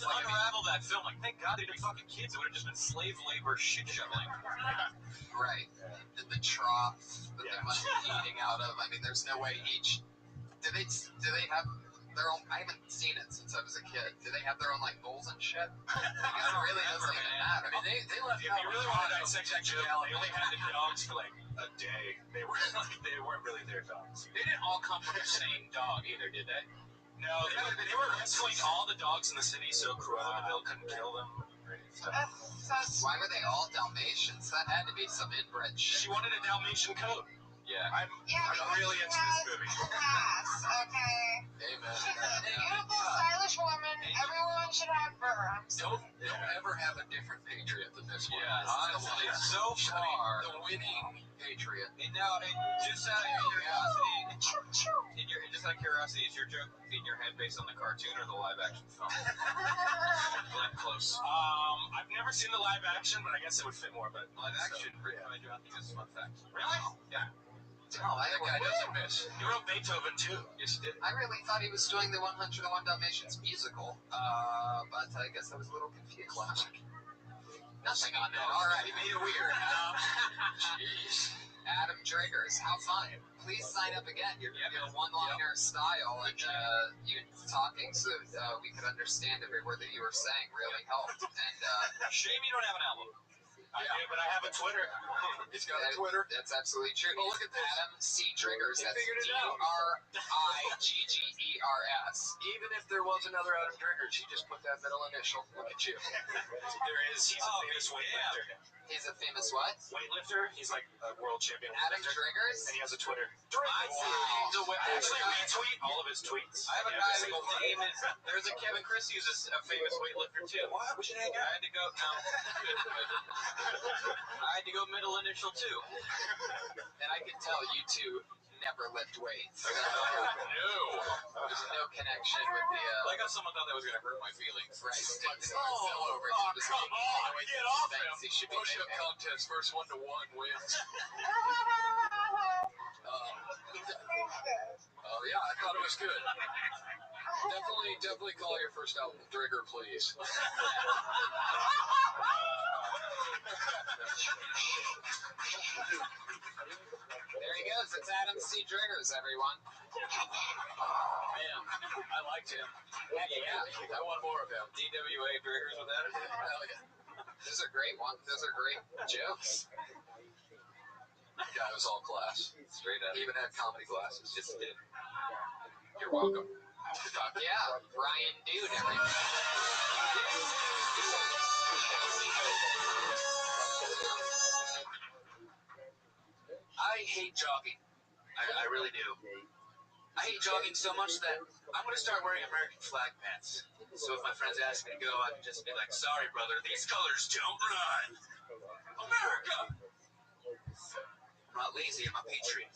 to unravel that film. Like, thank God they didn't fucking kids. It would have just been slave labor shit shoveling. Right. The trough that they must be eating out of. I mean, there's no way each. Do they have their own? I haven't seen it since I was a kid. Do they have their own like bowls and shit? I guess it really doesn't even matter. I mean, they left. If you really want to dissect that joke, they only had the dogs for like a day. They weren't really their dogs. They didn't all come from the same dog either, did they? No, they were rescuing all the dogs in the city so Cruella de Vil couldn't kill them. Why were they all Dalmatians? That had to be some inbred shit. She wanted a Dalmatian coat. Yeah, I'm really into this movie. Class, okay. Amen. Beautiful, stylish woman. Everyone should have her. Don't ever have a different Patriot than this one. Yeah, honestly, so far the winning Patriot. And now, just out of curiosity, is your joke in your head based on the cartoon or the live action film? Like close. I've never seen the live action, but I guess it would fit more. But live action, I do not think it's a fun fact. Really? Yeah. Oh, that guy doesn't miss. He wrote Beethoven too. Yes, he did. I really thought he was doing the 101 Dalmatians musical, but I guess I was a little confused. Classic. Nothing on that. All right, he made it weird. Jeez. Adam Driggers, how fun. Please sign up again. Your one-liner style and you talking so that we could understand every word that you were saying really helped. And shame you don't have an album. I do, but I have a Twitter. He's got a Twitter. That's absolutely true. Oh, look at this. Adam C. Driggers. He That's figured it out. Driggers. Even if there was another Adam Driggers, he just put that middle initial. Look at you. There is. He's a famous weightlifter. He's a famous what? Weightlifter. He's like a world champion. Adam Driggers? And he has a Twitter. Actually, retweet all of his tweets. I have a guy whose name is. There's a Kevin Christie who's a famous weightlifter too. What? We should hang out. I had to go. No. I had to go middle initial too. And I can tell you two never lift weights. No. There's no connection with the. Like how someone thought that was going to hurt my feelings. Right. Come on. Get off him. He should be Push-up contest, first 1 to 1 wins. Oh yeah, I thought it was good. Definitely call your first album Drigger, please. There he goes. It's Adam C. Driggers, everyone. Man, I liked him. Yeah. I want more of him. DWA Driggers with that. Hell yeah. Those are great ones. Those are great jokes. Guy was all class. Straight up. He even had comedy glasses. Yes, he did. You're welcome. Yeah, Brian Dude, everyone. I hate jogging. I really do. I hate jogging so much that I'm going to start wearing American flag pants. So if my friends ask me to go, I can just be like, sorry, brother, these colors don't run. America! I'm not lazy, I'm a patriot.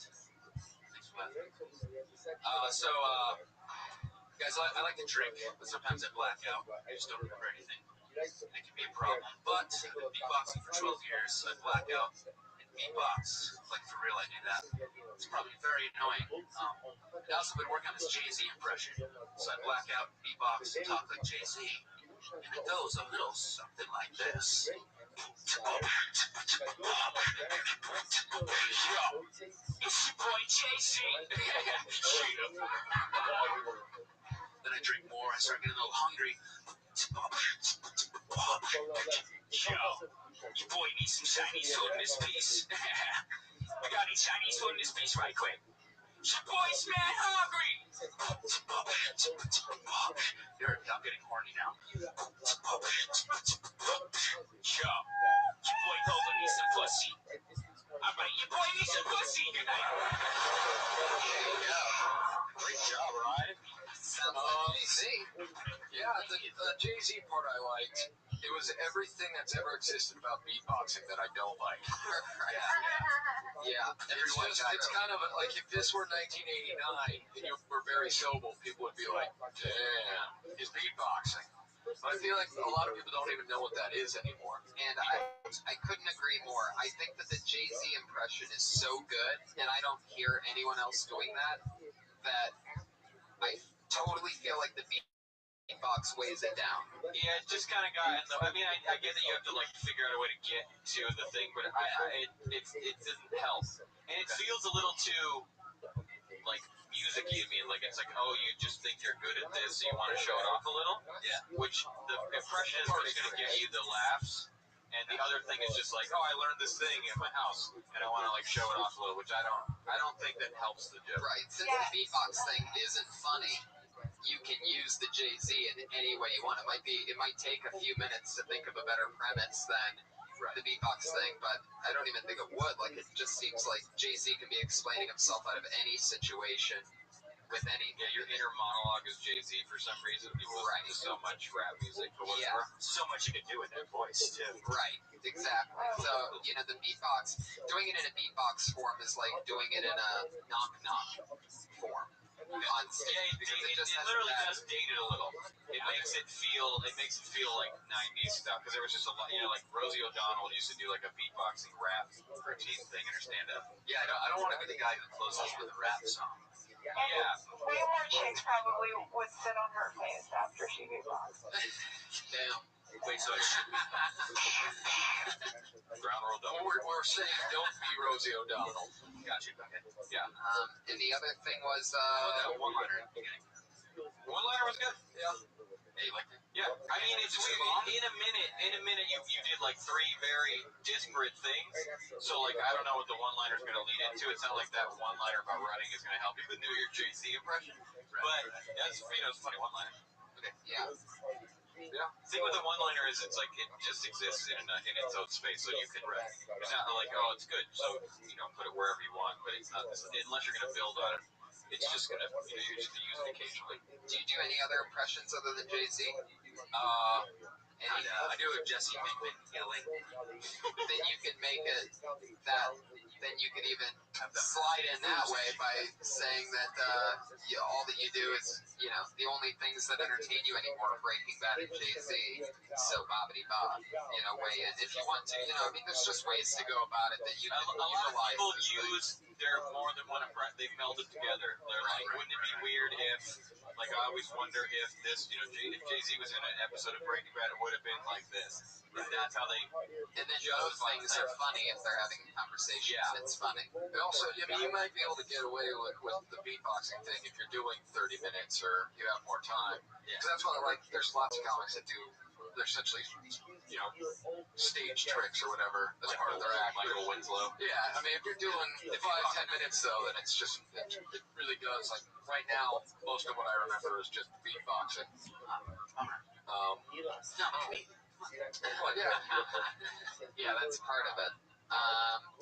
Guys, I like to drink, but sometimes I black out. I just don't remember anything. It can be a problem. But I've been beatboxing for 12 years, so I black out and beatbox. Like, for real, I do that. It's probably very annoying. I also been working on this Jay-Z impression. So I black out, beatbox, and talk like Jay-Z. And it goes a little something like this. Yo, it's your boy Jay-Z. Then I drink more, I start getting a little hungry. Yo, your boy needs some Chinese food in this piece. We got any Chinese food in this piece right quick? Your boy's mad hungry. I'm getting horny now. Yo, your boy Lola needs some pussy. Alright, your boy needs some pussy. Good night. Great job, Ryan. Sounds like Jay-Z. Yeah, the Jay-Z part I liked. It was everything that's ever existed about beatboxing that I don't like. Yeah. It's kind of like if this were 1989 and you were very sober, people would be like, damn, he's beatboxing. But I feel like a lot of people don't even know what that is anymore. And I couldn't agree more. I think that the Jay-Z impression is so good, and I don't hear anyone else doing that I totally feel like the beat beatbox weighs it down. Yeah, it just kind of got. I mean, I get that you have to like figure out a way to get to the thing, but it doesn't help, and it feels a little too like music-y to me. Like it's like, oh, you just think you're good at this, so you want to show it off a little. Yeah. Which the impression is what's going to get you the laughs, and the other thing is just like, oh, I learned this thing in my house, and I want to like show it off a little, which I don't think that helps the joke. Right. Since the beatbox thing isn't funny, you can use the Jay-Z in any way you want. It might take a few minutes to think of a better premise than the beatbox thing, but I don't even think it would. Like, it just seems like Jay-Z can be explaining himself out of any situation with any. Yeah, your inner monologue is Jay-Z for some reason. People listen to so much rap music, but so much you can do with that voice too. Right, exactly. So, the beatbox, doing it in a beatbox form is like doing it in a knock-knock form. On stage, it literally does date it a little. It makes it feel like 90s stuff, because there was just a lot, like Rosie O'Donnell used to do like a beatboxing rap routine thing in her stand-up. Yeah, I don't want to be the guy who closes with a rap song. Yeah. Way more chicks probably would sit on her face after she beatboxed. Damn. Wait, so I should Ground roll double. We're saying don't be Rosie O'Donnell. Gotcha. Okay. Yeah. And the other thing was that one-liner at the beginning. One-liner was good. Yeah. Hey, you like it? Yeah. I mean, it's weird. In a minute, you did like three very disparate things. So like, I don't know what the one-liner is going to lead into. It's not like that one-liner about running is going to help you with your Jay-Z impression. Right. But that's it's a funny one-liner. Okay. Yeah. Yeah. The thing with the one-liner is it's like it just exists in its own space, so you can. It's not like it's good, so put it wherever you want, but it's not unless you're gonna build on it. It's just gonna you're just gonna use it occasionally. Do you do any other impressions other than Jay-Z? I do a Jesse Pinkman yelling. Then you can make it that. Then you could even slide in that way by saying that all that you do is, the only things that entertain you anymore are Breaking Bad and Jay-Z. So bobbity bob, weigh in if you want to. There's just ways to go about it that you can utilize. A lot of people use their more than one impression. They meld it together. They're like, wouldn't it be weird if, like, I always wonder if this, if Jay-Z was in an episode of Breaking Bad, it would have been like this. That's how they. And then those things are funny if they're having a conversation. Yeah, it's funny. And also, you might be able to get away with the beatboxing thing if you're doing 30 minutes or you have more time. Because that's what there's lots of comics that do. They're essentially, stage tricks or whatever as part of their act. Michael Winslow. Yeah, I mean, if you're doing 5-10 minutes though, then it's just it really does. Like right now, most of what I remember is just beatboxing. Well, yeah, that's part of it.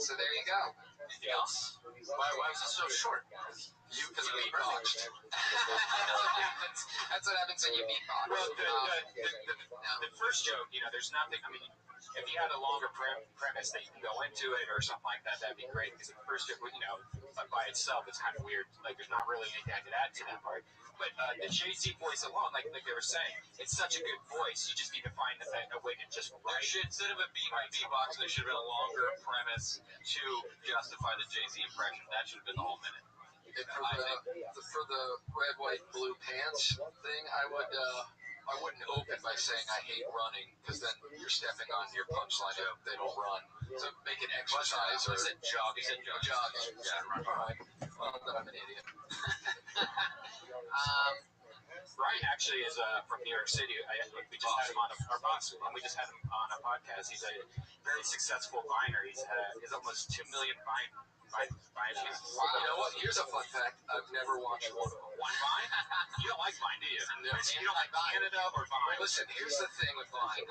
So there you go. Anything else? Why was it so short? Because of beatboxed. That's what happens when you beatbox. Well, the first joke, there's nothing. I mean, if you had a longer premise that you can go into it or something like that, that'd be great. Because the first joke, by itself, it's kind of weird. Like, there's not really anything I could add to that part. But the Jay-Z voice alone, like they were saying, it's such a good voice. You just need to find a way to just write. Instead of a beatbox, there should have been a longer premise to justify the Jay-Z impression. That should have been the whole minute. For the red, white, blue pants thing, I wouldn't open by saying I hate running, because then you're stepping on your punchline if they don't run. So make an exercise or jogging. Jogging. Yeah, right. Well, then I'm an idiot. Ryan actually is from New York City. We just had him on our boss, and we just had him on a podcast. He's a very successful viner. He's almost 2 million vine. Wow. You know what? Here's a fun fact. I've never watched one of them. One Vine? You don't like Vine, do you? No. You don't like Canada or Vine? Listen, here's the thing with Vine.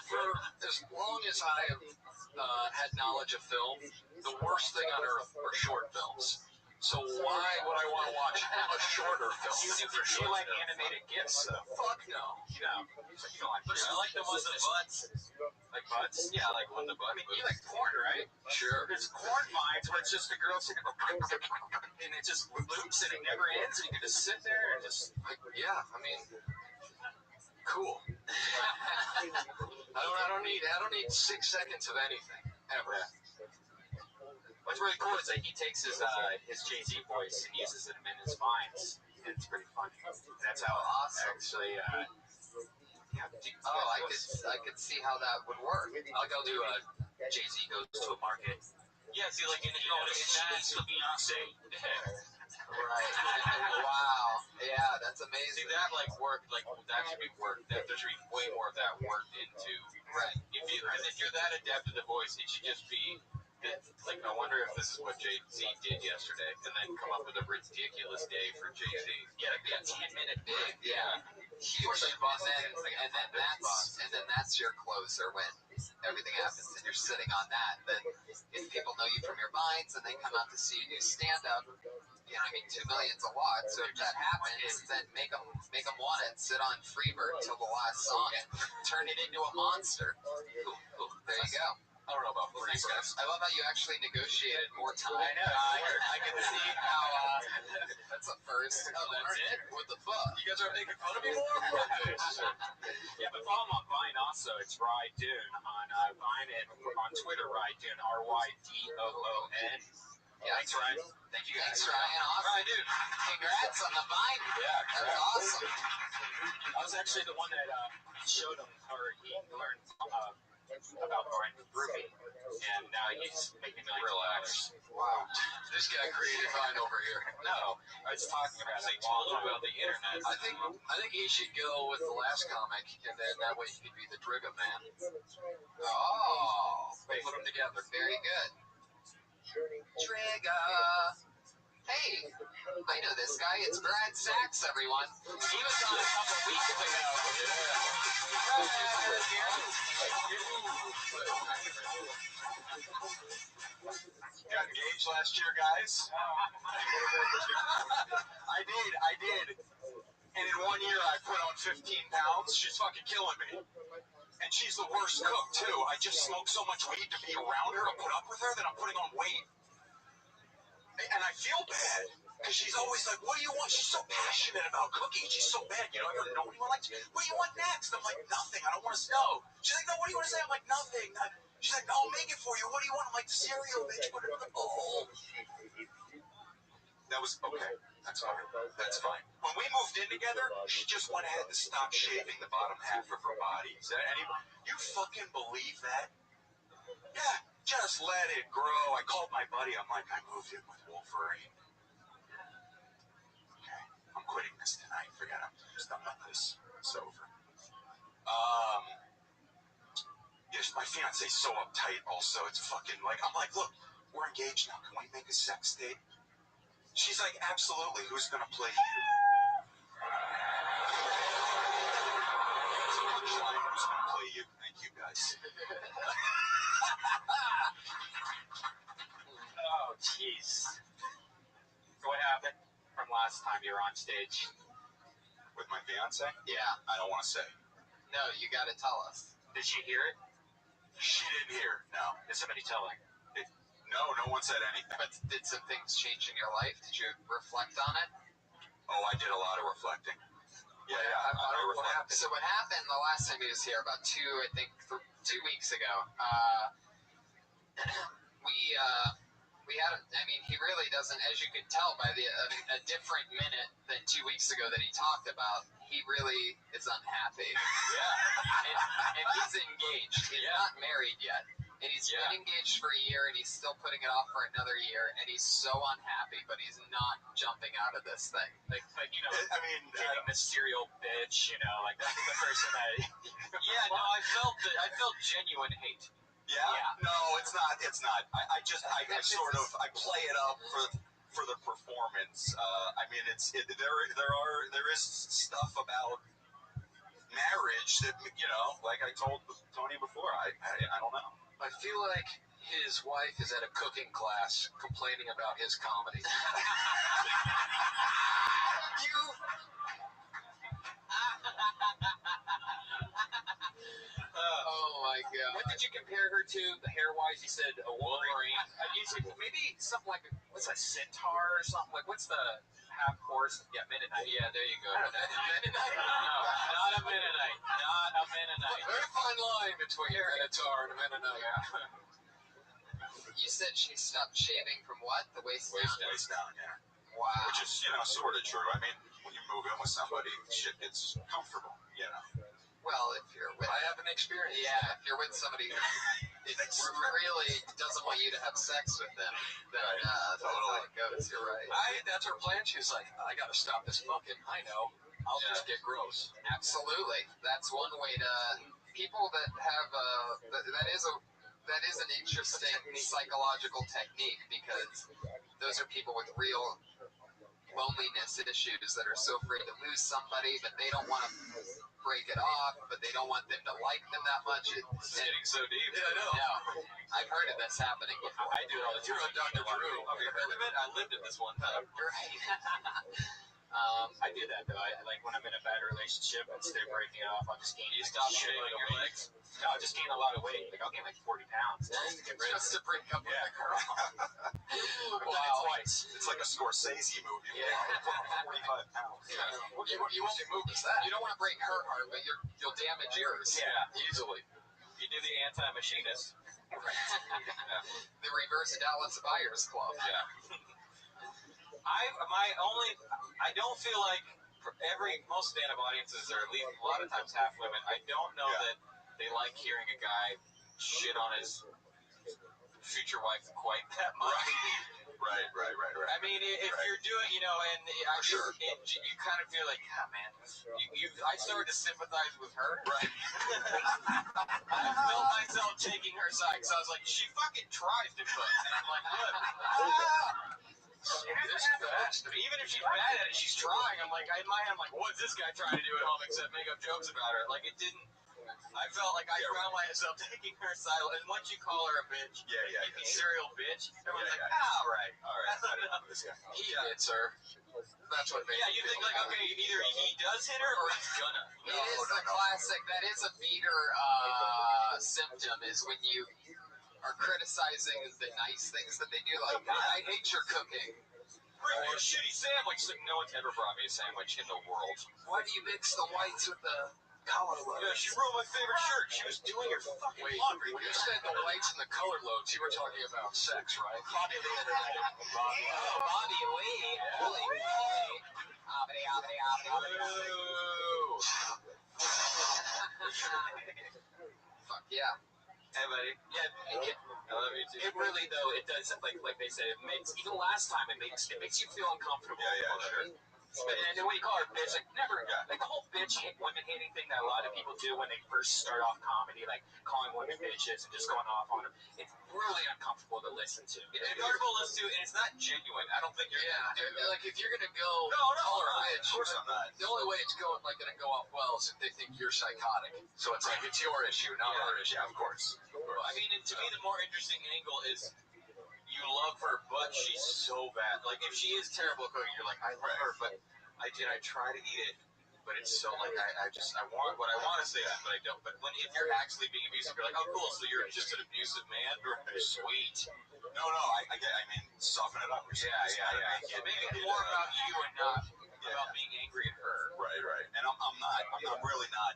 For as long as I have had knowledge of film, the worst thing on earth are short films. So why would I want to watch a shorter film? You like animated GIFs, though. Fuck no. No. You don't like I like the ones with butts. Like butts? Yeah, I like one of the butts. I mean, you like porn, right? Sure. There's corn vines where it's just the girl sitting and it just loops and it never ends, and you can just sit there and just yeah. I mean, cool. I don't need 6 seconds of anything ever. What's really cool is that he takes his Jay-Z voice and uses it in his vines. It's pretty funny. That's how actually. I could see how that would work. I'll go to Jay-Z goes to a market. Yeah, see, like in that's the Beyonce. Right. Wow. Yeah, that's amazing. See, that like work, like that should be worked. There should be way more of that worked into. Right. If you're that adept at the voice, it should just be. Like, I wonder if this is what Jay-Z did yesterday, and then come up with a ridiculous day for Jay-Z. Yeah, it'd be a 10-minute big. Yeah. Huge. And then that's your closer when everything happens and you're sitting on that. Then if people know you from your minds and they come out to see you do stand up, 2 million's a lot. So if that happens, then make them want it. Sit on Freebird till the last song and turn it into a monster. There you go. I don't know about Freebird. I love how you actually negotiated more time. I know. I can see how. That's a first. Oh, that's it? What the fuck? You guys are making fun of me more? Yeah, but follow him on Vine also. It's Rydoon on Vine and on Twitter, Rydoon, Rydoon. Yeah. Thanks, Ryan. Thank you guys. Thanks, Ryan. Awesome. Rydoon. Congrats on the Vine. Yeah, that's awesome. I was actually the one that showed him, or he learned about Vine with Ruby, and now he's making $1 million. Wow. This guy created Vine over here. No, I was talking about about the internet. I think he should go with the last comic, and then that way he could be the Drigga man. Oh, Put them together. very good. Trigger. Hey, I know this guy. It's Brad Sachs, everyone. He was on a couple weeks ago. Got engaged last year, guys. I did. And in 1 year, I put on 15 pounds. She's fucking killing me. And she's the worst cook, too. I just smoke so much weed to be around her, to put up with her, that I'm putting on weight. And I feel bad, because she's always like, what do you want? She's so passionate about cooking. She's so bad. You know what you want? What do you want next? I'm like, nothing. I don't want to know. She's like, no, what do you want to say? I'm like, nothing. She's like, I'll make it for you. What do you want? I'm like, the cereal, bitch. Put it in the bowl. That was, okay. That's fine. That's fine. When we moved in together, she just went ahead and stopped shaving the bottom half of her body. You fucking believe that? Yeah. Just let it grow. I called my buddy. I'm like, I moved in with Wolverine. Okay, I'm quitting this tonight. Forget it. I'm just done with this. It's over. Yes, my fiance's so uptight also. It's fucking like, I'm like, look, we're engaged now. Can we make a sex date? She's like, absolutely. Who's going to play you? It's a punchline. Who's going to play you? Thank you, guys. Oh, jeez. What happened from last time you were on stage? With my fiance? Yeah. I don't want to say. No, you got to tell us. Did she hear it? She didn't hear. No. Did somebody tell her? No one said anything. But did some things change in your life? Did you reflect on it? Oh, I did a lot of reflecting. Yeah, I reflected. So what happened the last time he was here, about 2 weeks ago, we had him. I mean, he really doesn't, as you could tell by a different minute than 2 weeks ago that he talked about, he really is unhappy. Yeah. and he's engaged. He's not married yet. And he's been engaged for a year, and he's still putting it off for another year, and he's so unhappy, but he's not jumping out of this thing. Like I mean, getting the serial bitch, like that's the person that. Yeah, no, I felt genuine hate. Yeah? No, it's not. I play it up for the performance. I mean, there is stuff about marriage that like I told Tony before. I don't know. I feel like his wife is at a cooking class complaining about his comedy. Oh my God. What did you compare her to? The hair-wise, you said a Wolverine. Maybe something like, what's a centaur or something? Like, what's the half horse? Yeah, Mennonite. Yeah, there you go. Mennonite? No, not a Mennonite. Not a Mennonite. Very fine line between Minotaur and a Mennonite. Yeah. You said she stopped shaving from what? The waist down? Waist down, yeah. Wow. Which is, sort of true. I mean, when you move in with somebody, shit gets comfortable, you know. Well, if you're with, I have an experience. yeah, if you're with somebody who really doesn't want you to have sex with them, then that's how it goes. You're right. That's her plan. She's like, I gotta stop this fucking. I know. I'll just get gross. Absolutely. That's one way to. People that have that is an interesting psychological technique, because those are people with real loneliness issues that are so afraid to lose somebody, but they don't want to break it off, but they don't want them to like them that much. It's getting so deep. Yeah, I know. No, I've heard of this happening before. I do it all the time. You're on Dr. Drew. Have you heard of it? I lived it this one time. Right. I do that though. Like when I'm in a bad relationship, instead of breaking it off, I'll just gain. You stop shit shaving on your legs? No, I'll just gain a lot of weight. Like I'll gain like 40 pounds just to get rid of Just it. to break up with the girl. Wow. Twice. It's like a Scorsese movie. Yeah. 45 pounds. Yeah. You won't move that. You don't want to break her heart, but you'll damage yours. Yeah. Easily. You do the anti-machinist. The reverse Dallas Buyers Club. Yeah. I don't feel like most stand-up audiences, or at least a lot of times half women, I don't know that they like hearing a guy shit on his future wife quite that much. Right. I mean, if you're doing, you know, and you kind of feel like, yeah, man, I started to sympathize with her. Right. I felt myself taking her side, because I was like, she fucking tries to cook, and I'm like, look, even if she's bad at it, she's trying. I'm like, in my head, I'm like, what's this guy trying to do at home except make up jokes about her? Like, it didn't. I felt like I found myself taking her side, and once you call her a bitch, you serial bitch, everyone's like, all right. He hits her. That's what they you think like, okay, either he does hit her or he's gonna. It is a classic. That is a beater symptom, is when you are criticizing the nice things that they do. Like, I hate your cooking. Bring me a shitty sandwich. Like, no one's ever brought me a sandwich in the world. Why do you mix the whites with the color loads? Yeah, she ruined my favorite shirt. She was doing your fucking laundry. When you said the whites and the color loads, you were talking about sex, right? Bobby Lee. Bobby Lee. Holy moly. Fuck yeah. Hey, buddy. Yeah, I love you too. It really, though, it does, like they said, it makes, even last time, it makes you feel uncomfortable. Yeah, sure. And then when you call her bitch, like, never, like the whole bitch women hating thing that a lot of people do when they first start off comedy, like calling women bitches and just going off on them, it's really uncomfortable to listen to. It's uncomfortable to listen to, and it's not genuine. I don't think you're gonna do that. Like, if you're gonna go call her a bitch, of course I'm not. The only way it's gonna go off well is if they think you're psychotic. So it's like, it's your issue, not her issue. Yeah, of course. I mean, and to me, the more interesting angle is you love her, but she's so bad. Like, if she is terrible at cooking, you're like, I love her, but I try to eat it, but it's so like I want what I want to say, but I don't. But if you're actually being abusive, you're like, oh cool, so you're just an abusive man. Sweet. No, I mean, soften it up. Yeah. Make it more about you and not about being angry at her. Right. And I'm not really not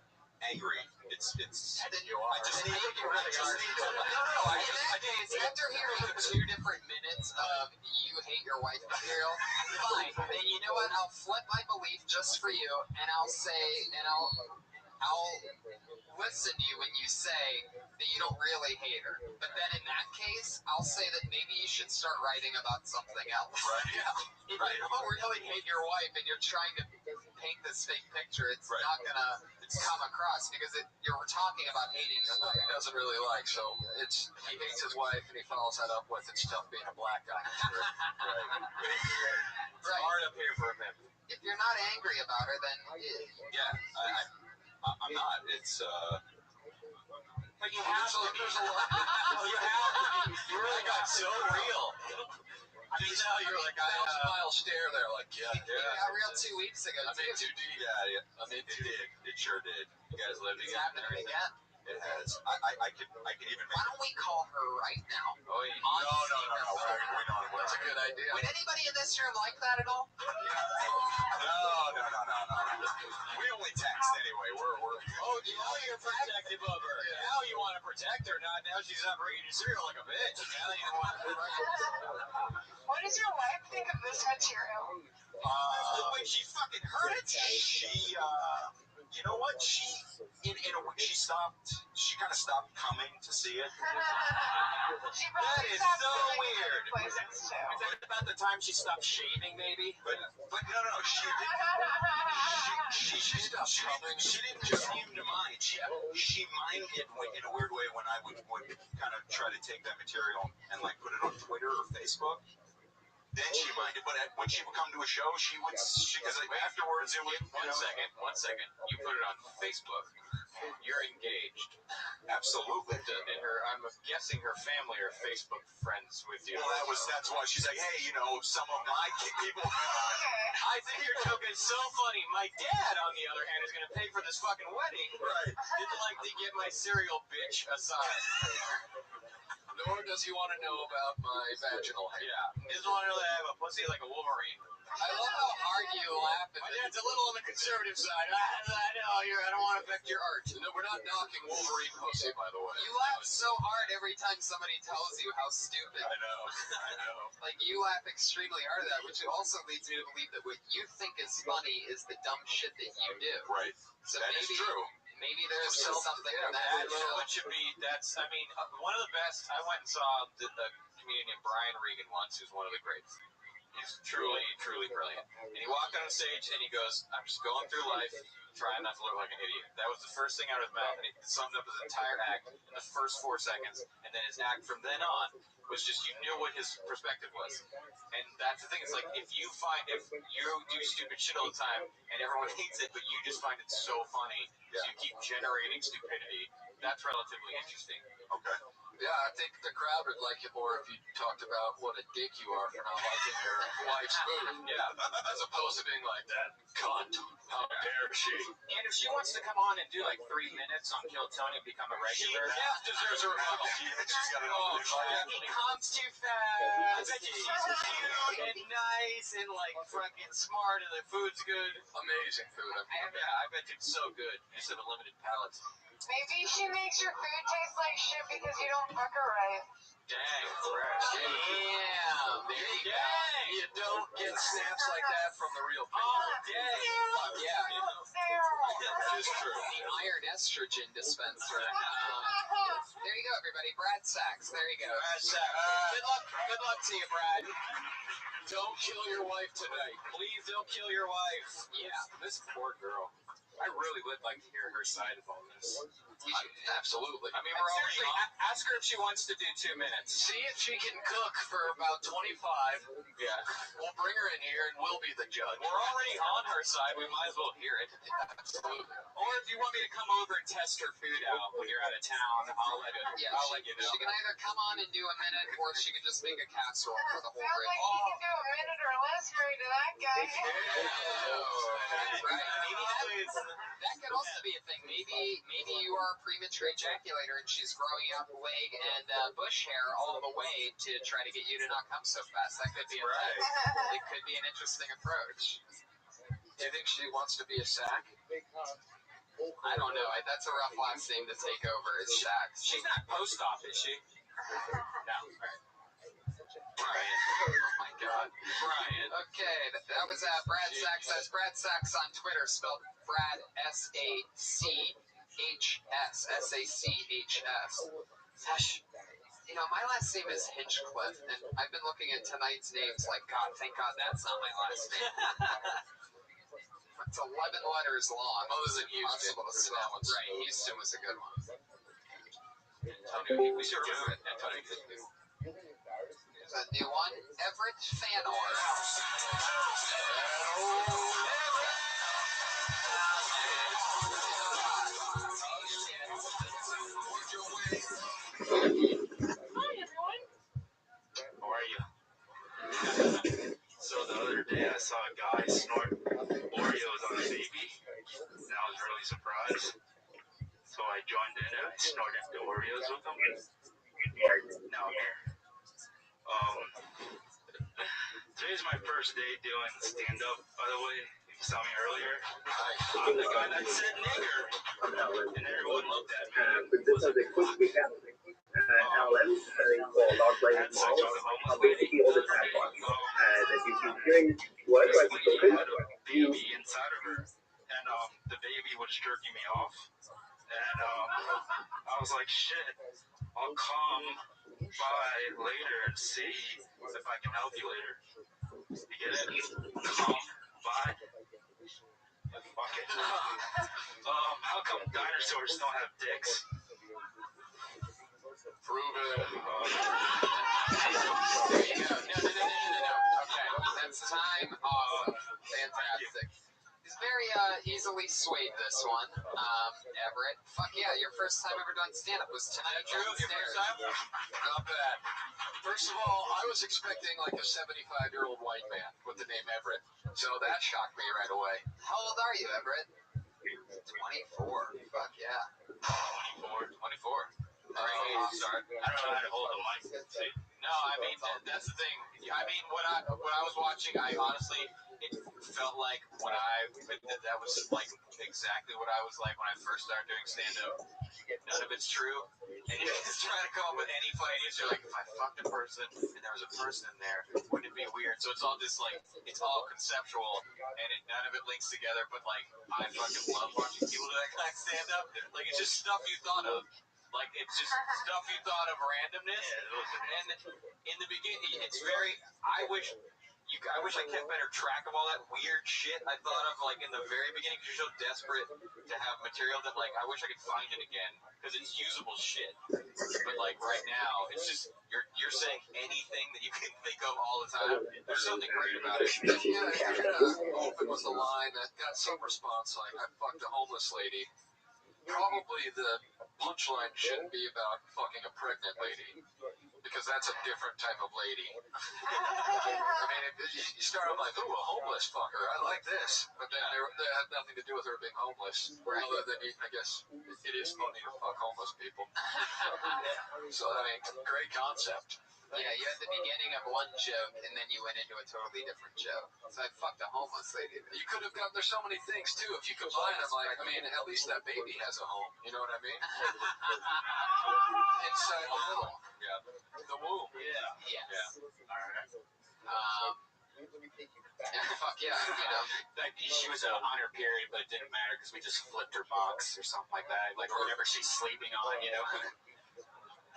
angry. It's. I just need to. After hearing 2 different minutes of you hate your wife material, fine. Then you know what? I'll flip my belief just for you, and I'll listen to you when you say that you don't really hate her. But then in that case, I'll say that maybe you should start writing about something else. Right. Yeah. If you don't really hate your wife and you're trying to paint this fake picture, it's not gonna come across, because you're talking about hating your wife. He doesn't really like, so he hates his wife and he follows that up with, it's tough being a black guy. It's hard up here for a minute. If you're not angry about her, then I'm not. It's But you have to. There's a lot. You really got so real. I mean, now you're like, smile stare there, like, you got real 2 weeks ago. I'm in too deep. Yeah. I mean, it sure did. You guys lived Is together. that happening again? It has. I could even Why don't we call her right now? Oh, yeah. No. We don't. That's a good idea. Would anybody in this room like that at all? No. We only text anyway. We're Oh, you're protective of her. Yeah. Now you want to protect her. Now she's not bringing you cereal like a bitch. Now you want to What does your wife think of this material? the way she fucking heard it. She, you know what? She kind of stopped coming to see it. She That probably is stopped so going weird. other places too. Is that about the time she stopped shaving, maybe? But no, she didn't seem to mind. She minded in a weird way when I would kind of try to take that material and like put it on Twitter or Facebook. Then she minded, but when she would come to a show, because afterwards it would. One second. You put it on Facebook. You're engaged. Absolutely. And I'm guessing her family are Facebook friends with you. Well, that's why she's like, hey, some of my people. I think your joke is so funny. My dad, on the other hand, is going to pay for this fucking wedding. Right. Didn't like to get my cereal bitch aside. Nor does he want to know about my vaginal hair. Yeah. He doesn't want to know that I have a pussy like a Wolverine. I love how hard you laugh at My it. dad's a little on the conservative side. I know. I don't want to affect your art. No, we're not knocking Wolverine pussy, by the way. You laugh so hard every time somebody tells you how stupid. I know. Like, you laugh extremely hard at that, which also leads me to believe that what you think is funny is the dumb shit that you do. Right. So That is maybe, true. maybe there's something in that. That's what should be. One of the best. I went and saw the comedian named Brian Regan once, who's one of the greats. He's truly, truly brilliant. And he walked on stage and he goes, I'm just going through life, trying not to look like an idiot. That was the first thing out of his mouth, and he summed up his entire act in the first 4 seconds. And then his act from then on was just, you knew what his perspective was. And that's the thing. It's like, if you do stupid shit all the time and everyone hates it, but you just find it so funny, so you keep generating stupidity, that's relatively interesting. Okay. Yeah, I think the crowd would like it more if you talked about what a dick you are for not liking your wife's food. Yeah. As opposed to being like, that cunt, how dare she? And if she wants to come on and do like 3 minutes on Kill Tony and become a regular, Deserves a rebuttal. She's got it Oh, all. he comes too fast. I bet she's cute and nice and like fucking smart and the food's good. Amazing food. I bet it's so good. You just have a limited palate. Maybe she makes your food taste like shit because you don't cook her right. Dang, fresh. Damn, there you go. You don't get snaps like that from the real Oh, people. dang. Yeah. That is true. The iron estrogen dispenser. There you go, everybody. Brad Sachs. There you go. Good luck to you, Brad. Don't kill your wife tonight. Please don't kill your wife. Yeah. This poor girl. I really would like to hear her side of all this. Absolutely. I mean, we're already ask her if she wants to do 2 minutes. See if she can cook for about 25. Yeah. We'll bring her in here and we'll be the judge. We're already on her side. We might as well hear it. Absolutely. Or if you want me to come over and test her food out when you're out of town, I'll let you know. She can either come on and do a minute, or she can just make a casserole for the whole Sounds ring. like you can do a minute or less married to that guy. That could also be a thing. Maybe you are a premature ejaculator and she's growing out leg and bush hair all the way to try to get you to not come so fast. That could be a thing. It could be an interesting approach. Do you think she wants to be a sack? I don't know. That's a rough last name to take over. Is Sachs. She's not post-op, is she? No. All right. Brian. Oh my God. Brian. Okay, that was Brad Sachs. That's Brad Sachs on Twitter, spelled Brad S-A-C-H-S. S-A-C-H-S. Gosh, my last name is Hinchcliffe, and I've been looking at tonight's names like, God, thank God that's not my last name. It's 11 letters long. Other than Houston. Right, Houston was a good one. Antonio, we should remember it. Antonio Houston. There's a new one, Everett Fanor. Hi, everyone. How are you? So the other day I saw a guy snort Oreos on a baby, and I was really surprised. So I joined in and I snorted the Oreos with him. Now I'm here. Today's my first day doing stand-up, by the way, if You saw me earlier. I'm the guy that said nigger. And everyone looked at me. This was a quick recap. LM for large language models basically all the chatbots that you've been hearing work as spoken. Had a baby inside of her, and the baby was jerking me off, and I was like, shit, I'll come by later and see if I can help you later. You get it? Come by. Fuck it. How come dinosaurs don't have dicks? Prove it. There you go. No. Okay, that's time. Awesome. Fantastic. He's very easily swayed this one. Everett. Fuck yeah, your first time ever doing stand-up was tonight. Drew, your first time? Not bad. First of all, I was expecting like a 75-year-old white man with the name Everett. So that shocked me right away. How old are you, Everett? 24. Fuck yeah. 24. Start. I don't know how to hold a mic. See? No, I mean that's the thing. I mean when I was watching, I honestly it felt like that was like exactly what I was like when I first started doing stand-up. None of it's true, and you're just trying to come up with any funny answer. Like if I fucked a person and there was a person in there, wouldn't it be weird? So it's all just like it's all conceptual, and none of it links together. But like I fucking love watching people do that kind of stand-up. Like it's just stuff you thought of. Like, it's just stuff you thought of randomness. And in the beginning, it's very, I wish I kept better track of all that weird shit I thought of, like, in the very beginning, because you're so desperate to have material that, like, I wish I could find it again, because it's usable shit. But, like, right now, it's just, you're saying anything that you can think of all the time. There's something great about it. Yeah, it kind of open with a line that got some response, like, I fucked a homeless lady. Probably the punchline shouldn't be about fucking a pregnant lady, because that's a different type of lady. I mean, you start off like, ooh, a homeless fucker, I like this. But then that had nothing to do with her being homeless, other than, I guess, it is funny to fuck homeless people. So, I mean, great concept. Yeah, you had the beginning of one joke, and then you went into a totally different joke. So I fucked a homeless lady. You could have got, there's so many things, too, if you combine them, like, I mean, at least that baby has a home, you know what I mean? Inside the womb. Yeah. The womb. Yes. Yeah. Fuck yeah, you know. Like, she was on her period, but it didn't matter, because we just flipped her box or something like that. Like, or whatever she's sleeping on, you know?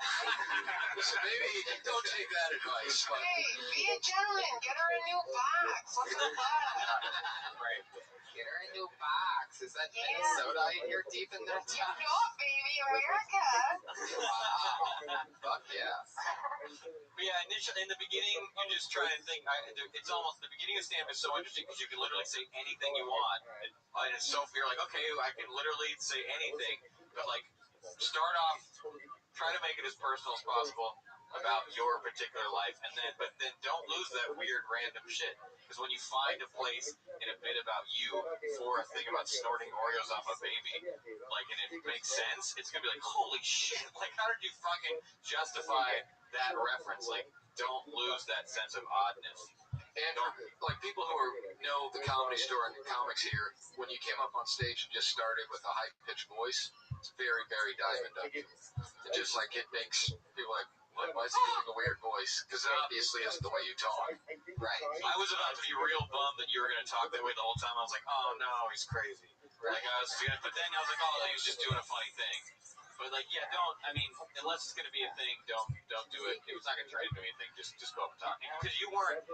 So maybe don't take that advice. But... Hey, be a gentleman. Get her a new box. What's the fuss? Right. Get her a new box. Is that Minnesota? You're deep in that You time. know it, baby. America. Wow. Fuck yeah. But yeah, initially, in the beginning, you just try to think. It's almost the beginning of stand-up is so interesting because you can literally say anything you want, and it's so you're like, okay, I can literally say anything, but like start off, try to make it as personal as possible about your particular life, but then don't lose that weird random shit. Because when you find a place in a bit about you for a thing about snorting Oreos off a baby, like, and it makes sense, it's gonna be like, holy shit! Like, how did you fucking justify that reference? Like, don't lose that sense of oddness. And like people who know the Comedy Store and the comics here, when you came up on stage and just started with a high-pitched voice, it's very, very diamond up. It just like it makes people like, why is he using a weird voice? Because it obviously isn't the way you talk. Right. I was about to be real bummed that you were going to talk that way the whole time. I was like, oh no, he's crazy. Like I was gonna, but then I was like, oh, he was just doing a funny thing. But like, yeah, I mean, unless it's going to be a thing, don't do it. If it's not going to try to do anything, just go up and talk. Because you weren't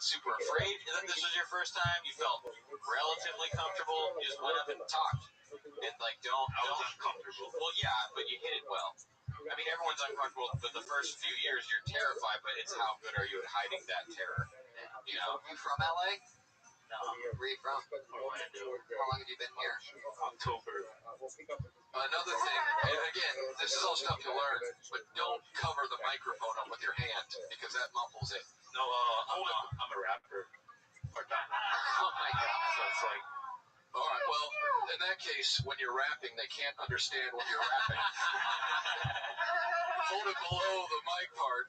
super afraid that this was your first time. You felt relatively comfortable. You just went up and talked. And like, I was uncomfortable. Well, yeah, but you hit it well. I mean, everyone's uncomfortable, but the first few years you're terrified, but it's how good are you at hiding that terror? You know? You from LA? No. Where are you from? Orlando. How long have you been here? October. Another thing, and again, this is all stuff you learn, but don't cover the microphone up with your hand because that muffles it. No, I'm a rapper. Oh my god. So it's like, All right, well, in that case, when you're rapping, they can't understand what you're rapping. hold it below the mic part.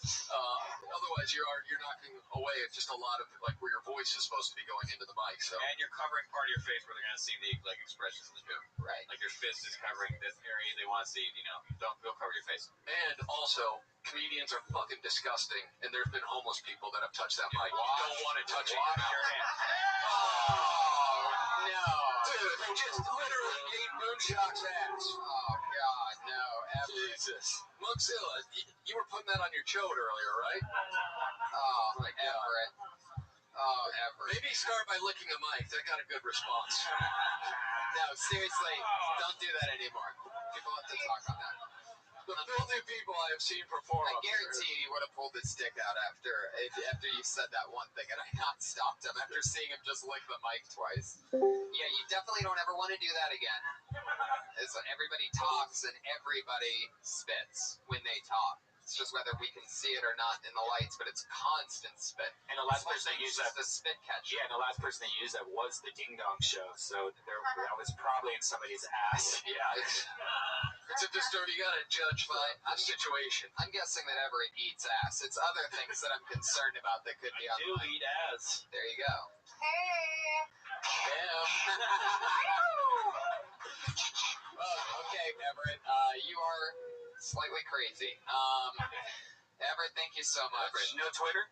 Otherwise, you're knocking away at just a lot of like where your voice is supposed to be going into the mic. So And you're covering part of your face where they're gonna see the like expressions in the joke. Right. Like your fist is covering this area they want to see. Don't cover your face. and also. Comedians are fucking disgusting, and there's been homeless people that have touched that mic. You don't want to touch it. Wash your hands. Oh, no. Dude, they just literally ate Moonshock's ass. Oh, God, no. Jesus. Mugzilla, you were putting that on your chode earlier, right? Oh, My God. Everett. Oh, Everett. Maybe start by licking the mic. That got a good response. No, seriously, don't do that anymore. People have to talk on that. The filthy people I have seen perform. I guarantee you would have pulled his stick out after you said that one thing, and I not stopped him after seeing him just lick the mic twice. Yeah, you definitely don't ever want to do that again. Everybody talks and everybody spits when they talk. It's just whether we can see it or not in the lights, but it's constant spit. And the last person that used that, the spit catch. yeah, and the last person that used that was the Ding Dong Show. So that was probably in somebody's ass. Yeah, it's a disturbing. You gotta judge by a situation. I'm guessing that Everett eats ass. It's other things that I'm concerned about that could be on the mic. Eat ass. There you go. Hey. Okay, Everett, you are slightly crazy. Everett, thank you so much. Everett, no Twitter?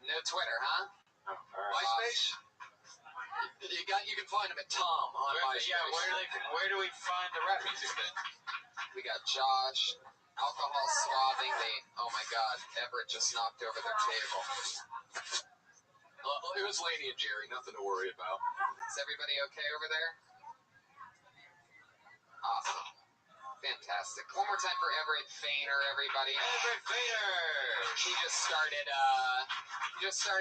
No Twitter, huh? Oh, all right. MySpace? You can find him at Tom on MySpace. Yeah, where do we find the rap music then? We got Josh, alcohol swabbing the. Oh my God, Everett just knocked over their table. It was Laney and Jerry, nothing to worry about. Is everybody okay over there? Awesome. Fantastic. One more time for Everett Feiner, everybody. Everett Feiner! He just started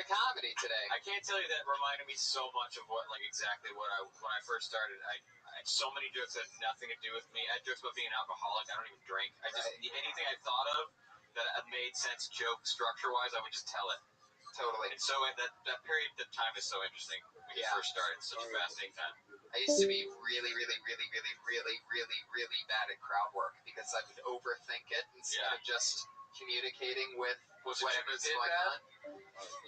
comedy today. I can't tell you that reminded me so much of when I first started. I had so many jokes that had nothing to do with me. I had jokes about being an alcoholic. I don't even drink. Anything I thought of that made sense joke structure-wise, I would just tell it. Totally. And so that period of time is so interesting when you first started. It's such a fascinating time. I used to be really, really, really, really, really, really, really bad at crowd work because I would overthink it instead of just communicating with whatever's going on.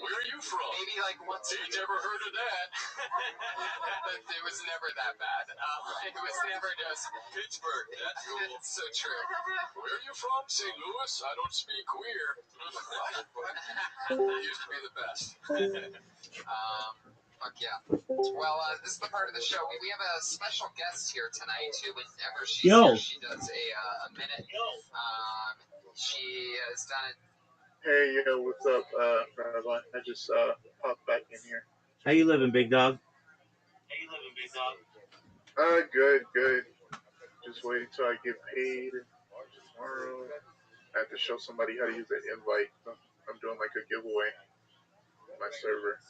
Where are you from? Maybe like once. Ain't never heard of that. But it was never that bad. It was never just Pittsburgh. That's cool. It's so true. Where are you from? St. Louis? I don't speak queer. That used to be the best. Fuck yeah. Well, this is the part of the show. We have a special guest here tonight who, whenever she's here, she does a minute. She has done it. Hey, yo, what's up, Rabbi? I just popped back in here. How you living, big dog? Good. Just waiting till I get paid tomorrow. I have to show somebody how to use an invite. I'm doing like a giveaway on my server.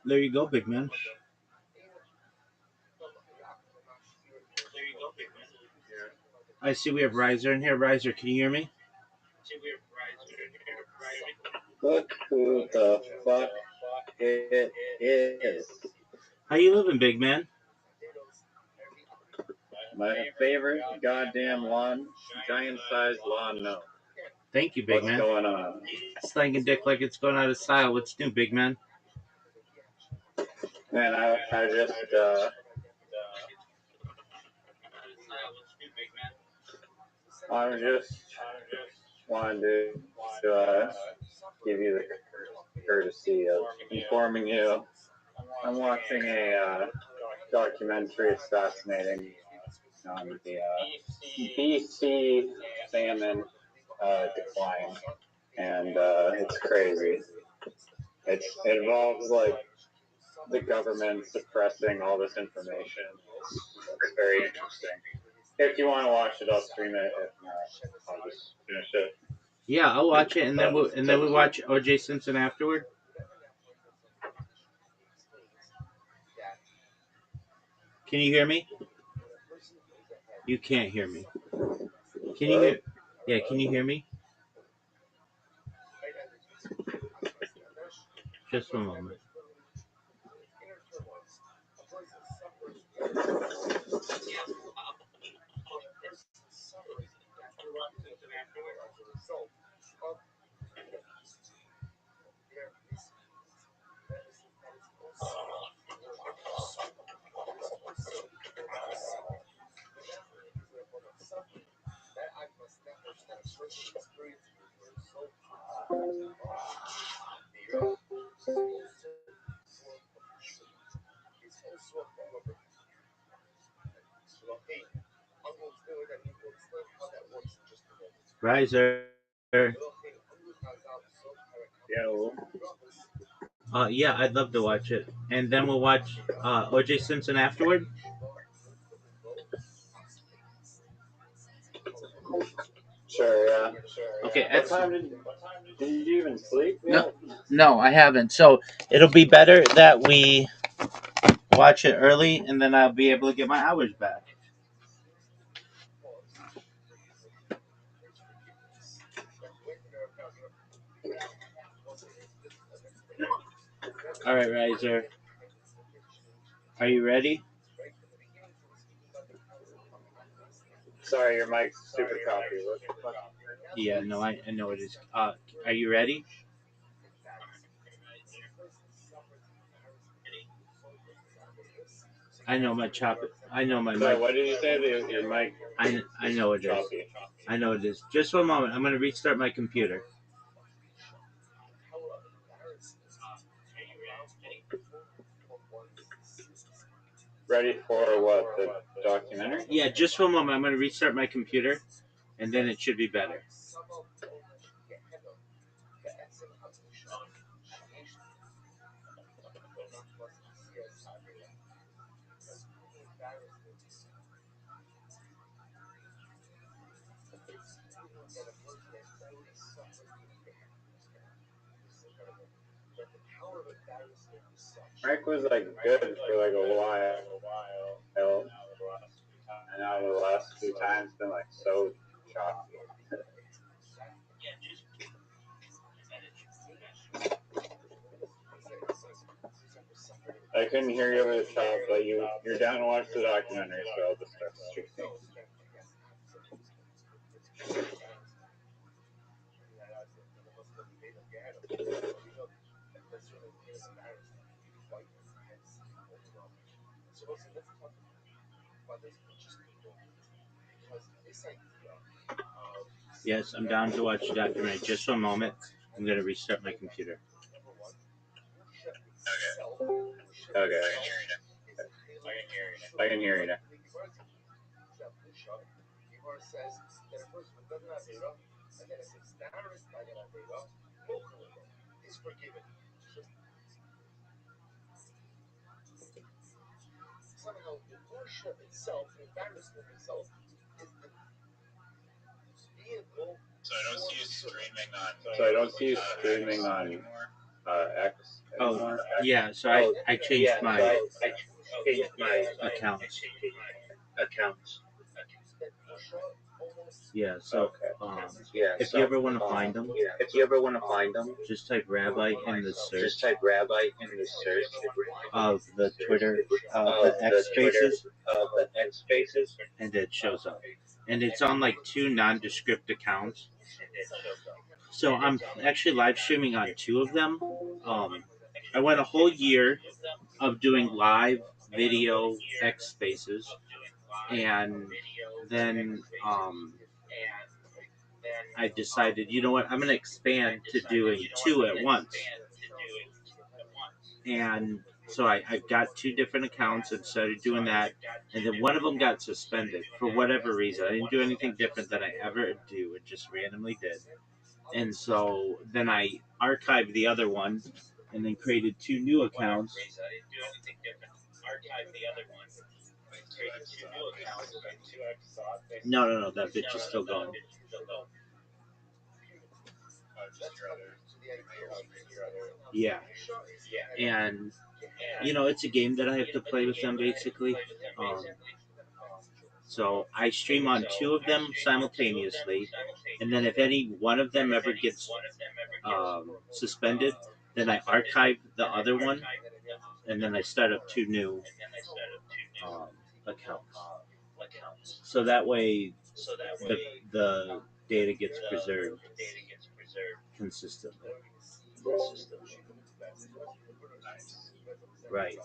There you go, big man. Yeah. I see we have Riser in here. Riser, can you hear me? Look who the fuck it is. How you living, big man? My favorite goddamn lawn, giant-sized lawn. No. Thank you, big man. What's going on? Slanging dick like it's going out of style. What's new, big man? Man, I just wanted to give you the courtesy of informing you. I'm watching a documentary. It's fascinating on the BC salmon decline, and it's crazy. It involves like the government suppressing all this information. It's very interesting. If you want to watch it, I'll stream it. If not, I'll just finish it. Yeah, I'll watch it, and then we watch O.J. Simpson afterward. Can you hear me? You can't hear me. Can you hear? Yeah, can you hear me? Just a moment. Riser. Yo. Yeah, I'd love to watch it, and then we'll watch O.J. Simpson afterward. Sure, yeah. Okay, What that's time did you even sleep no, yet? no, I haven't. So it'll be better that we watch it early, and then I'll be able to get my hours back. All right, Riser, are you ready? Sorry, your mic's super choppy. What the fuck? Yeah, no, I know it is. Are you ready? I know my chop. I know my Sorry, mic. what did you say? Your mic I know it is. choppy. I know it is. Just one moment. I'm gonna restart my computer. Ready for what? The documentary? Yeah, just one moment. I'm gonna restart my computer, and then it should be better. Mike was like good for like a while, and now the last few times been like so choppy. I couldn't hear you over the top, but you're down to watch the documentary, so I'll just start streaming. Yes, I'm down to watch the documentary. Just one moment. I'm gonna restart my computer. Okay. I can hear you now. So I don't see you streaming on X anymore. Oh, yeah. So I changed my accounts. Yeah. So if you ever want to find them, just type Rabbi in the search of the Twitter, the X Spaces, and it shows up. And it's on like two nondescript accounts. So I'm actually live streaming on two of them. I went a whole year of doing live video X Spaces, and then I decided, you know what, I'm going to expand to doing two at once. And so I've got two different accounts and started doing that. And then one of them got suspended for whatever reason. I didn't do anything different than I ever do. It just randomly did. And so then I archived the other one and then created two new accounts. No, that bitch is still going. Yeah. And, you know, it's a game that I have to play with them basically. So I stream on two of them simultaneously. And then if any one of them ever gets suspended, then I archive the other one. And then I start up two new accounts. So that way the data gets preserved consistently. Right.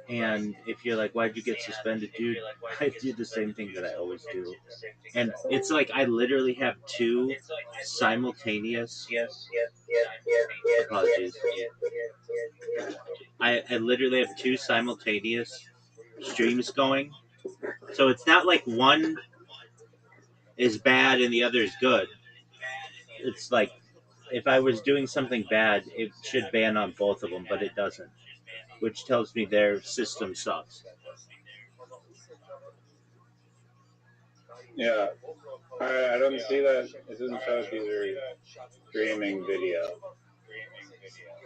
And if you're like, why'd you get suspended, dude? I do the same thing that I always do. And it's like I literally have two simultaneous. Apologies. I literally have two simultaneous streams going. So it's not like one. is bad and the other is good. It's like if I was doing something bad, it should ban on both of them, but it doesn't, which tells me their system sucks. Yeah, I don't see that. It doesn't show if these are streaming video,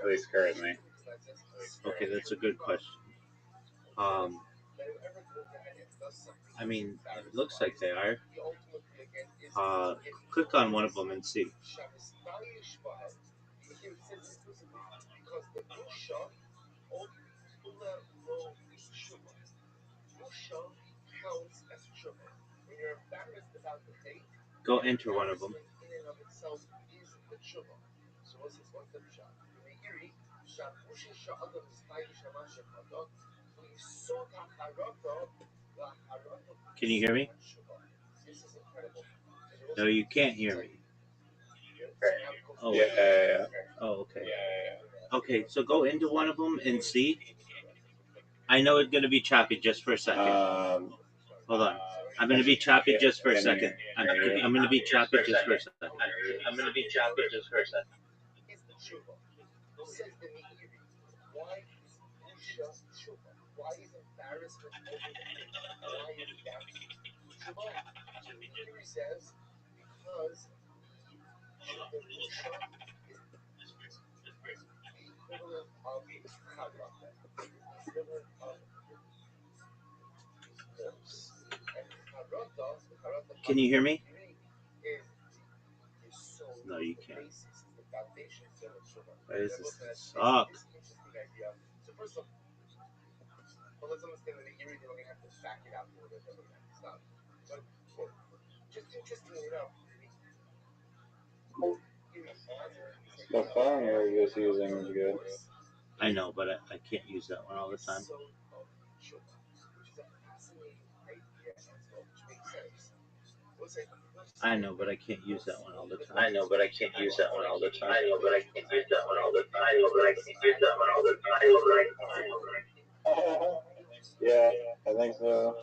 at least currently. Okay, that's a good question. I mean, it looks like they are. Click on one of them and see. Go enter one of them. Can you hear me? No, you can't hear me. Oh, Yeah. Oh, okay. Okay, so go into one of them and see. I know it's going to be choppy just for a second. Hold on. I'm going to be choppy just for a second. I'm going to be choppy just for a second. I'm going to be choppy just for a second. Can you hear me? No, you can't. Why does this suck? The phone you're just using is good. I know, but I can't use that one all the time. I know, but I can't use that one all the time. I know, but I can't use that one all the time. I know, but I can't use that one all the time. I know, but I can't use that one all the time. I know, but I can't use that one all the time. Yeah, I think so.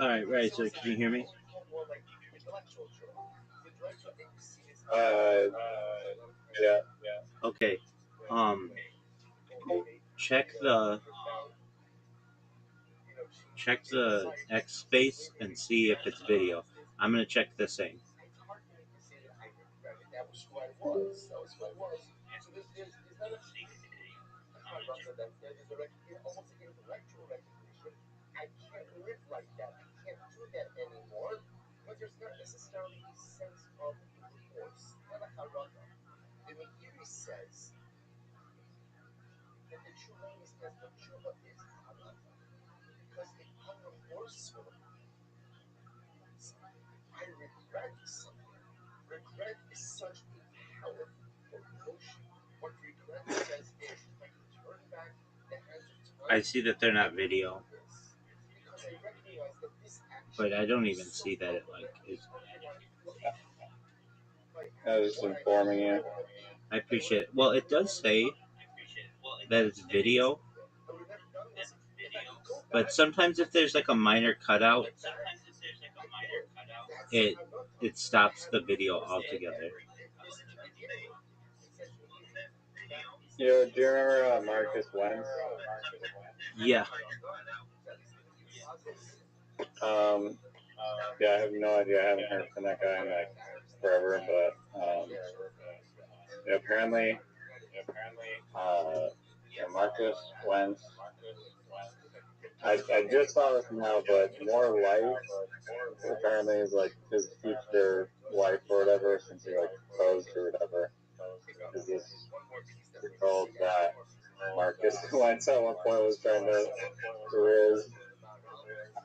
All right, so can you hear me? Yeah. Okay. Check the X space and see if it's video. I'm gonna check the same. I see that they're not video, but I don't even see that it is. I was just informing you. I appreciate it. Well, it does say that it's video, but sometimes if there's like a minor cutout, it stops the video altogether. Yeah, do you remember Marcus Wentz? Yeah. Yeah, I have no idea. I haven't heard from that guy in like forever, but yeah, apparently, Marcus Wentz. I just saw this now, but more life apparently is like his future wife or whatever, since he like proposed or whatever. Is this told that Marcus Wentz at one point was trying to Riz?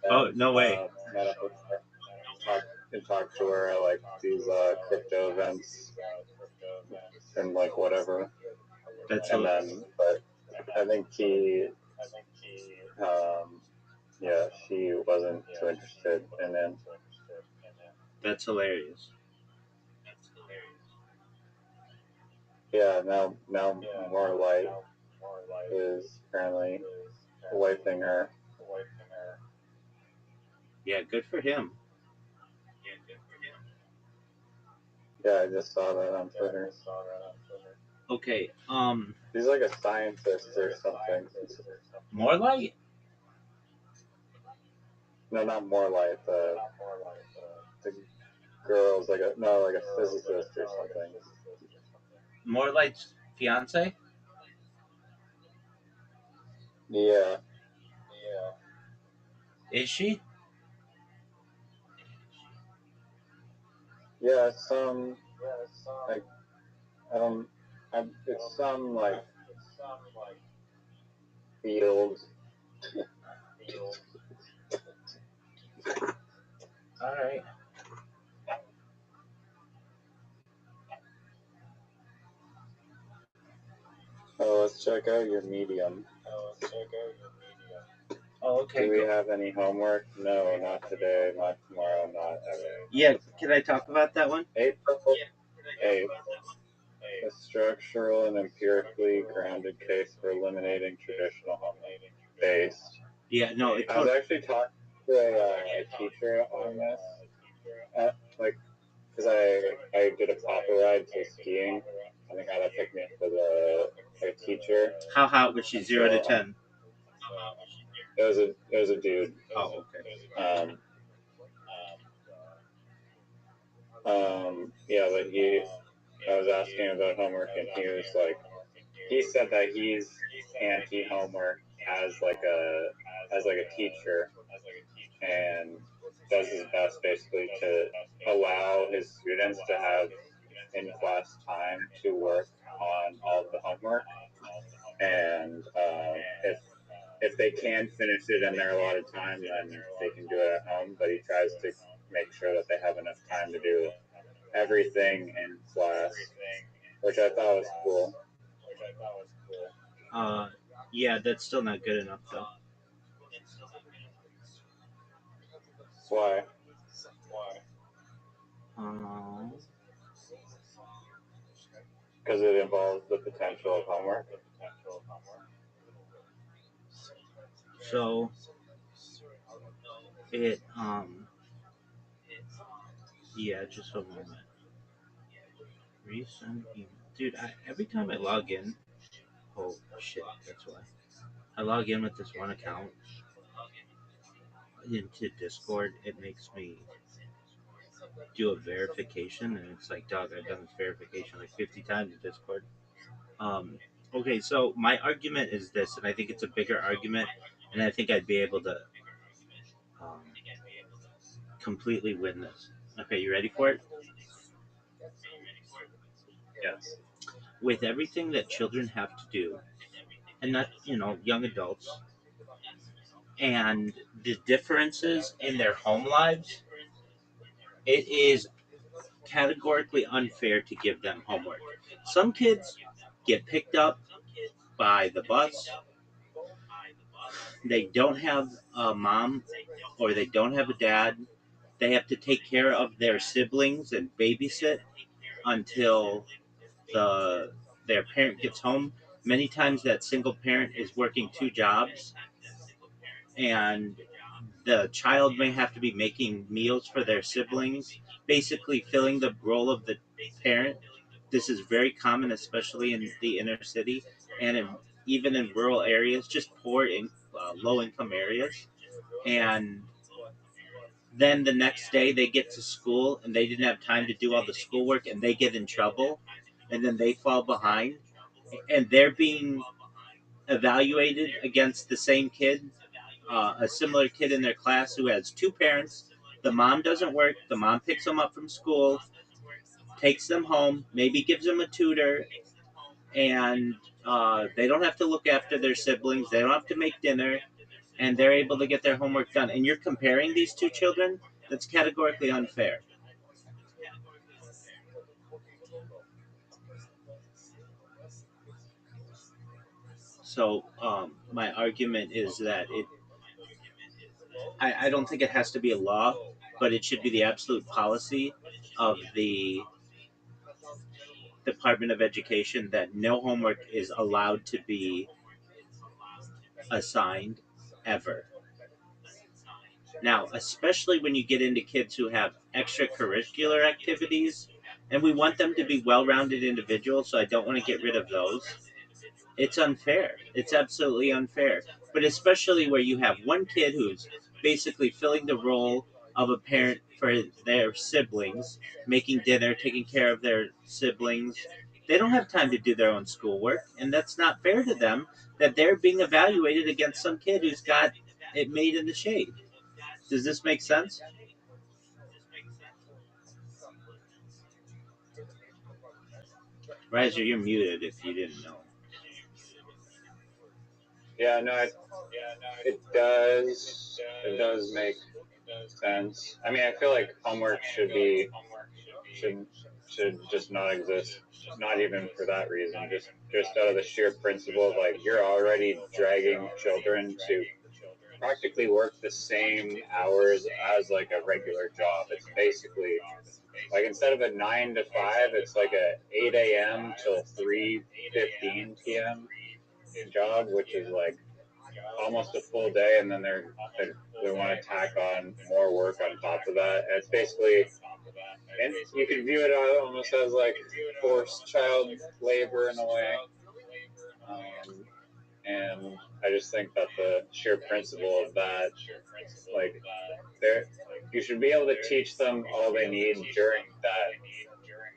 Oh, no way. Met up with her and talked to her at like these crypto events and like whatever. That's And then, but I think she wasn't too interested in him. That's hilarious. Yeah, now more light is currently wiping her. Yeah, good for him. Yeah, I just saw that on Twitter. Okay, He's like a scientist or something. more light? No, not more light. The girl's like a physicist or something. More light's fiance? Yeah. Is she? Yeah, some like it's some like field. All right. Oh, let's check out your Medium. Oh, okay. Do we have any homework? No, not today, not tomorrow, not ever. Yeah, can I talk about that one? 8. A structural and empirically grounded case for eliminating traditional home-based. Yeah, no, I was actually talking to a teacher on this, because I did a papa ride to skiing, and they got to pick me up with a teacher. How hot was she? 0 to 10? It was a dude. Oh, okay. Yeah, but I was asking about homework, and he said that he's anti-homework as like a teacher, and does his best basically to allow his students to have in-class time to work on all the homework, and if they can finish it in their allotted time, then they can do it at home. But he tries to make sure that they have enough time to do everything in class, which I thought was cool. Yeah, that's still not good enough though. Why? Because it involves the potential of homework. So it yeah, just a moment. Recent email. Dude, every time I log in, oh shit, that's why. I log in with this one account into Discord, it makes me do a verification, and it's like, dog, I've done this verification like 50 times in Discord. Okay, so my argument is this, and I think it's a bigger argument, and I think I'd be able to completely win this. Okay, you ready for it? Yes. With everything that children have to do, and not, young adults, and the differences in their home lives, it is categorically unfair to give them homework. Some kids get picked up by the bus. They don't have a mom or they don't have a dad. They have to take care of their siblings and babysit until their parent gets home. Many times that single parent is working 2 jobs, and the child may have to be making meals for their siblings, basically filling the role of the parent. This is very common, especially in the inner city and even in rural areas, just poor, low-income areas. And then the next day they get to school and they didn't have time to do all the schoolwork and they get in trouble, and then they fall behind, and they're being evaluated against the same kid, a similar kid in their class who has 2 parents. The mom doesn't work. The mom picks them up from school, takes them home, maybe gives them a tutor, and they don't have to look after their siblings. They don't have to make dinner, and they're able to get their homework done. And you're comparing these 2 children? That's categorically unfair. So my argument is that I don't think it has to be a law, but it should be the absolute policy of the Department of Education that no homework is allowed to be assigned ever. Now, especially when you get into kids who have extracurricular activities, and we want them to be well rounded individuals, so I don't want to get rid of those. It's unfair. It's absolutely unfair. But especially where you have one kid who's basically filling the role of a parent for their siblings, making dinner, taking care of their siblings. They don't have time to do their own schoolwork, and that's not fair to them that they're being evaluated against some kid who's got it made in the shade. Does this make sense? Riser, you're muted if you didn't know. Yeah, no, it does. It does make sense. I mean, I feel like homework should just not exist. Not even for that reason. Just out of the sheer principle of like you're already dragging children to practically work the same hours as like a regular job. It's basically like instead of a 9 to 5, it's like a 8 a.m. till 3:15 p.m. job, which is like almost a full day, and then they want to tack on more work on top of that. And it's basically, and you can view it almost as like forced child labor in a way. And I just think that the sheer principle of that, like, you should be able to teach them all they need during that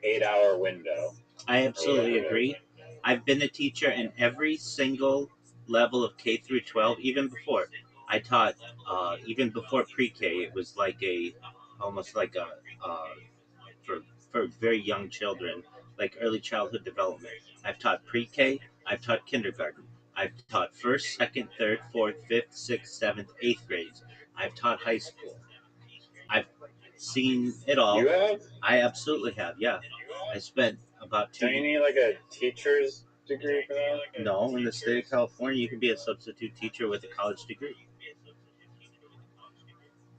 8-hour window. I absolutely agree. I've been a teacher in every single level of K through 12, even before. I taught, even before pre-K, it was like almost like a, for very young children, like early childhood development. I've taught pre-K, I've taught kindergarten, I've taught first, second, third, fourth, fifth, sixth, seventh, eighth grades. I've taught high school. I've seen it all. You have? I absolutely have, yeah. I spent about 2 Don't you need like a teacher's degree for that? No, in the state of California, you can be a substitute teacher with a college degree.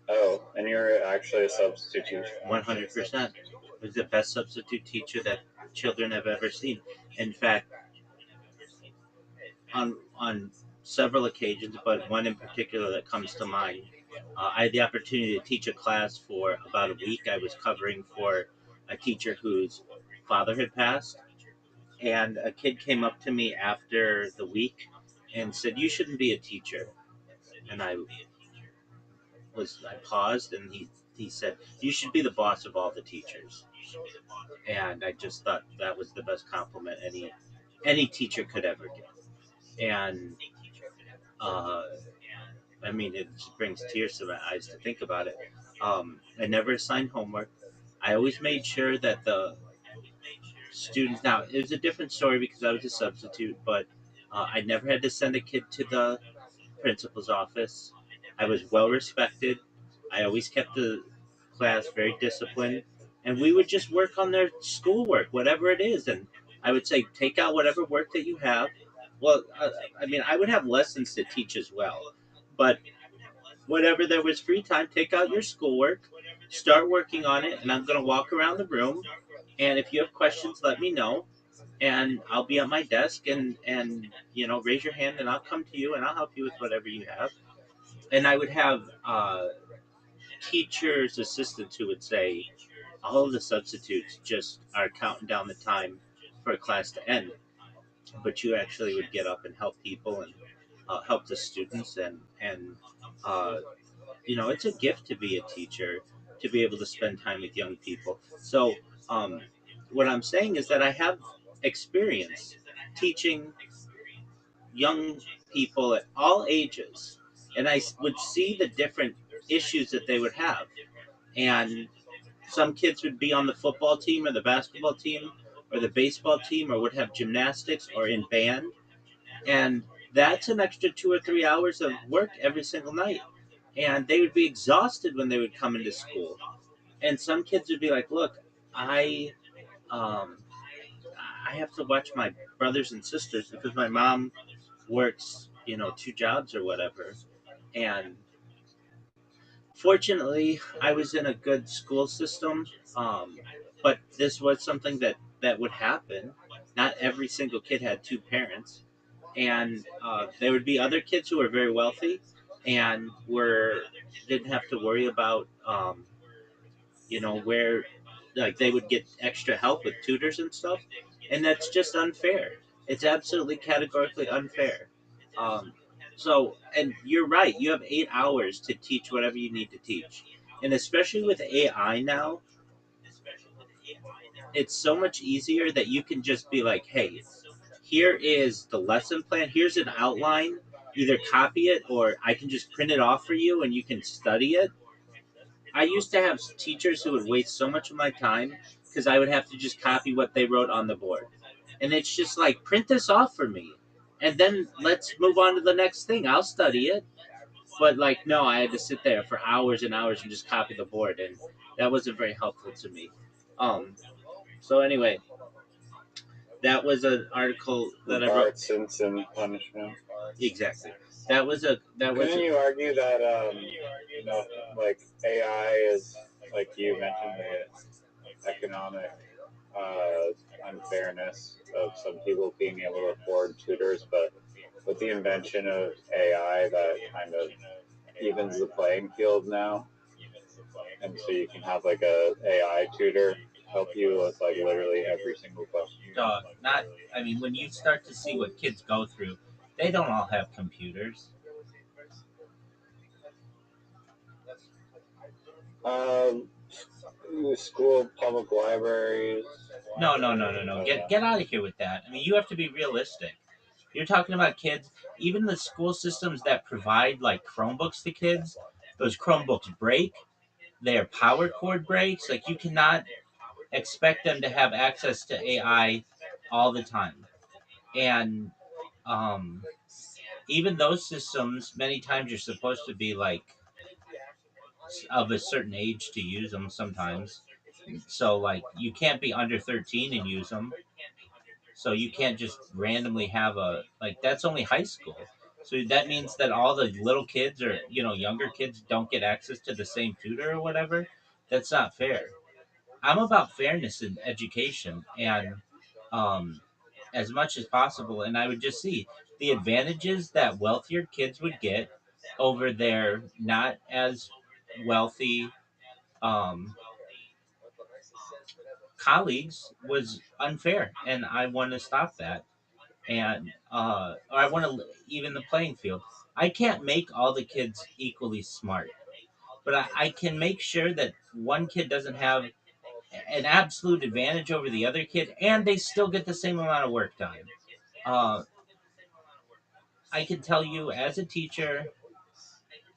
Oh, and you're actually a substitute teacher. 100%. It was the best substitute teacher that children have ever seen. In fact, on several occasions, but one in particular that comes to mind, I had the opportunity to teach a class for about a week. I was covering for a teacher whose father had passed, and a kid came up to me after the week and said, "You shouldn't be a teacher." And I paused, and he said, "You should be the boss of all the teachers." And I just thought that was the best compliment any teacher could ever get. And I mean, it just brings tears to my eyes to think about it. I never assigned homework. I always made sure that the students. Now it was a different story because I was a substitute, but I never had to send a kid to the principal's office. I was well respected. I always kept the class very disciplined, and we would just work on their schoolwork, whatever it is. And I would say, take out whatever work that you have. Well, I mean, I would have lessons to teach as well, but whenever there was free time, take out your schoolwork, start working on it, and I'm going to walk around the room. And if you have questions, let me know, and I'll be at my desk, and raise your hand, and I'll come to you, and I'll help you with whatever you have. And I would have teachers' assistants who would say, all of the substitutes just are counting down the time for a class to end, but you actually would get up and help people and help the students, and it's a gift to be a teacher, to be able to spend time with young people. So what I'm saying is that I have experience teaching young people at all ages, and I would see the different issues that they would have. And some kids would be on the football team or the basketball team or the baseball team, or would have gymnastics or in band, and that's an extra 2 or 3 hours of work every single night. And they would be exhausted when they would come into school. And some kids would be like, "Look, I I have to watch my brothers and sisters because my mom works, 2 jobs or whatever. And fortunately, I was in a good school system, but this was something that would happen. Not every single kid had 2 parents, and there would be other kids who were very wealthy and were didn't have to worry about where like they would get extra help with tutors and stuff, and that's just unfair. It's absolutely categorically unfair. Um, and you're right. You have 8 hours to teach whatever you need to teach, and especially with AI now, it's so much easier that you can just be like, "Hey, here is the lesson plan. Here's an outline. Either copy it or I can just print it off for you, and you can study it." I used to have teachers who would waste so much of my time because I would have to just copy what they wrote on the board. And it's just like, print this off for me. And then let's move on to the next thing. I'll study it. But like, no, I had to sit there for hours and hours and just copy the board. And that wasn't very helpful to me. So anyway, that was an article that I wrote. Simpson punishment. Exactly. Couldn't you argue that like AI is, like you mentioned, the economic unfairness of some people being able to afford tutors, but with the invention of AI, that kind of evens the playing field now, and so you can have like a AI tutor help you with like literally every single question. When you start to see what kids go through, they don't all have computers. School, public libraries. No. Get out of here with that. I mean, you have to be realistic. You're talking about kids, even the school systems that provide like Chromebooks to kids, those Chromebooks break, their power cord breaks. Like, you cannot expect them to have access to AI all the time. And even those systems, many times you're supposed to be like of a certain age to use them sometimes. So like you can't be under 13 and use them. So you can't just randomly have that's only high school. So that means that all the little kids or younger kids don't get access to the same tutor or whatever. That's not fair. I'm about fairness in education and as much as possible, and I would just see the advantages that wealthier kids would get over their not as wealthy um, colleagues was unfair, and I want to stop that. And I want to even the playing field. I can't make all the kids equally smart, but I can make sure that one kid doesn't have an absolute advantage over the other kid, and they still get the same amount of work done. Uh, I can tell you, as a teacher,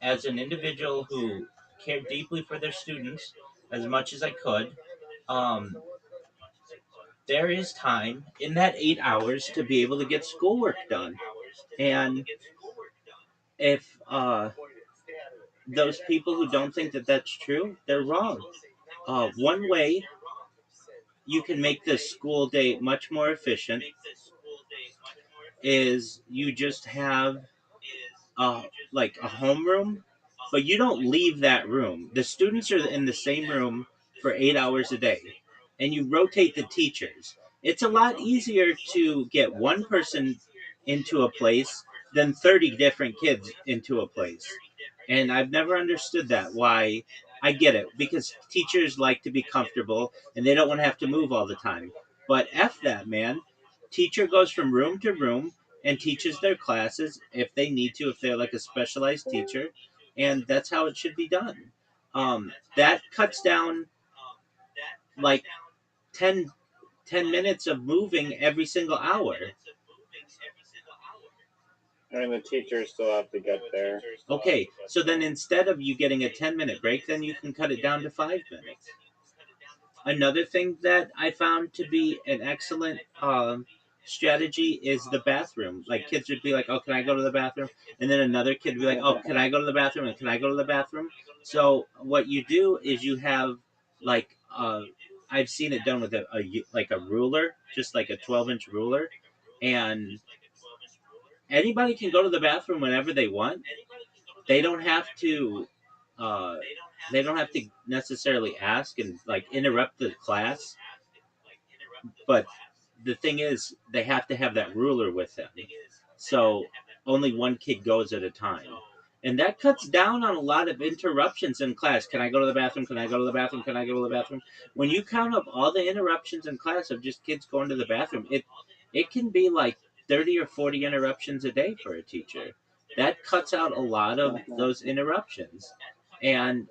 as an individual who cared deeply for their students as much as I could, um, there is time in that 8 hours to be able to get schoolwork done. And if those people who don't think that that's true, they're wrong. One way you can make the school day much more efficient is you just have like a homeroom, but you don't leave that room. The students are in the same room for 8 hours a day, and you rotate the teachers. It's a lot easier to get one person into a place than 30 different kids into a place. And I've never understood that. Why? I get it, because teachers like to be comfortable and they don't want to have to move all the time. But F that, man. Teacher goes from room to room and teaches their classes if they need to, if they're like a specialized teacher, and that's how it should be done. That cuts down like 10 minutes of moving every single hour. And the teachers still have to get there. Okay, so then instead of you getting a 10-minute break, then you can cut it down to 5 minutes. Another thing that I found to be an excellent strategy is the bathroom. Like, kids would be like, "Oh, can I go to the bathroom?" And then another kid would be like, "Oh, can I go to the bathroom?" And "Can I go to the bathroom?" So what you do is you have like I've seen it done with a ruler, just like a 12-inch ruler, and anybody can go to the bathroom whenever they want. They don't have to. Uh, they don't have to necessarily ask and like interrupt the class. But the thing is, they have to have that ruler with them. So only one kid goes at a time. And that cuts down on a lot of interruptions in class. Can I go to the bathroom? Can I go to the bathroom? Can I go to the bathroom? When you count up all the interruptions in class of just kids going to the bathroom, it can be like 30 or 40 interruptions a day for a teacher. That cuts out a lot of those interruptions. And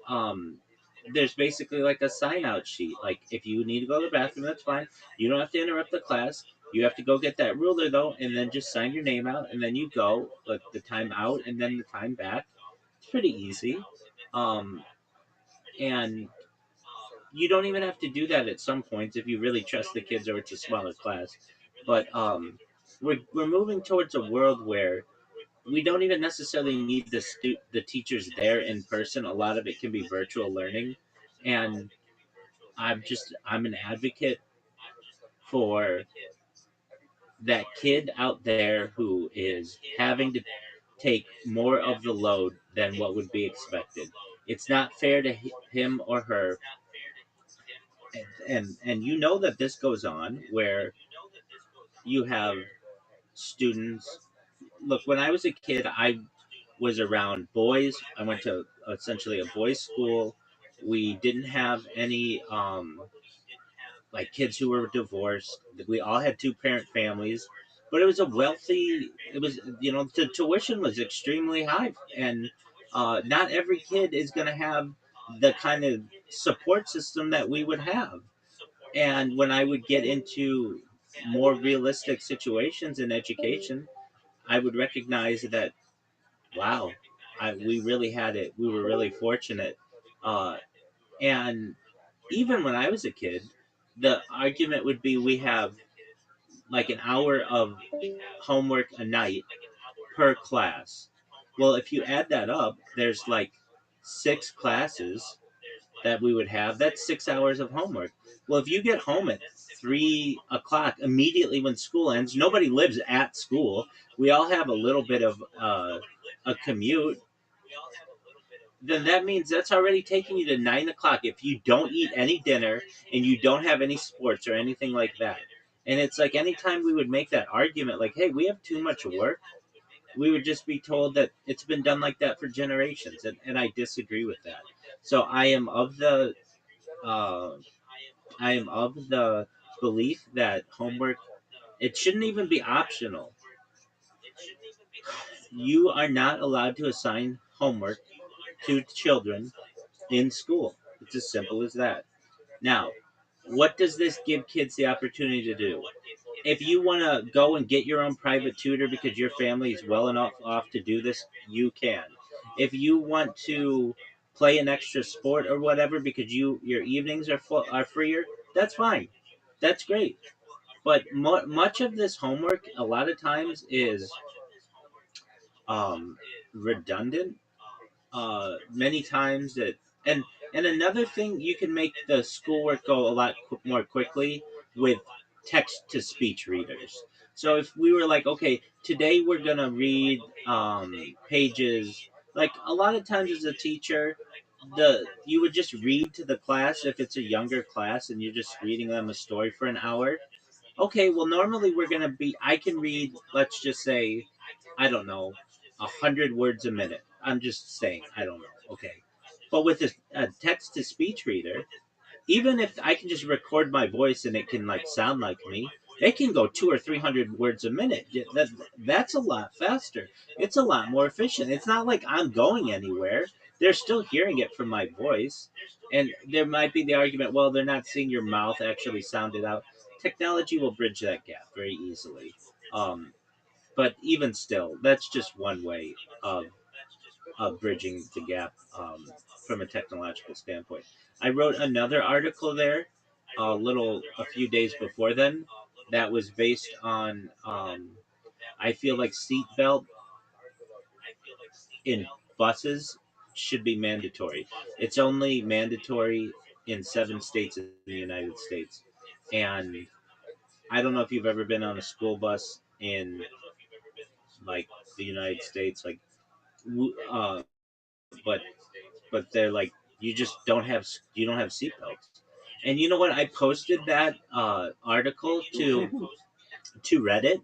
there's basically like a sign out sheet. Like if you need to go to the bathroom, that's fine. You don't have to interrupt the class. You have to go get that ruler though, and then just sign your name out, and then you go, like the time out, and then the time back. It's pretty easy, um, and you don't even have to do that at some points if you really trust the kids or it's a smaller class. But we're moving towards a world where we don't even necessarily need the teachers there in person. A lot of it can be virtual learning, and I'm an advocate for that kid out there who is having to take more of the load than what would be expected. It's not fair to him or her, and you know that this goes on where you have students. Look, when I was a kid, I was around boys. I went to essentially a boys' school. We didn't have any like kids who were divorced. We all had two parent families, but it was a wealthy. It was the tuition was extremely high, and not every kid is going to have the kind of support system that we would have. And when I would get into more realistic situations in education, I would recognize that wow, we really had it. We were really fortunate, uh, and even when I was a kid, the argument would be we have like an hour of homework a night per class. Well, if you add that up, there's like six classes that we would have. That's 6 hours of homework. Well, if you get home at 3 o'clock immediately when school ends, nobody lives at school. We all have a little bit of a commute, then that means that's already taking you to 9 o'clock if you don't eat any dinner and you don't have any sports or anything like that. And it's like anytime we would make that argument, like, hey, we have too much work, we would just be told that it's been done like that for generations. And I disagree with that. So uh, I am of the belief that homework it shouldn't even be optional. You are not allowed to assign homework to children in school. It's as simple as that. Now, what does this give kids the opportunity to do? If you want to go and get your own private tutor because your family is well enough off to do this, you can. If you want to play an extra sport or whatever because your evenings are freer, that's fine. That's great. But much of this homework, a lot of times, is um, redundant. Many times that and another thing, you can make the schoolwork go a lot more quickly with text to speech readers. So if we were like, okay, today we're gonna read pages, like a lot of times as a teacher, the you would just read to the class if it's a younger class and you're just reading them a story for an hour. Okay, well normally we're gonna be I can read, let's just say, I don't know, 100 words a minute. I'm just saying, I don't know. Okay, but with a text to speech reader, even if I can just record my voice and it can like sound like me, it can go 200 or 300 words a minute. That's a lot faster. It's a lot more efficient. It's not like I'm going anywhere. They're still hearing it from my voice, and there might be the argument, well, they're not seeing your mouth actually sound it out. Technology will bridge that gap very easily. Um, but even still, that's just one way of bridging the gap from a technological standpoint. I wrote another article there a few days before then that was based on I feel like seatbelt in buses should be mandatory. It's only mandatory in 7 states in the United States, and I don't know if you've ever been on a school bus in like the United States, like, but they're like, you just don't have seatbelts. And you know what? I posted that article to Reddit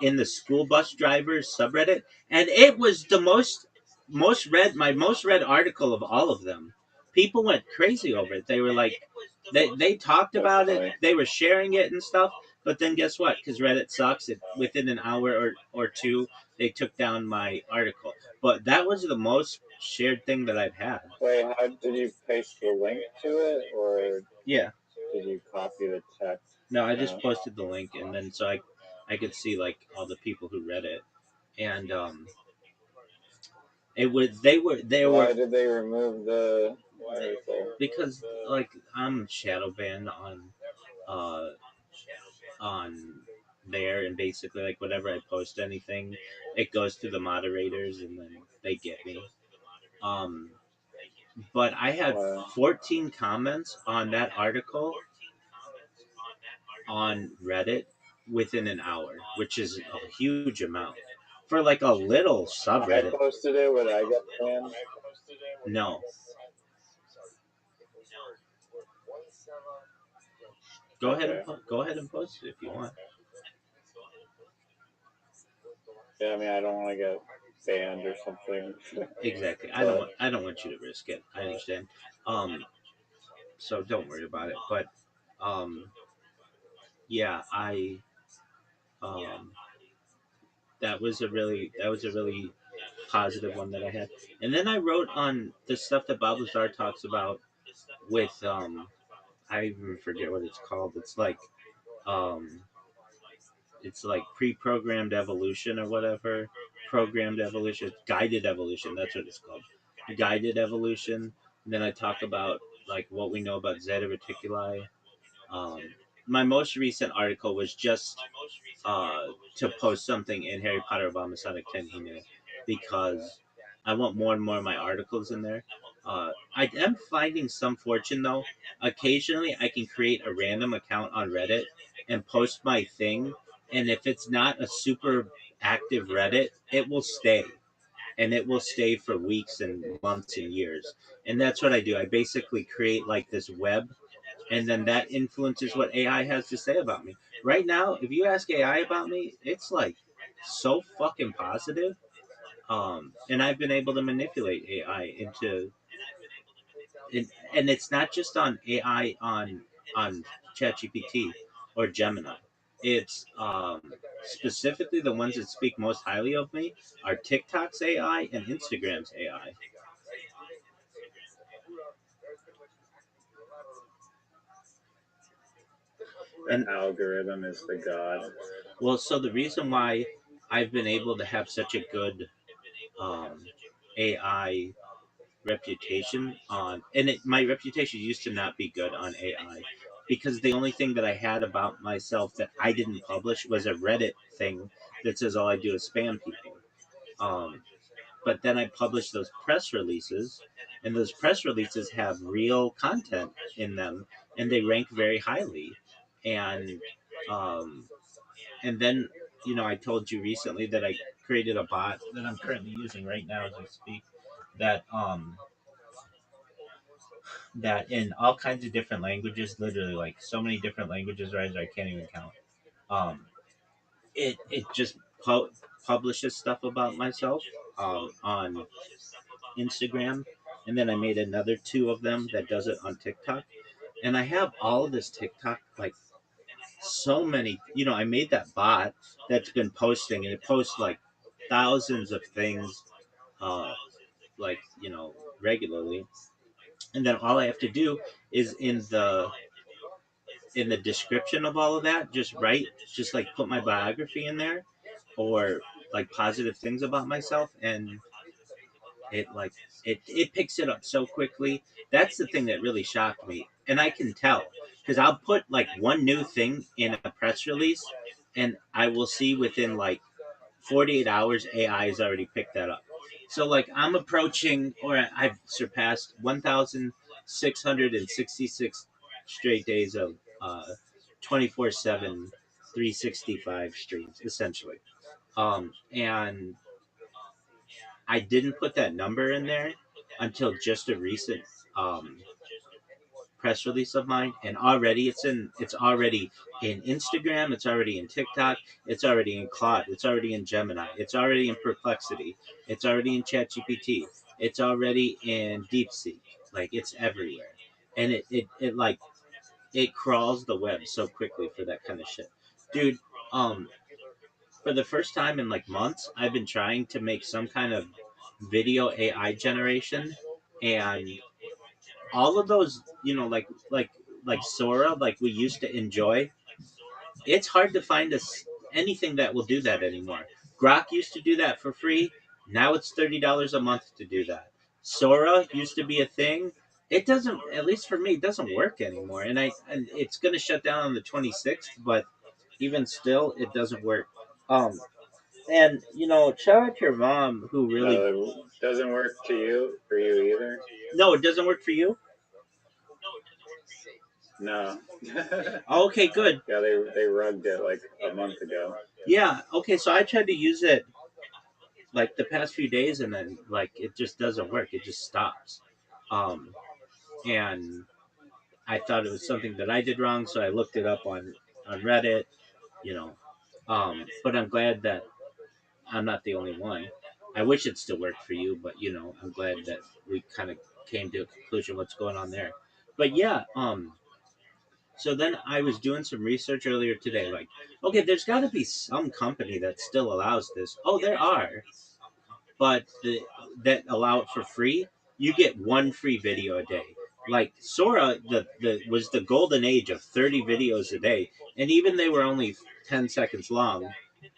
in the school bus drivers subreddit, and it was the most read article of all of them. People went crazy over it. They were like, they talked about it, they were sharing it and stuff. But then guess what? Because Reddit sucks. Within an hour or two, they took down my article. But that was the most shared thing that I've had. Wait, how did you paste the link to it, or Yeah. did you copy the text? No, I just posted the link, and then so I could see like all the people who read it, and it was Why did they remove the article? because like I'm shadow banned uh on there, and basically like whenever I post anything, it goes to the moderators, and then they get me. Um, but I had 14 comments on that article on Reddit within an hour, which is a huge amount for like a little subreddit. I posted it. Would I get banned? No. Go ahead and post it if you want. Yeah, I mean, I don't want to get banned or something. Exactly. I don't want you to risk it. I understand. So don't worry about it. But yeah, I that was a really positive one that I had. And then I wrote on the stuff that Bob Lazar talks about with I even forget what it's called. Um it's like pre-programmed evolution or whatever. Programmed evolution, guided evolution, that's what it's called. Guided evolution. And then I talk about like what we know about Zeta Reticuli. Um, my most recent article was just to post something in Harry Potter about Masonic Tenhine because I want more and more of my articles in there. I am finding some fortune though. Occasionally, I can create a random account on Reddit and post my thing, and if it's not a super active Reddit, it will stay, and it will stay for weeks and months and years. And that's what I do. I basically create like this web, and then that influences what AI has to say about me. Right now, if you ask AI about me, it's like so fucking positive. And I've been able to manipulate AI into, and it's not just on AI on ChatGPT or Gemini. It's specifically the ones that speak most highly of me are TikTok's AI and Instagram's AI. An algorithm is the god. Well, so the reason why I've been able to have such a good AI reputation my reputation used to not be good on AI because the only thing that I had about myself that I didn't publish was a Reddit thing that says all I do is spam people. Um, but then I published those press releases, and those press releases have real content in them, and they rank very highly. And um, and then I told you recently that I created a bot that I'm currently using right now as I speak. That in all kinds of different languages, literally like so many different languages, right? I can't even count. Um, it just publishes stuff about myself on Instagram, and then I made another two of them that does it on TikTok, and I have all of this TikTok like so many. I made that bot that's been posting, and it posts like thousands of things, uh, like regularly, and then all I have to do is in the description of all of that, just like put my biography in there, or like positive things about myself, and it like it picks it up so quickly. That's the thing that really shocked me, and I can tell because I'll put like one new thing in a press release, and I will see within like 48 hours AI has already picked that up. So like I'm approaching, or I've surpassed 1,666 straight days of 24/7 365 streams essentially. And I didn't put that number in there until just a recent um, press release of mine, and already it's already in Instagram, it's already in TikTok, it's already in Claude, it's already in Gemini, it's already in Perplexity, it's already in ChatGPT, it's already in DeepSeek. Like it's everywhere, and it like it crawls the web so quickly for that kind of shit, dude. Um, for the first time in like months, I've been trying to make some kind of video AI generation, and all of those, like Sora, like we used to enjoy. It's hard to find anything that will do that anymore. Grok used to do that for free. Now it's $30 a month to do that. Sora used to be a thing. It doesn't, at least for me, it doesn't work anymore. And it's gonna shut down on the 26th, but even still, it doesn't work. Um, and shout out to your mom who really. It doesn't work for you either. No, it doesn't work for you. No. Okay, good. Yeah, they rugged it like a month ago. Yeah. Okay, so I tried to use it like the past few days, and then like it just doesn't work. It just stops. And I thought it was something that I did wrong, so I looked it up on Reddit. You know, but I'm glad that I'm not the only one. I wish it still worked for you, but I'm glad that we kind of came to a conclusion what's going on there. But yeah, so then I was doing some research earlier today, like, okay, there's got to be some company that still allows this. Oh, there are, but that allow it for free. You get one free video a day. Like Sora, the was the golden age of 30 videos a day, and even they were only 10 seconds long,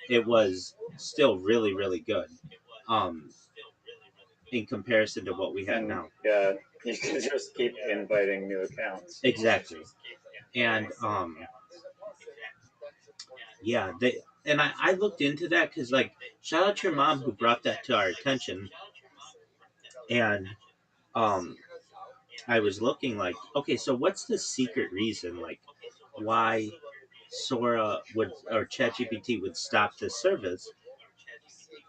it was still really really good. Um, in comparison to what we have now. Yeah, you can just keep inviting new accounts. Exactly, and yeah, I looked into that because like shout out to your mom who brought that to our attention, and um I was looking like, okay, so what's the secret reason like why Sora would or ChatGPT would stop this service?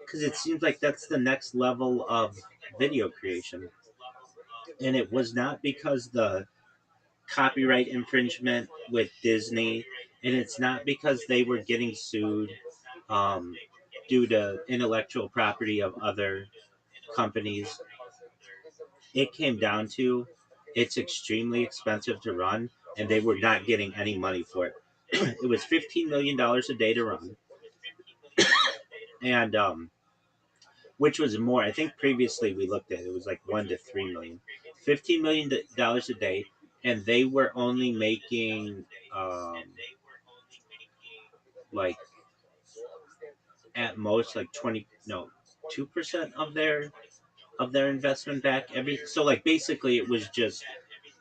Because it seems like that's the next level of video creation, and it was not because the copyright infringement with Disney, and it's not because they were getting sued um, due to intellectual property of other companies. It came down to it's extremely expensive to run, and they were not getting any money for it. It was $15 million a day to run, and which was more. I think previously we looked at it was like 1 to 3 million, $15 million a day, and they were only making like at most like 2% of their investment back every. So like basically it was just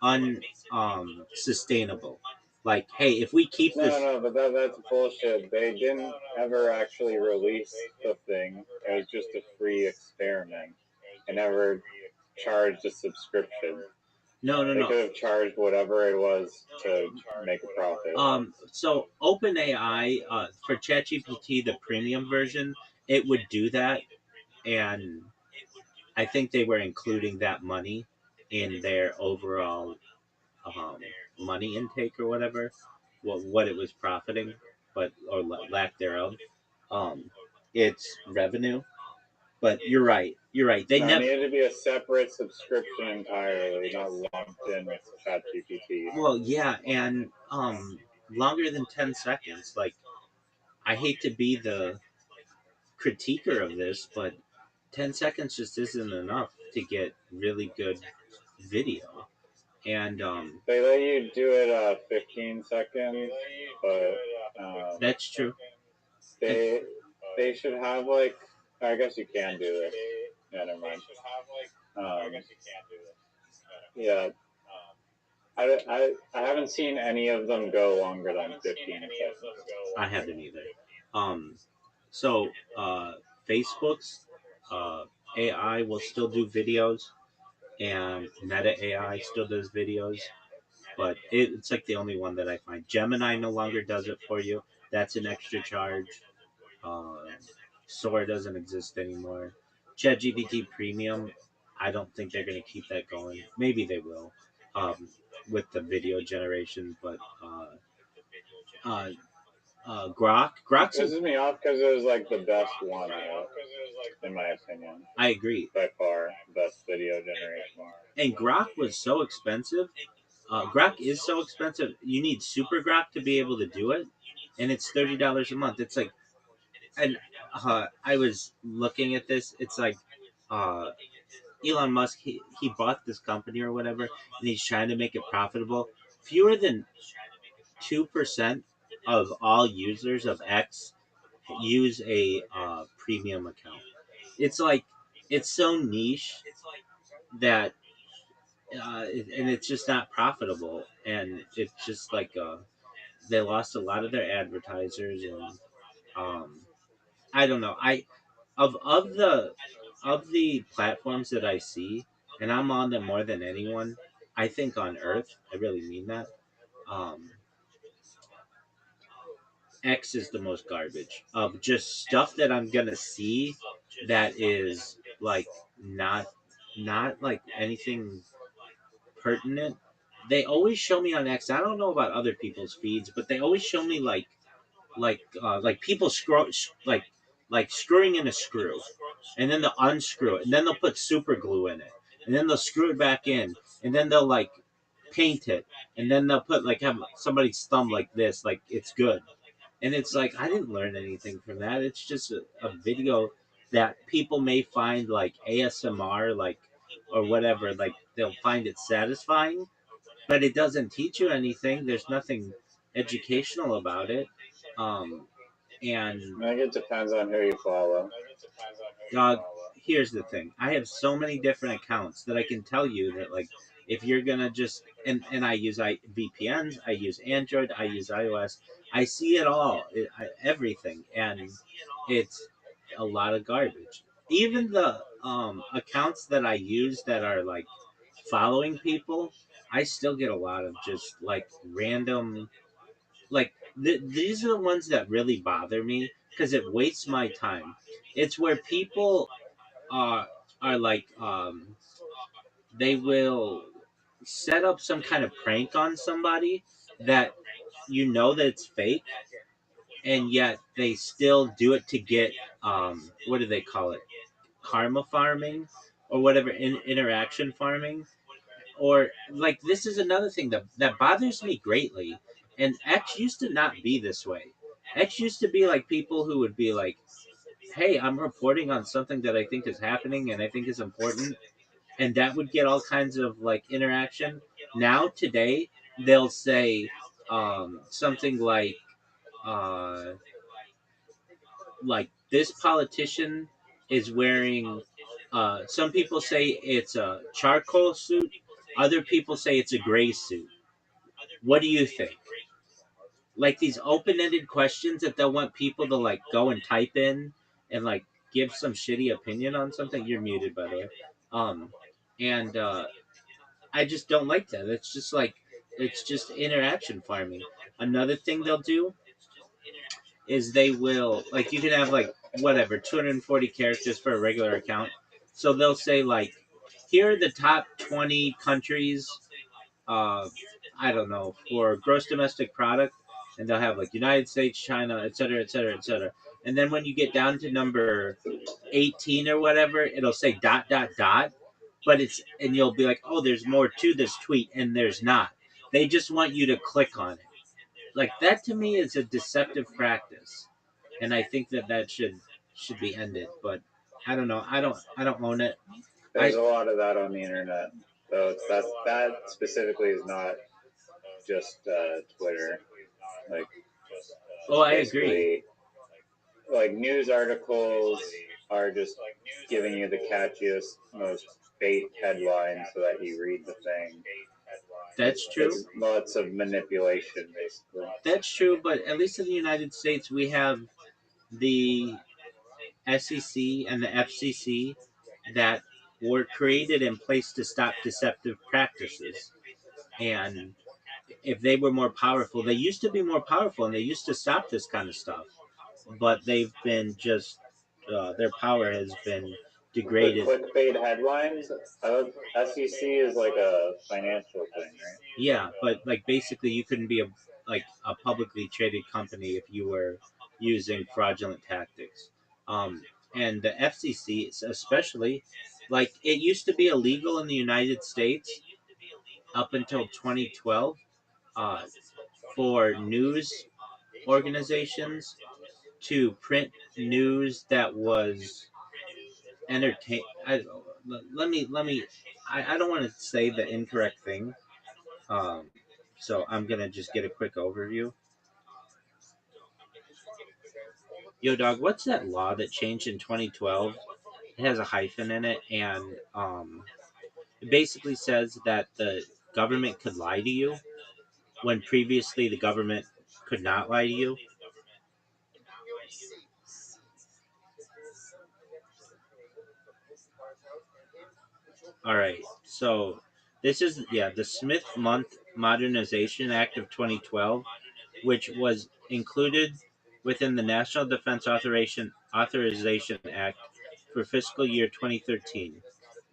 unsustainable. Like, hey, if we keep this. No, but that's bullshit. They didn't ever actually release the thing. It was just a free experiment. They never charged a subscription. No. They could have charged whatever it was to make a profit. So OpenAI for ChatGPT, the premium version, it would do that, and I think they were including that money in their overall um, money intake or whatever, what it was profiting, but or lack thereof. Um, it's revenue, but you're right. You're right. They never needed to be a separate subscription entirely, not lumped in with ChatGPT. Well, yeah, and longer than 10 seconds. Like, I hate to be the critiquer of this, but 10 seconds just isn't enough to get really good video. And they let you do it 15 seconds, but that's true. They should have like, I guess you can do this. Yeah, never mind. Yeah, I haven't seen any of them go longer than 15 seconds. I haven't either. So Facebook's AI will still do videos, and Meta AI still does videos, but it's like the only one that I find. Gemini no longer does it for you. That's an extra charge. Sora doesn't exist anymore. ChatGPT Premium, I don't think they're going to keep that going. Maybe they will, um, with the video generation, but uh, Grok's. Pisses me off because it was like the best one out, in my opinion. I agree. By far, best video generation. And Grok was so expensive. Grok is so expensive. You need Super Grok to be able to do it, and it's $30 a month. It's like, and I was looking at this. It's like, uh, Elon Musk. He bought this company or whatever, and he's trying to make it profitable. Fewer than 2% of all users of X use a premium account. It's like it's so niche that and it's just not profitable, and it's just like they lost a lot of their advertisers, and um, I don't know. I of the platforms that I see, and I'm on them more than anyone. I think on Earth, I really mean that. Um, X is the most garbage of just stuff that I'm gonna see that is like not not like anything pertinent. They always show me on X. I don't know about other people's feeds, but they always show me like people like screwing in a screw, and then they'll unscrew it, and then they'll put super glue in it, and then they'll screw it back in, and then they'll like paint it, and then they'll put like have somebody's thumb like this, like it's good. And it's like I didn't learn anything from that. It's just a video that people may find like ASMR, like or whatever, like they'll find it satisfying, but it doesn't teach you anything. There's nothing educational about it. Um, and I think it depends on who you follow. uh, here's the thing: I have so many different accounts that I can tell you that like if you're gonna just and I use VPNs, I use Android, I use iOS, I see it all, everything, and it's a lot of garbage. Even the accounts that I use that are like following people, I still get a lot of just like random like these are the ones that really bother me because it wastes my time. It's where people are like they will set up some kind of prank on somebody that you know that it's fake, and yet they still do it to get what do they call it, karma farming or whatever, interaction farming. Or like this is another thing that bothers me greatly. And X used to not be this way. X used to be like people who would be like, hey, I'm reporting on something that I think is happening and I think is important, and that would get all kinds of like interaction. Now today they'll say something uh, like this politician is wearing. Some people say it's a charcoal suit. Other people say it's a gray suit. What do you think? Like these open-ended questions that they'll want people to like go and type in and like give some shitty opinion on something. You're muted, by the way. Um, and I just don't like that. It's just interaction farming. Another thing they'll do is they will like you can have like whatever 240 characters for a regular account. So they'll say like, here are the top 20 countries. I don't know, for gross domestic product, and they'll have like United States, China, et cetera, et cetera, et cetera. And then when you get down to number 18 or whatever, it'll say dot dot dot, but it's and you'll be like, oh, there's more to this tweet, and there's not. They just want you to click on it. Like that to me is a deceptive practice, and I think that should be ended. But I don't know. I don't own it. There's a lot of that on the internet, so that specifically is not just Twitter. Like, oh, I agree. Like news articles are just giving you the catchiest, most bait headline so that you read the thing. That's true. It's lots of manipulation, basically. That's true, but at least in the United States, we have the SEC and the FCC that were created and placed to stop deceptive practices. And if they were more powerful, they used to be more powerful and they used to stop this kind of stuff. But they've been just their power has been The degraded. clickbait headlines. SEC is like a financial thing, right? Yeah, but like basically, you couldn't be a publicly traded company if you were using fraudulent tactics. Um, and the FCC, especially, like it used to be illegal in the United States up until 2012 uh, for news organizations to print news that was entertain. Let me. I don't want to say the incorrect thing. Um, so I'm gonna just get a quick overview. Yo, dog, what's that law that changed in 2012? It has a hyphen in it, and it basically says that the government could lie to you when previously the government could not lie to you. All right, so this is the Smith-Mundt Modernization Act of 2012, which was included within the National Defense Authorization Act for fiscal year 2013.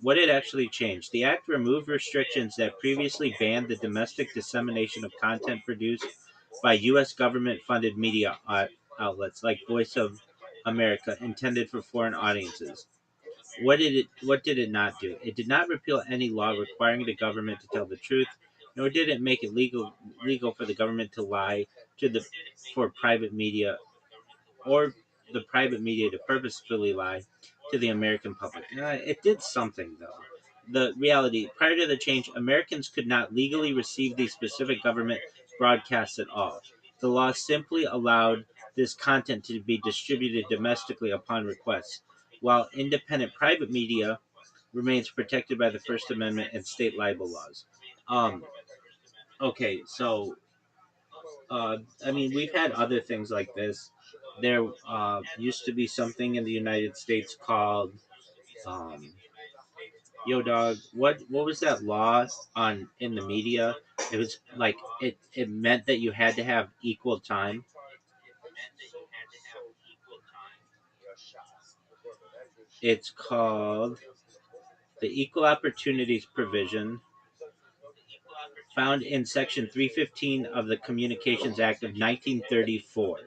What it actually changed? The act removed restrictions that previously banned the domestic dissemination of content produced by U.S. government-funded media outlets like Voice of America intended for foreign audiences. What did it not do? It did not repeal any law requiring the government to tell the truth, nor did it make it legal for the government to lie to the for private media or the private media to purposefully lie to the American public. It did something though. The reality prior to the change, Americans could not legally receive these specific government broadcasts at all. The law simply allowed this content to be distributed domestically upon request, while independent private media remains protected by the First Amendment and state libel laws. Um, okay, so I mean, we've had other things like this. There used to be something in the United States called, um, yo, dog. What was that law on in the media? It was like it meant that you had to have equal time. It's called the Equal Opportunities Provision, found in Section 315 of the Communications Act of 1934.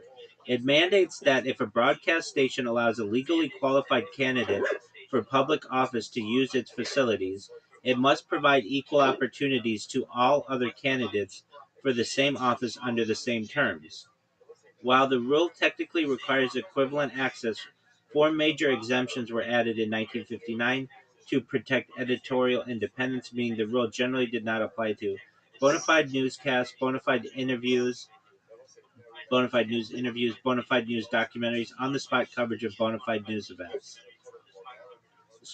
It mandates that if a broadcast station allows a legally qualified candidate for public office to use its facilities, it must provide equal opportunities to all other candidates for the same office under the same terms. While the rule technically requires equivalent access, four major exemptions were added in 1959 to protect editorial independence, meaning the rule generally did not apply to bona fide newscasts, bona fide news interviews, bona fide news documentaries, on the spot coverage of bona fide news events.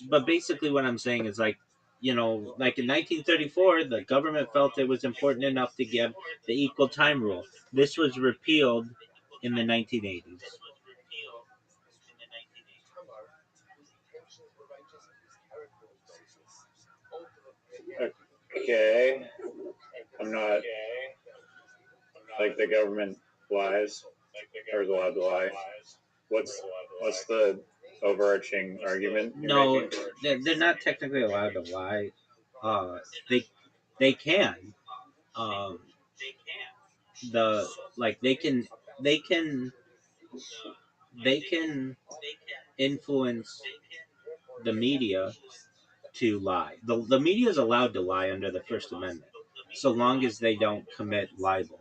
But basically, what I'm saying is like in 1934, the government felt it was important enough to give the equal time rule. This was repealed in the 1980s. Okay, I'm not like the government lies or is allowed to lie. What's the overarching argument you're No, making? they're not technically allowed to lie. They can. Um, the like they can they can influence the media to lie. The media is allowed to lie under the First Amendment, so long as they don't commit libel.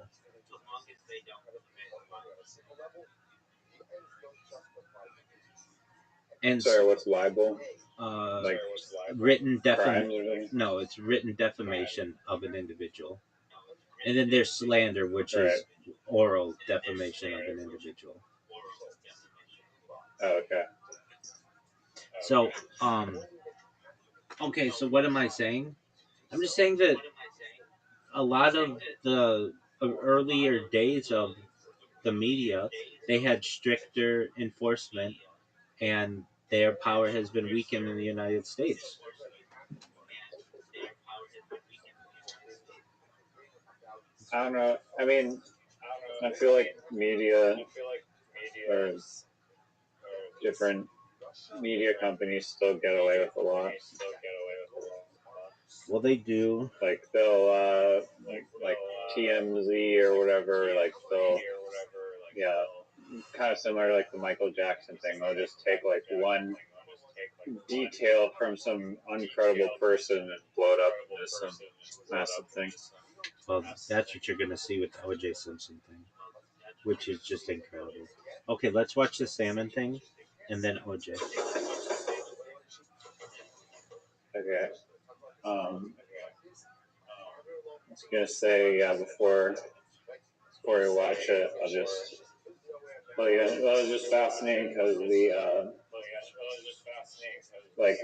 And Sorry, what's libel? like Like written crimes or something? no, it's written defamation of an individual. And then there's slander, which Right. is oral defamation of an individual. Oh, okay. So, okay, so what am I saying? I'm just saying that a lot of the earlier days of the media, they had stricter enforcement, and their power has been weakened in the United States. I don't know. I mean, I feel like media are different media companies still get away with a lot. Well, they do. Like they'll like TMZ or whatever. Like they'll kind of similar to like the Michael Jackson thing. They'll just take like one detail from some uncredible person and blow it up into some massive thing. Well, that's what you're going to see with the O.J. Simpson thing, which is just incredible. Okay, let's watch the salmon thing, and then O.J. Okay. I was gonna say before we watch it, I'll just tell you that was just fascinating because the like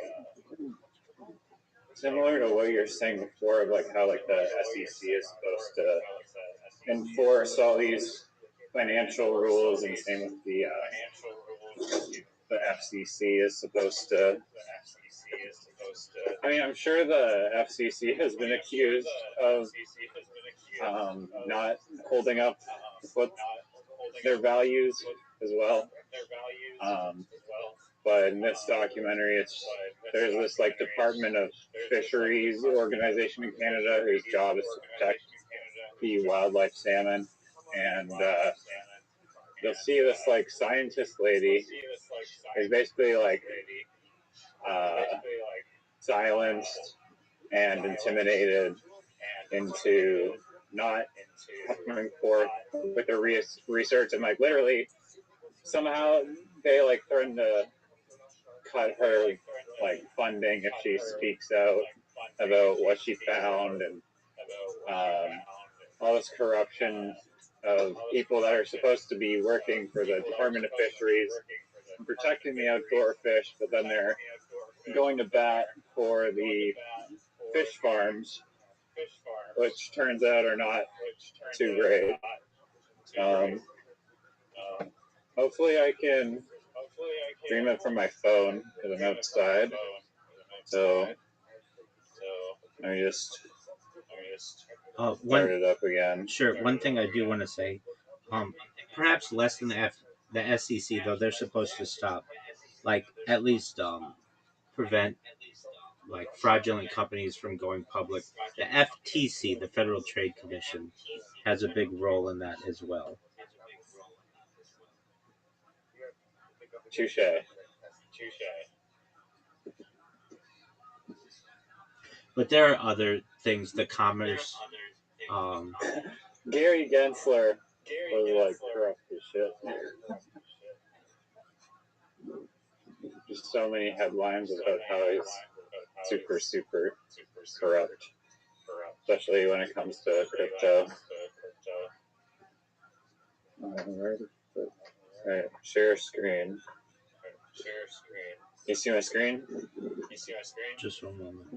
similar to what you were saying before of like how like the SEC is supposed to enforce all these financial rules, and same with the FCC is supposed to. I mean, I'm sure the FCC has been accused of not holding up what their values as well. But in this documentary, there's this like Department of Fisheries organization in Canada whose job is to protect the wildlife salmon, and you'll see this like scientist lady is basically like silenced and intimidated into not coming forth with their research, and like literally somehow they like threaten to cut her like funding if she speaks out about what she found, and all this corruption of people that are supposed to be working for the Department of Fisheries and protecting the outdoor fish, but then they're going to bat for the fish farms, which turns out are not too great. Hopefully I can stream it from my phone because I'm outside. So let me just start it up again. Sure. One thing I do want to say, perhaps less than the SEC though, they're supposed to stop, like at least prevent like fraudulent companies from going public. The FTC, the Federal Trade Commission, has a big role in that as well. Touche. But there are other things. The commerce. Gary Gensler was like corrupt as shit. Just so many headlines about how he's super corrupt, especially when it comes to crypto. Alright, share screen. You see my screen? Just one moment.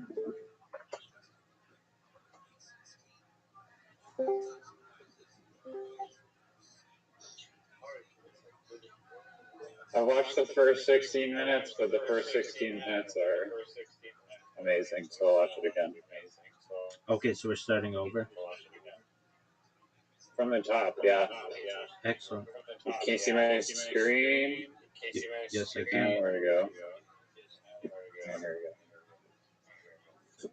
I watched the first 16 minutes, but the first 16 minutes are amazing, so I'll watch it again. Okay, so we're starting over? From the top, yeah. Excellent. Can you see my screen? Yes, I can. Where to go? There we go.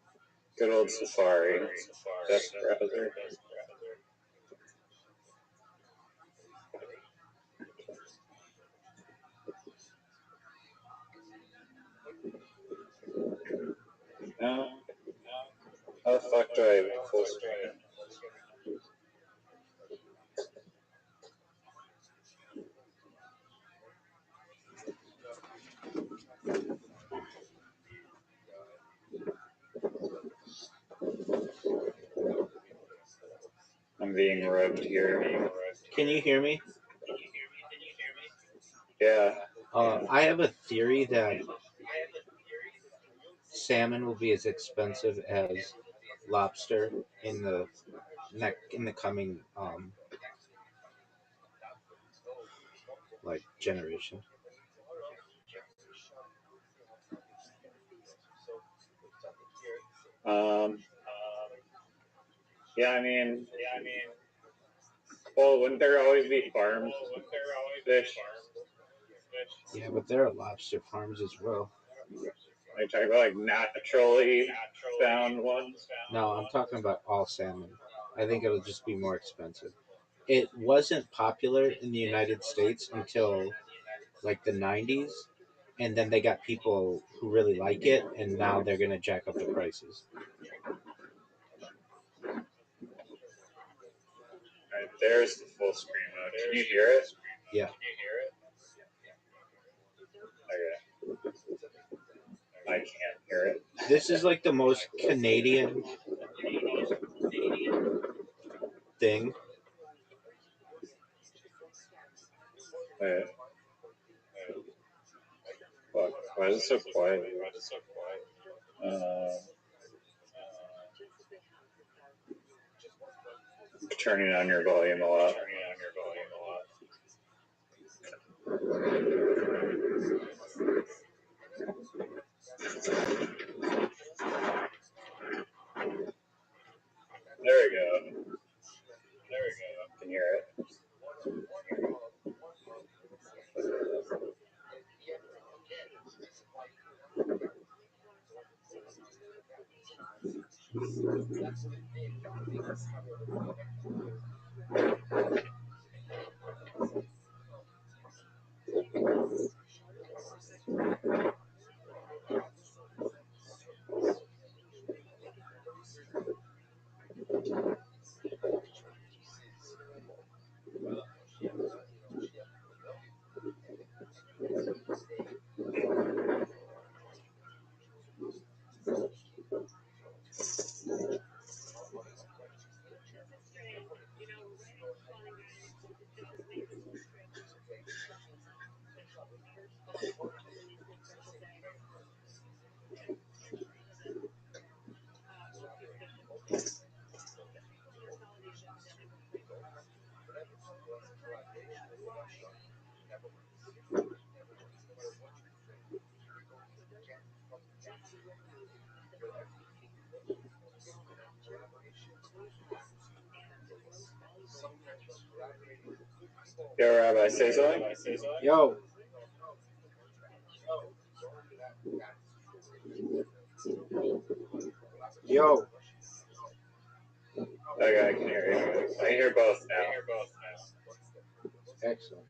Good old Safari. Best browser. No. How the fuck do I full screen? I'm being rubbed here. Can you hear me? Yeah. I have a theory that salmon will be as expensive as lobster in the coming like generation. Yeah, I mean, well, wouldn't there always be farmed fish? Yeah, but there are lobster farms as well. Are you talking about like naturally found ones? No, I'm talking about all salmon. I think it'll just be more expensive. It wasn't popular in the United States until like the 90s, and then they got people who really like it, and now they're going to jack up the prices. All right, there's the full screen mode. Can you hear it? Yeah. Okay. I can't hear it. This is like the most Canadian thing. Wait. Fuck. Why is it so quiet? Turning on your volume a lot. There we go. Can you hear it? Yo, Rabbi, say something? Yo. Yo. Okay, I can hear you. I can hear both now. Excellent.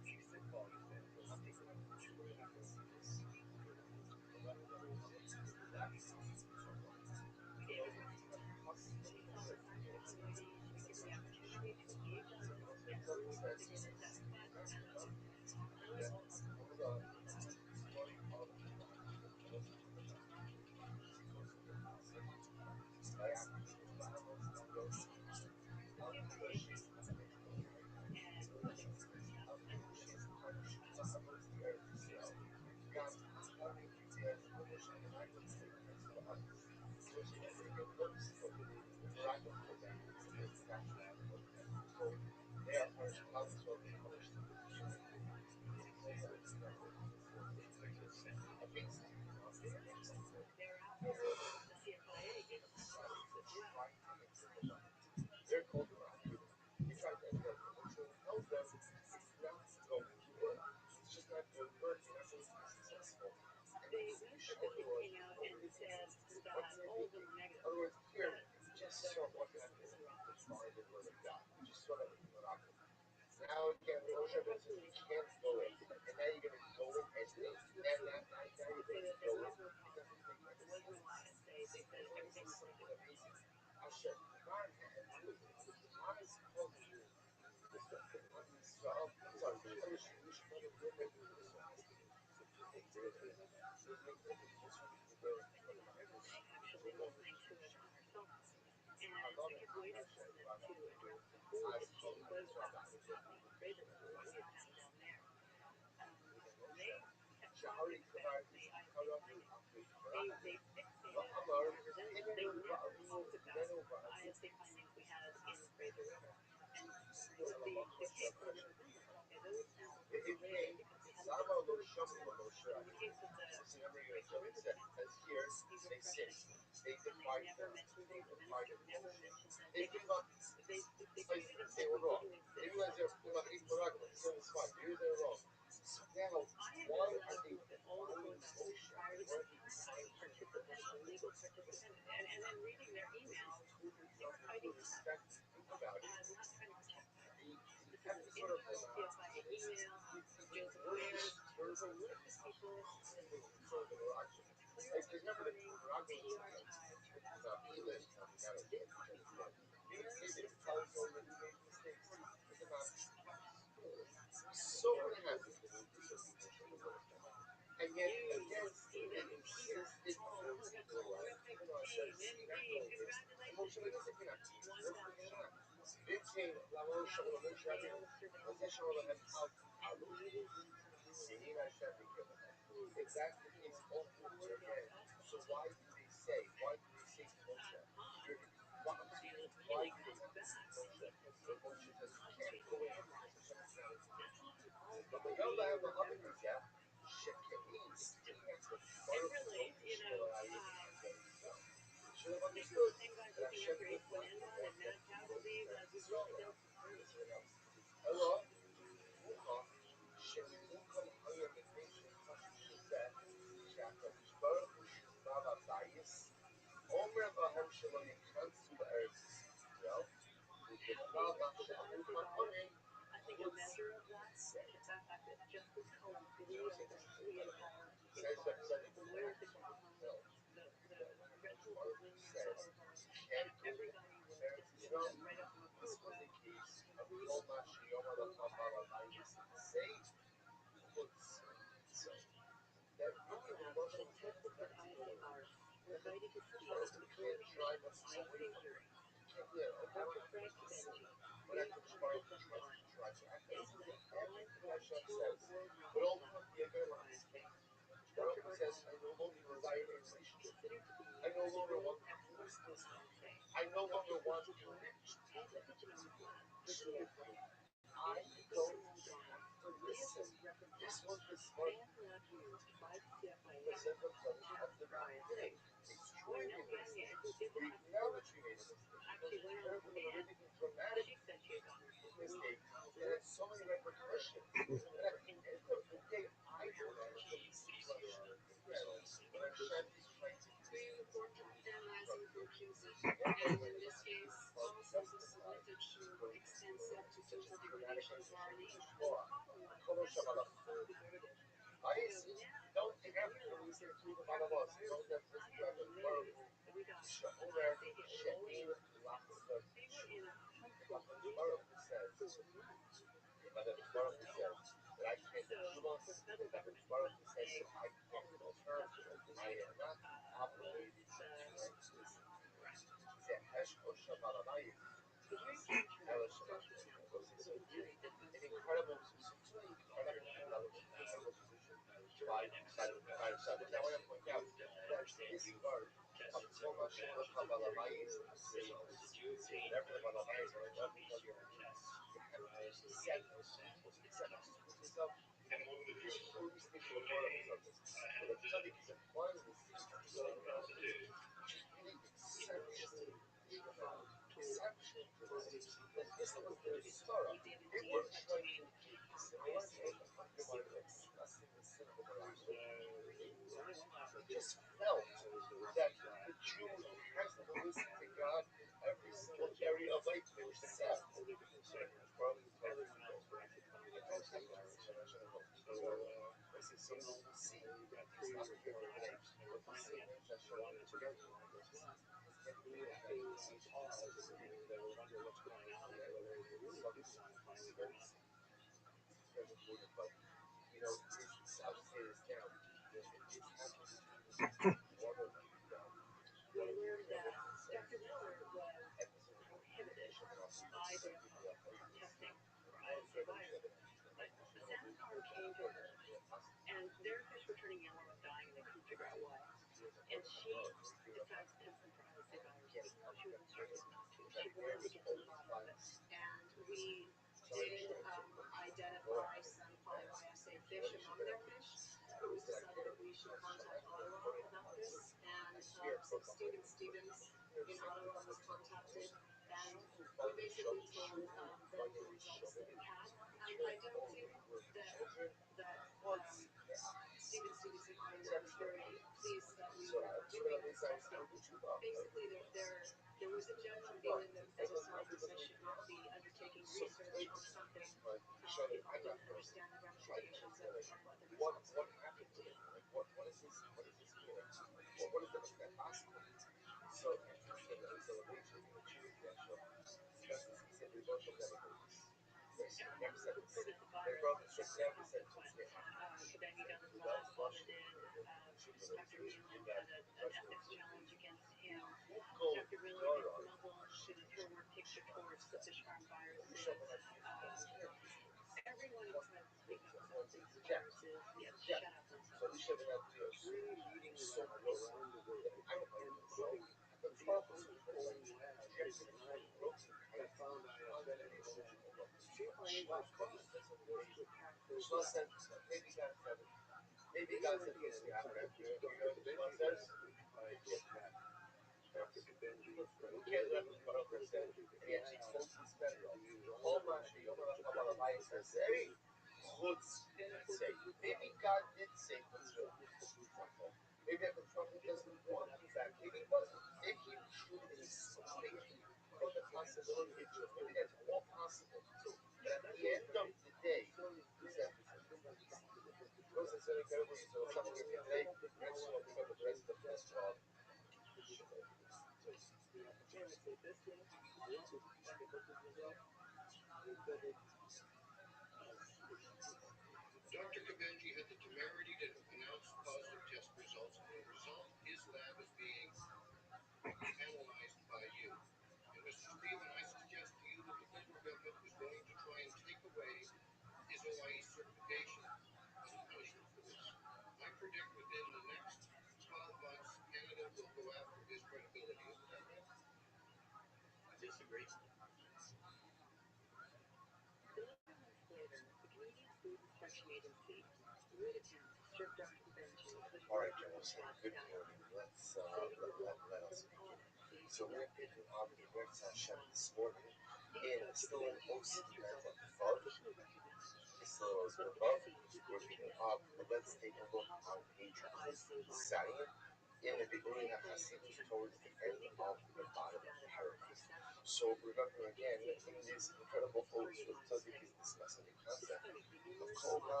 Kol ma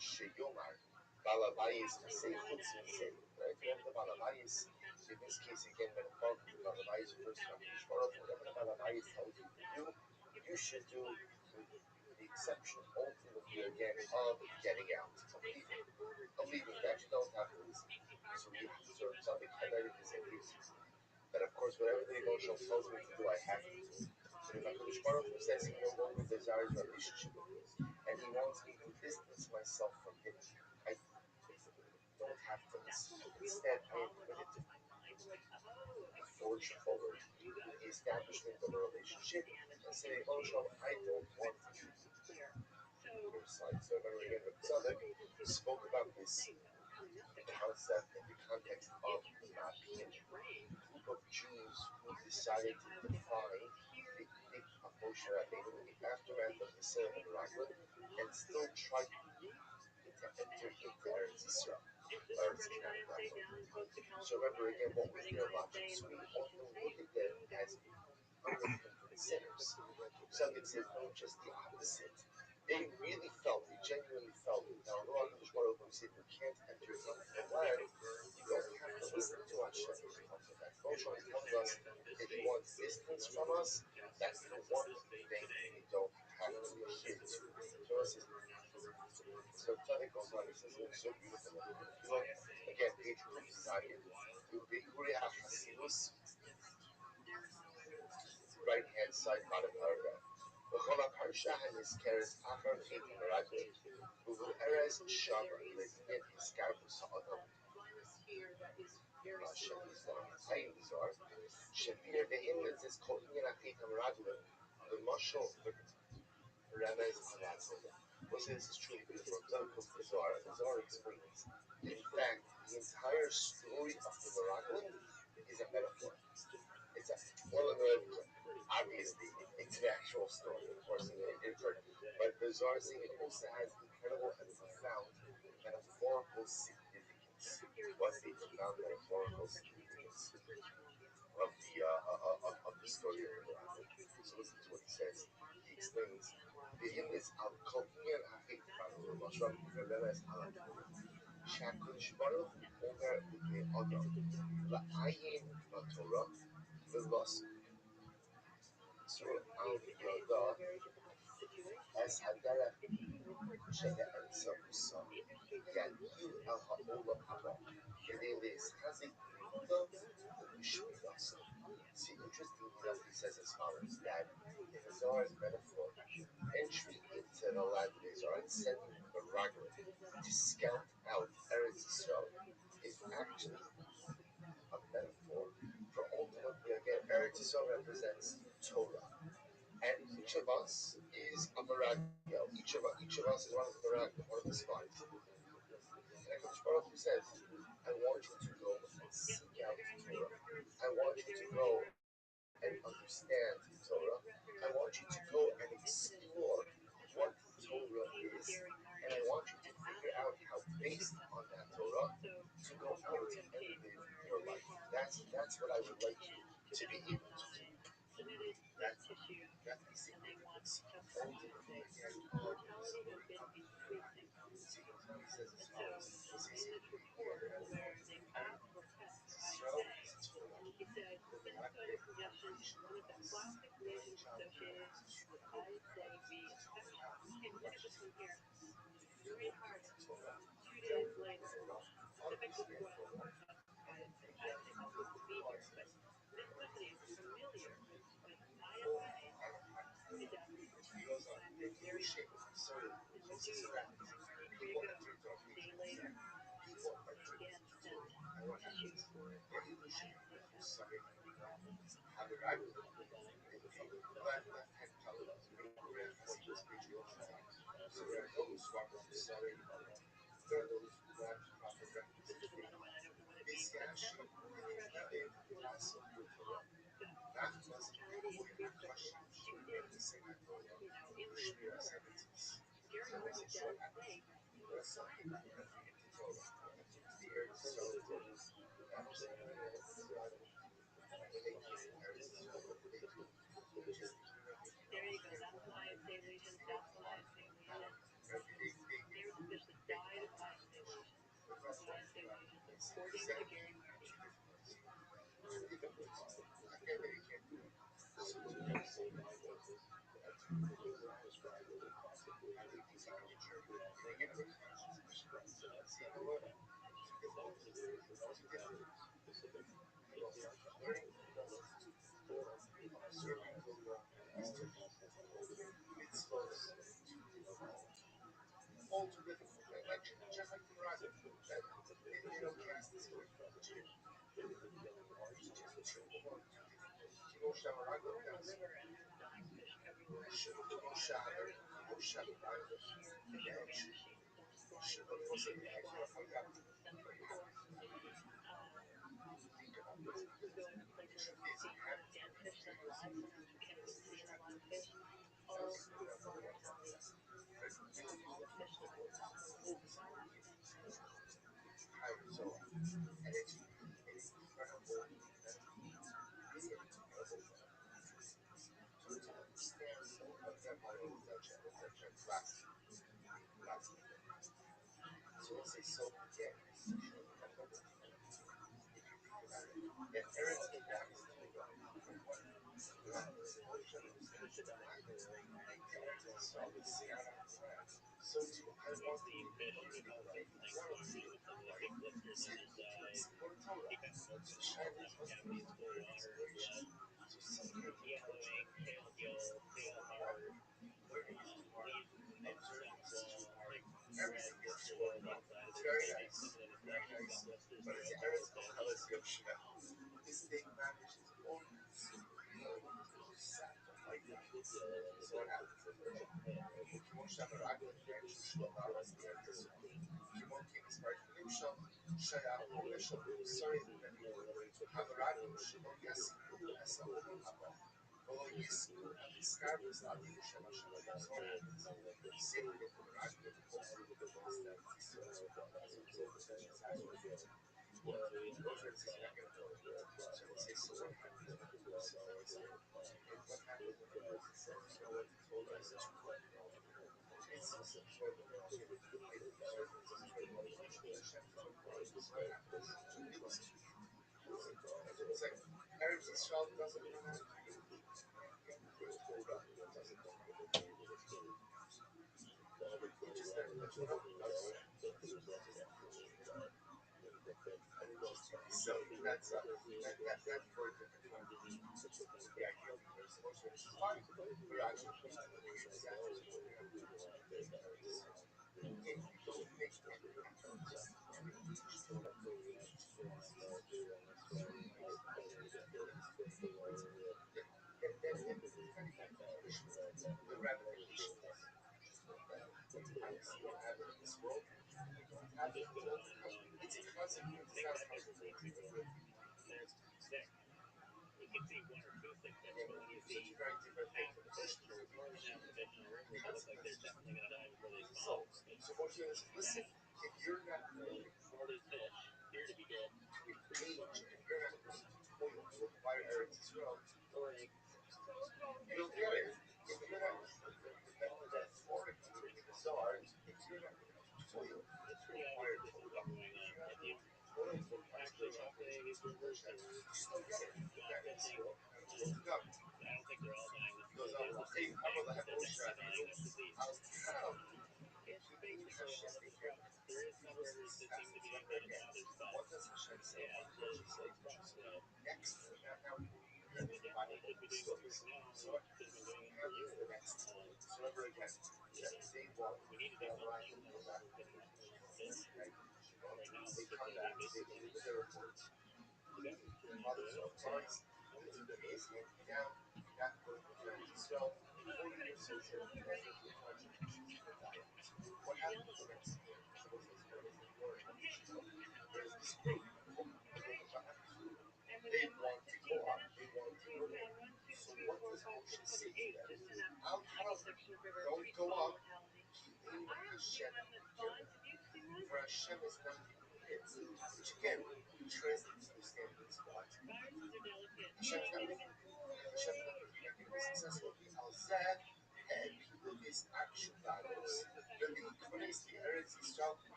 sheyomar balabayis asay chutz misay. Right? Whatever the balabayis, in this case again metaphorically, the balabayis refers to HaKadosh Baruch Hu. Whatever the balabayis tells you to do, you should do, with the exception ultimately again of getting out, of leaving. That you don't have to listen. So we have to sort of something highlighted this idea. But of course, whatever the emotional tells me to do, I have to do. But if HaKadosh Baruch Hu says he no longer desires a relationship with me, and he wants me to distance myself from him, I don't have to listen. Instead, I am committed to forge forward with the establishment of a relationship and say, oh, Shalom, I don't want to your side. So remember again, the Tzaddik spoke about this concept in the context of the Ma'apim, a group of Jews who decided to defy the edict of Moshe Rabbeinu in the aftermath of the Seder of Meraglim and still try to enter into Eretz Yisrael. So remember again, what was their logic? So we often look at them as unrepentant sinners. Tzaddik says, no, just the opposite. They really felt, they genuinely felt, now Allah Baruch Hu said, you can't enter into the land, you don't have to listen to Hashem. Moshe is telling us, if he wants distance from us, that's the one thing we don't have to adhere to. So Tzaddik goes on, he says, it's so beautiful. Look, again, page 2 Zion. Right hand side, bottom paragraph. בכל הפרשה הנזכרת אחר חטא המרגלים, ובארץ שם לעניין הסגרתוס האדם. מה שנזכר בחיים זוהר, שביר באינלנס כל עניין החטא המרגלים, למשל רמז על הצדק. Well, so this is truly beautiful. The Zohar explains, in fact, the entire story of the Meraglim is a metaphor. It's a, well, obviously, it's an actual story, of course, but the Zohar is saying it also has incredible and profound metaphorical significance. What's the profound metaphorical significance of the story of the Meraglim? So listen to what he says. He explains, "V'himnis al kol inyan ha'chait b'anu l'mashram v'lemes al ha'torah." שהקדוש ברוך הוא אומר לבני אדם לעיין בתורה ולצור על ידה אז הדרך שבאמצעותה יגיעו אל העולם הבא כדי להתחזק בלימודו ובשמירתו. See, interestingly enough, he says as follows, that in the Zohar's metaphor, entry into the land of Israel and sending the Raglim to scout out Eretz Yisrael is actually a metaphor for ultimately, again, Eretz Yisrael represents Torah. And each of us is a Meragel. Each of us is one of the Meragel, one of the spies. And HaKadosh Baruch Hu says, I want you to go and seek out Torah. I want you to go and understand Torah. I want you to go and explore what Torah is. And I want you to figure out how, based on that Torah, to go out and live your life. That's what I would like you to be able to do. That's the significance. Ultimately, again, of the story of the See, he says as follows. This is Israel is Torah. The Ma'akim creation of us, grandchild of Israel, Torah, understand Torah, and again, what he goes on, they shape so people enter into our future. People are drinking. I want to use sorry, how did I do left hand column, graph sequence page 1. So there are those who are sorry, there are those who have proper representation. This actually is the class of the Torah. Not just the question and the second Torah, Shmir Asaditis. So I say short happens. That's something that you have to get to Torah. The Eretz Yisrael Torah.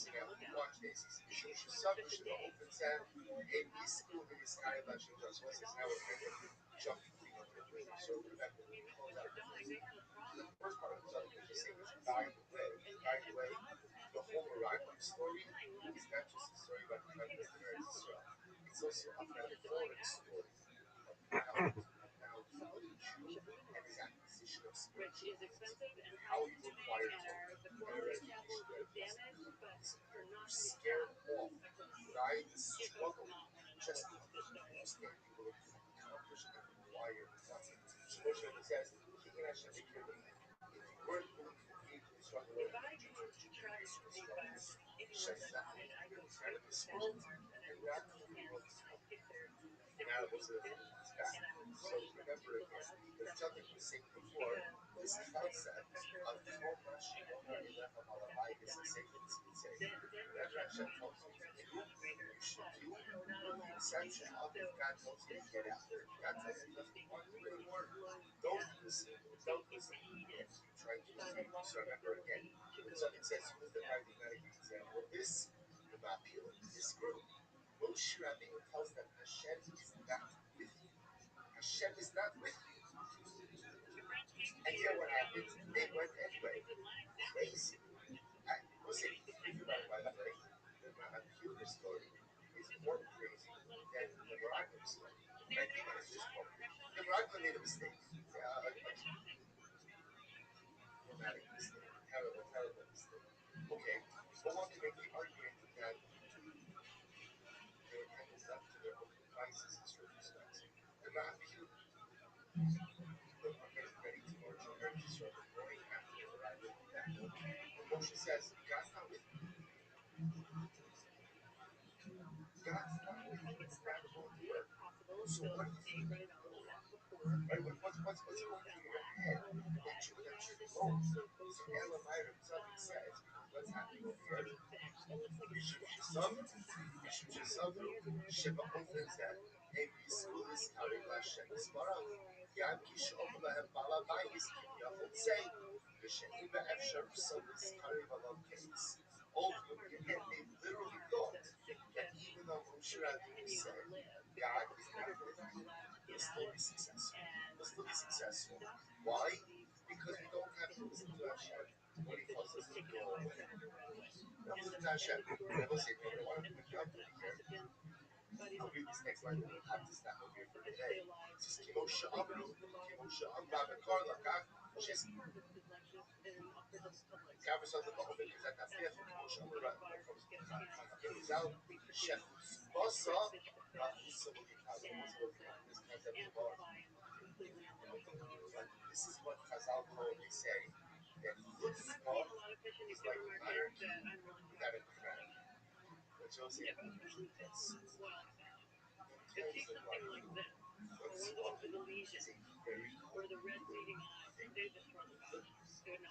saying, watch this. משום שסבתא שלו אופן הם יזכו ונזכרים להשם to us. What's this now? We're kind of jumping thing on the way. So remember, we close out the first part of the study is just saying, by the way, the whole arrival story is not just a story about the time of Israel. It's also a metaphoric story of how the Jew and his acquisition of spiritual things, how you acquire Torah, and education that you're scared off, right? The struggle just to understand what you accomplish and acquire. So Moshe says, if you weren't willing to engage in the struggle of the now was a so remember again, there's something we were saying before, this concept of Chomash is a sacred say. Whatever Hashem tells you to do, you should do with the exception of if God tells you to get out. God tells you doesn't want to anymore. Don't listen. Don't listen. You try to escape. So remember again, when something says who is the paradigmatic example of this, the Mapil, this group, Moshe Rabbeinu tells them Hashem is not with you. Hashem is not with you. And yet what happens? They went anyway. Crazy. I will say, by the way, the Mapil story is more crazy than the Morocco story. I think it's just more crazy. The Morocco made a mistake. Dramatic mistake. Terrible, terrible mistake. Okay, but one can make the argument that they were kind of left to their own devices in certain respects. The Mapil ready to march on Eretz Yisrael the morning after the arrival of that. And Moshe says, God's not with you. God's not with you. It's not going to work. So what do you think? Right? What's going through your head that you're wrong? So Elamai himself says, what's happening over here? Sheba opens that. Hey, Yisrael is carrying Lashem Yisbarach. Yam Kishom Lahem Balabayis Kinyachot say, V'she'im Be'efshar Solis Kari Valav Case. Ultimately, again, they literally thought that even though Moshe Rabbeinu said, God is not with you, you'll still be successful. You'll still be successful. Why? Because we don't have to listen to Hashem when He tells us to go away. Don't listen to Hashem. I will say, I want to point out over here. I'll read this next line. We'll have to stop over here for today. It says, Kimo Sha'amru, Kimo Sha'amra Bekarla, Kaf, Shes. Kafis of the Baal, because at that fifth, Kimo Sha'amra, Yemizal, Shef, Bosa, Rafusa, what you call it. This concept of Baal. This is what Chazal they say, that chutzpah is like an iron key without a crown. What Joseph usually gets. It seems something like this. Chutzpah is a very good thing.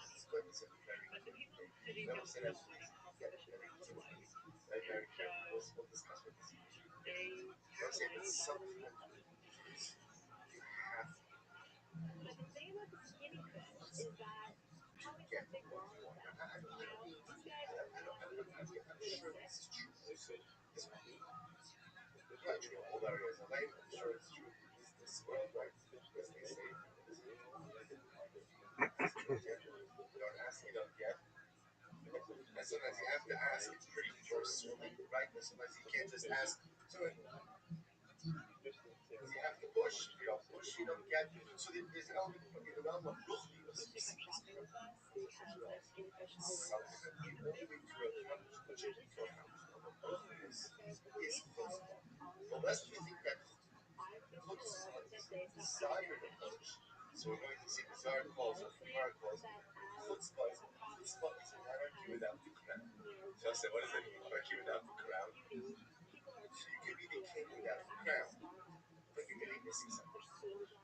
Chutzpah is a very good thing. Never said that very careful. We'll discuss what this is. Never say, but sometimes you have to get what you want. I'm sure this is true also. I'm not true in all areas of life. I'm sure it's true in this world, right? As they say, don't ask, you don't get. And sometimes you have to ask pretty forcefully, right? And sometimes you can't just ask. So you have to push. You don't push, you don't get. So there's an element in the realm of ruchnius. Something that the only way to accomplish what you need to accomplish ruchnius is chutzpah. But lest we think that chutzpah is the desired approach. So we're going to see the Zohar calls, or the Gemara calls, chutzpah is anarchy without the crown. So I said, what is it? Anarchy without the crown? So you can be the king without the crown, but you're going to be missing something.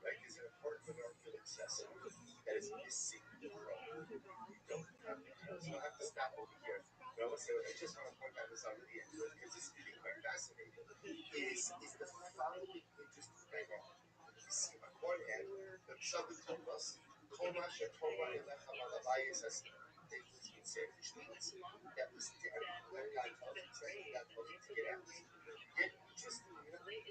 Right? There's an important monarchical accessory that is missing the crown. You don't have the crown. So I'll have to stop over here. But I just want to point out this already into it, because this is really quite fascinating. Is the following interesting dynamic. You see, on one hand, the Psalm told us, Kol ma she'Torah elecha malabayis has say, which means that was that guy tells you, says that guy tells you to get out. Yet, interestingly enough, the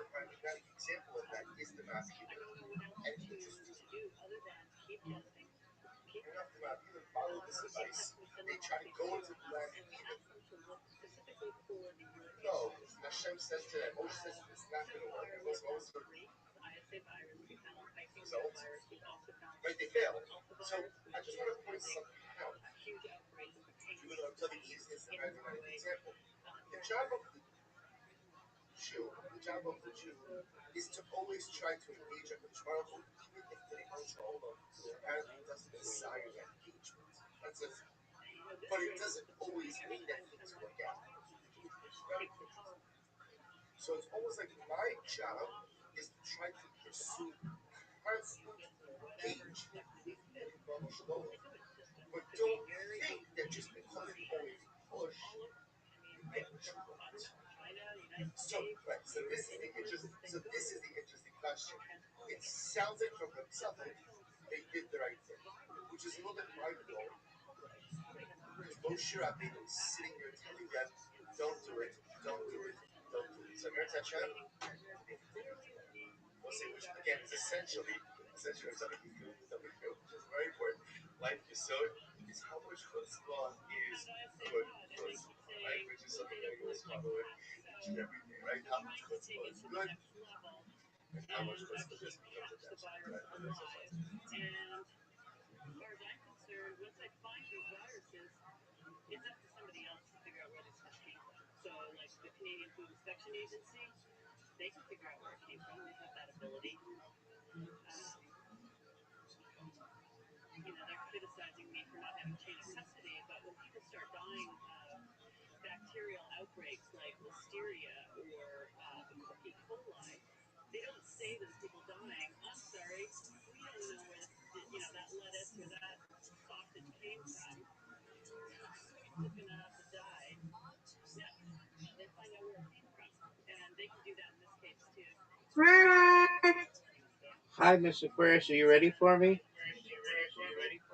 paradigmatic example of that is the masculine. And interestingly enough, the masculine follow this advice. They try to go into the land of Canaan. No, Hashem says to them, Moshe says it's not going to work. And Moses result, right? They failed. So I just want to point something out. Even though I'm telling you this is a paradigmatic example, the job of the Jew is to always try to engage a control, even if the control apparently doesn't desire that engagement. But it doesn't always mean that things work out. Right? So it's almost like my job is to try to pursue constant engagement with Rothschild. But don't think that just because you always push, you get what you want. So this is the interesting question. It sounds like from themselves they did the right thing, which is a little bit mind-blowing. Moshe Rabbeinu was sitting there telling them, don't do it, don't do it, don't do it. So here's Hashem. We'll see, which again is essentially something we do, which is very important. Life Yesod is how much chutzpah is good for us, right? Which is something that we always follow it each and every day, right? How much chutzpah is good and how much chutzpah just becomes a detriment, right? Hi, Miss Aquarius. Are you ready for me?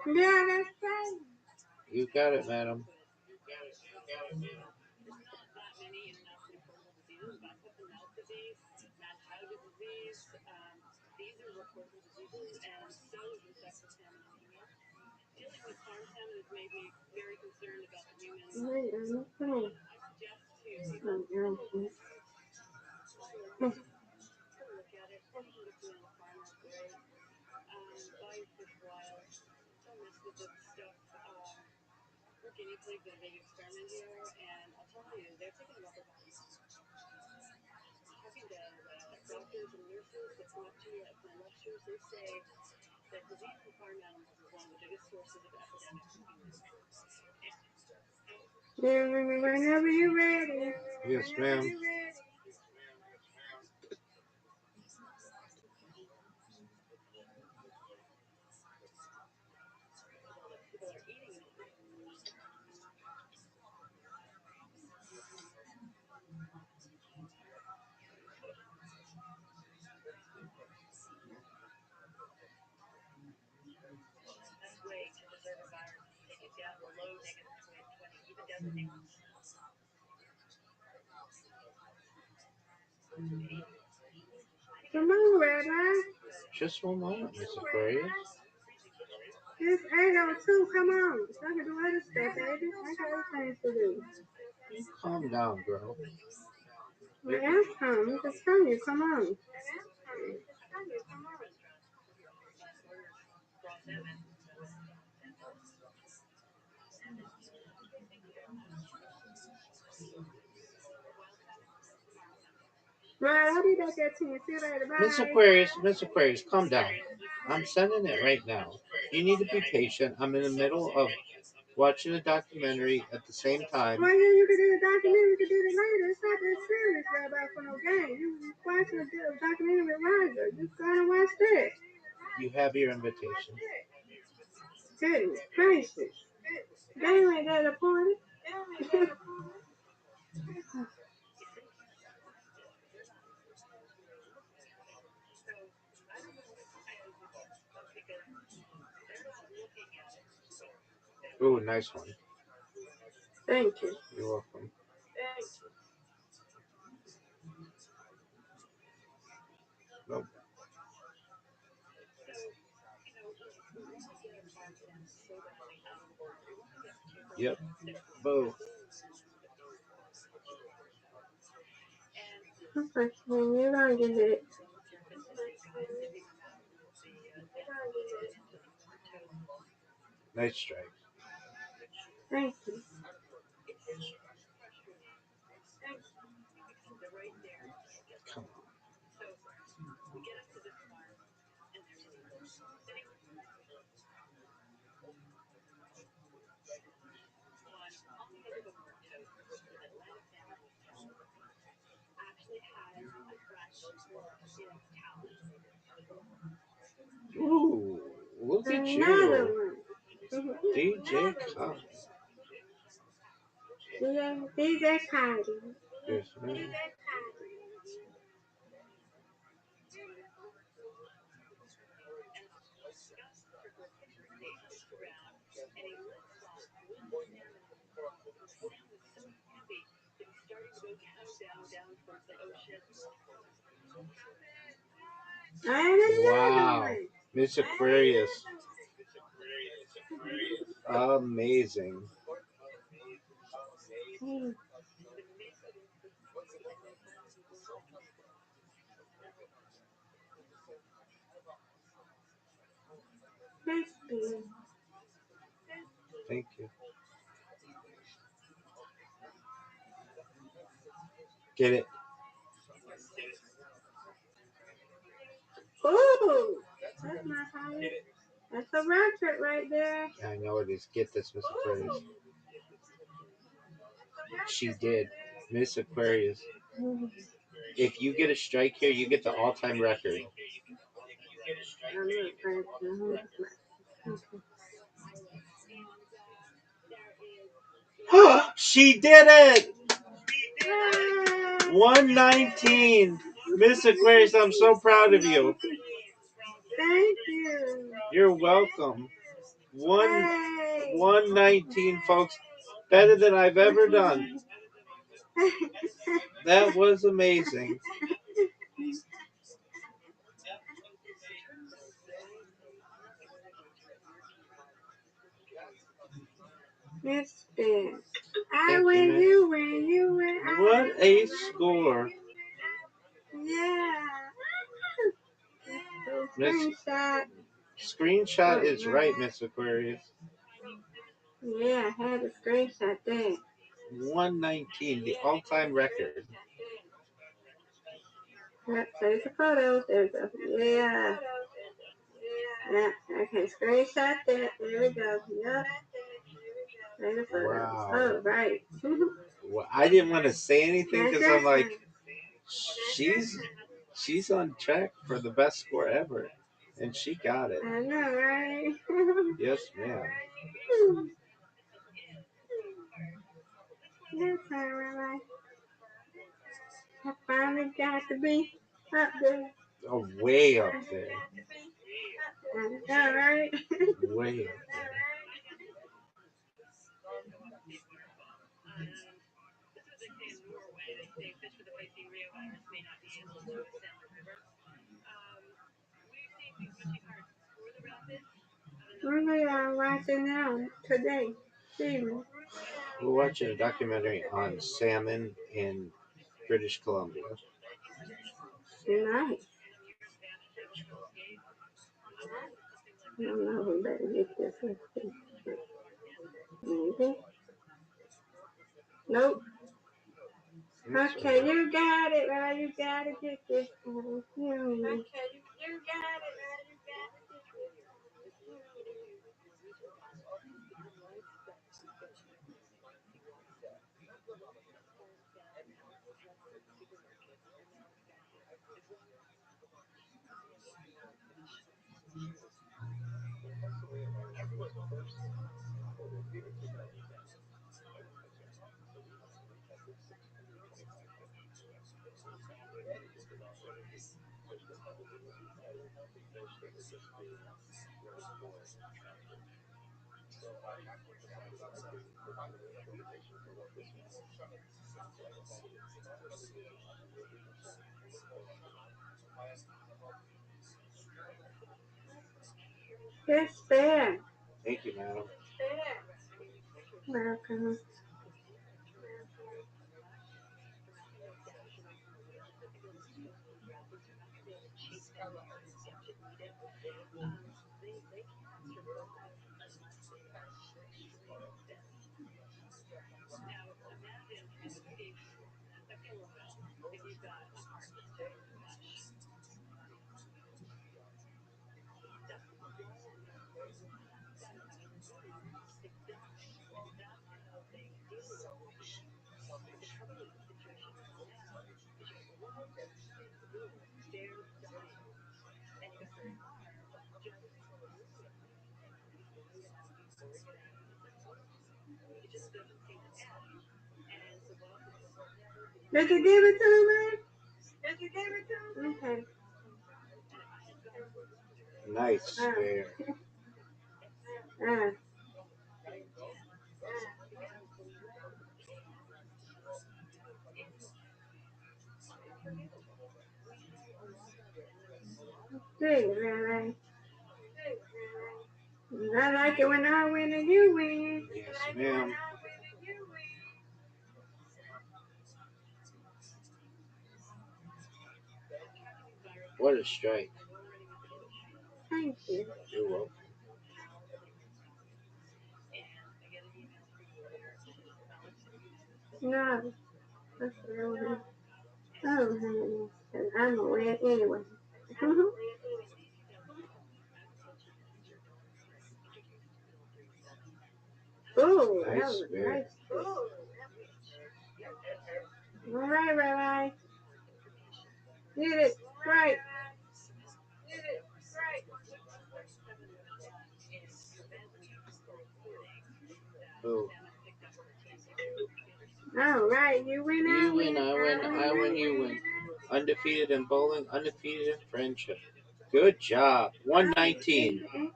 Yeah, that's fine. You got it, madam. Wait, I'm not fine. Whenever you're ready. Yes, ma'am. Come on, Rabbi. Just one moment, Miss Aquarius. It's 8:02. Come on. So I can do other stuff, baby. I got other things to do. Calm down, girl. I am calm. I'm just telling you. Come on. Right, I'll be back at 10. See you later. Bye. Miss Aquarius, calm down. I'm sending it right now. You need to be patient. I'm in the middle of watching a documentary at the same time. Well, yeah, you can do the documentary. You can do it later. It's not that serious, Rabbi, for no game. You watching a documentary with Roger. Just go and watch that. You have your invitation. Goodness gracious. They ain't got a party. Ooh, nice one. Thank you. You're welcome. Nope. Yep. Boo. Okay, then you're gonna get it. Nice strike. Thank you. Come on. Ooh, look at Another you. one. DJ Khaled. DJ Khaled. Yes, man. And another Wow. one. Miss Aquarius. Amazing. Crispy. Thank you. Get it? Ooh, that's my highest. That's a record right there. I know it is. Get this, Miss Aquarius. She did. Miss Aquarius. If you get a strike here, you get the all-time record. She did it! 119. Miss Aquarius, I'm so proud of you. Thank you. You're welcome. Hey. 119, folks. Better than I've ever done. That was amazing. Miss Bear. I Thank win, you, you win, you win. I What win. a score. Yeah. Miss Screenshot. Screenshot is right, Miss Aquarius. Yeah, I had a screenshot there. 119, the all-time record. Yep, there's the photos. There we go. Yeah. Yeah, okay, screenshot that. There we go. Yep. There's the photos. Wow. Oh, right. Well, I didn't want to say anything That's because I'm like, right. she's on track for the best score ever, and she got it. I know, right? Yes, ma'am. That's all right. I finally got to be up there. Oh, way up there. I know, right? Way up there. What are y'all watching now today? Steven? We're watching a documentary on salmon in British Columbia. Nice. I don't know who better get this. Let's see. Maybe. Nope. Okay, you got it, right? You gotta get this. Okay, you got it, right? Yes, there. Thank you, madam. Welcome. Did you give it to me? Did you give it to me? Okay. Nice bear. Uh, hey, Rabbi. I like it when I win and you win. Yes, ma'am. What a strike. Thank you. You're welcome. No, that's really. Oh, honey. I'm a win anyway. Ooh, that Nice was a bear. nice pitch. All right, Rabbi. Get it. Right. Ooh. All right, you win, You win, I win, I win, you win. Undefeated in bowling, undefeated in friendship. Good job. 119.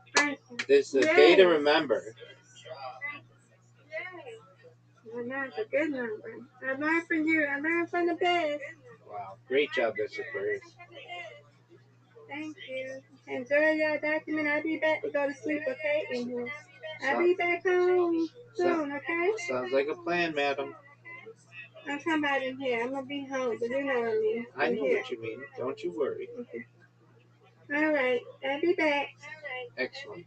This is a day to remember. Well, that's a good number. I learned from you. I learned from the best. Wow. Great job, Mr. Aquarius. Thank you. Enjoy your document. I'll be back to go to sleep, okay? And I'll be back home soon, okay? Sounds like a plan, madam. I'll come out in here. I'm going to be home, but you know what I mean. I know what you mean. Don't you worry. Okay. All right. I'll be back. Excellent.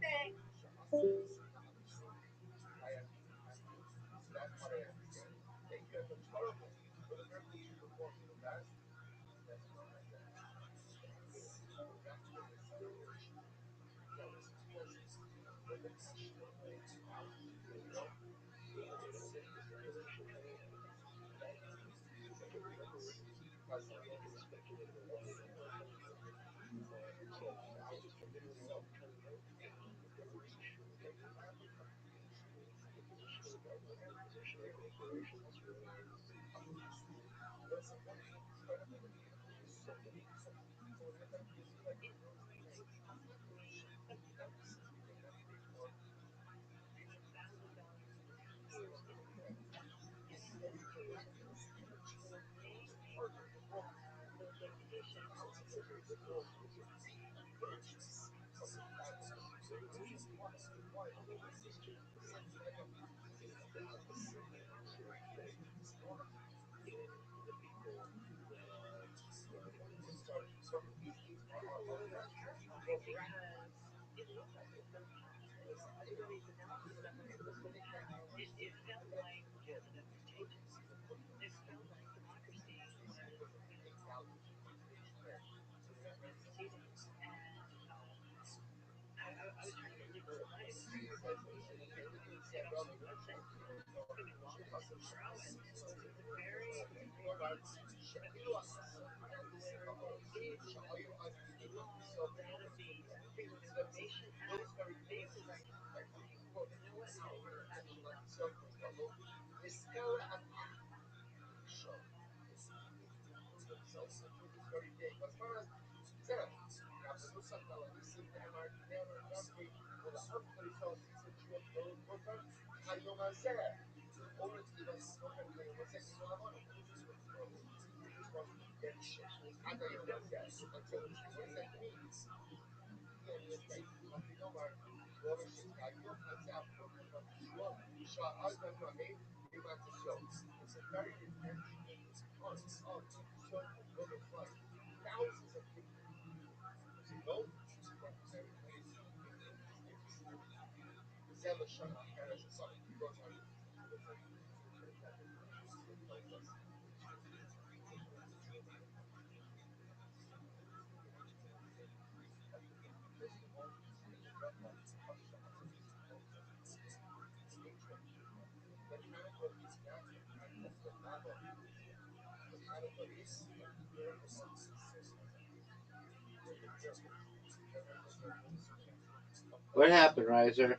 What happened, Riser?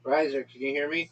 Riser, can you hear me?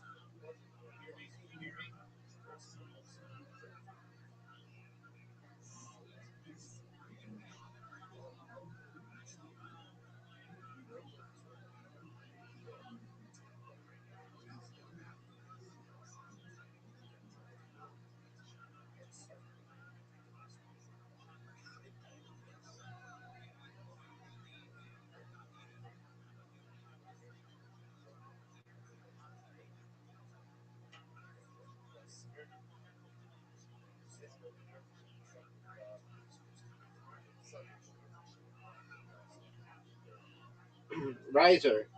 Riser.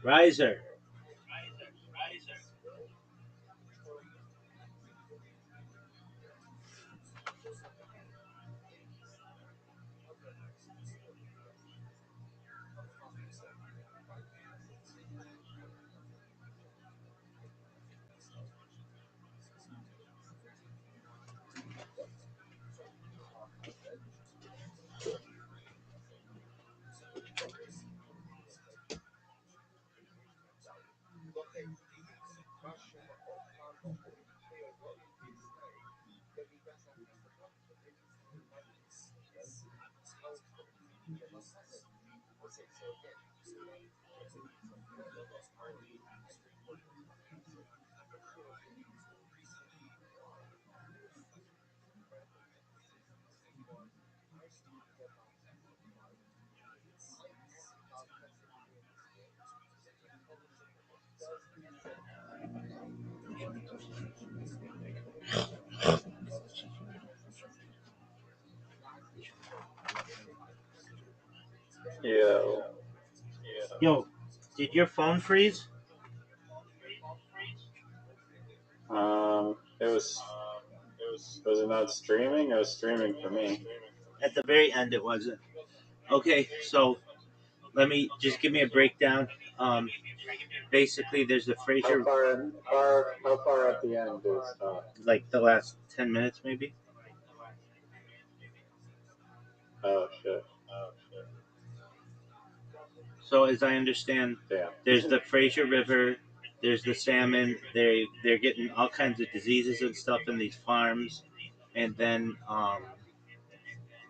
Riser. Yo. Yo, did your phone freeze? It was it not streaming? It was streaming for me. At the very end, it wasn't. Okay, so let me just give me a breakdown. Basically, there's the How Fraser, how far at the end is like the last 10 minutes, maybe. oh shit. So as I understand, Damn. there's the Fraser River, there's the salmon. They're getting all kinds of diseases and stuff in these farms, and then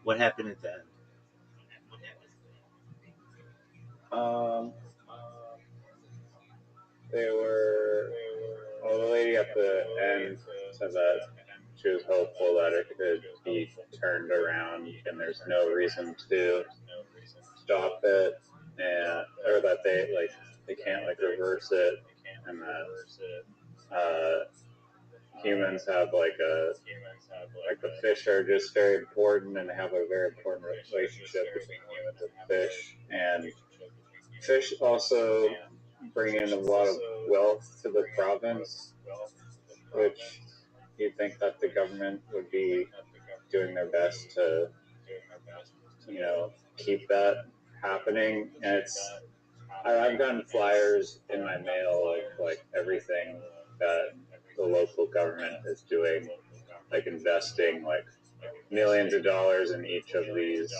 what happened at the end? Um they were well, the lady at the end said that she was hopeful that it could be turned around and there's no reason to stop it, and or that they can't reverse it, and that humans have the fish are just very important and have a very important relationship between humans and fish, and fish also bring in a lot of wealth to the province, which you'd think that the government would be doing their best to keep that happening. And I've gotten flyers in my mail of everything that the local government is doing, investing millions of dollars in each of these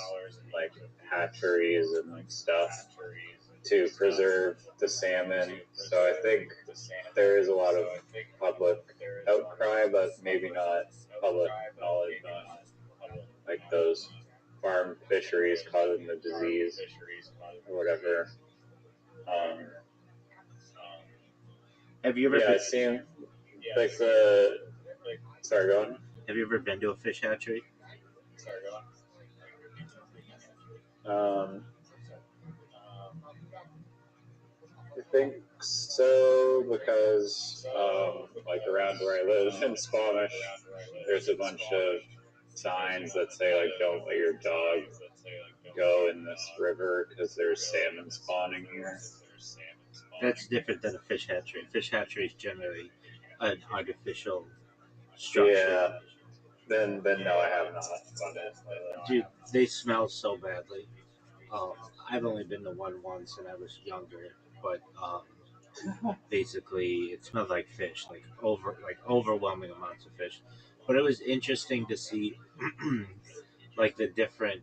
hatcheries and stuff to preserve the salmon. So I think there is a lot of public outcry, but maybe not public knowledge on those farm fisheries causing the disease or whatever. Have you ever Yeah, it seemed like the. Sorry, go on. have you ever been to a fish hatchery? I think so because, around where I live in Squamish, there's a bunch of signs that say "Don't let your dog go in this river because there's salmon spawning here." That's different than a fish hatchery. Fish hatchery is generally an artificial structure. Yeah. Then no, I have not done it. Dude, they smell so badly. I've only been to one once, and I was younger, but basically it smelled like fish, overwhelming amounts of fish. But it was interesting to see, the different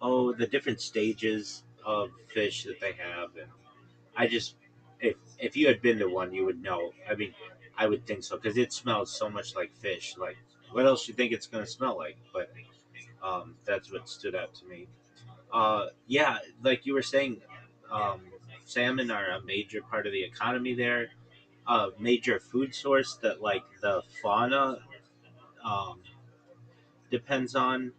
the different stages of fish that they have, and I just if you had been to one, you would know. I mean, I would think so because it smells so much like fish. Like, what else you think it's gonna smell like? But that's what stood out to me. Yeah, like you were saying, um, salmon are a major part of the economy there. A major food source that the fauna um, depends on,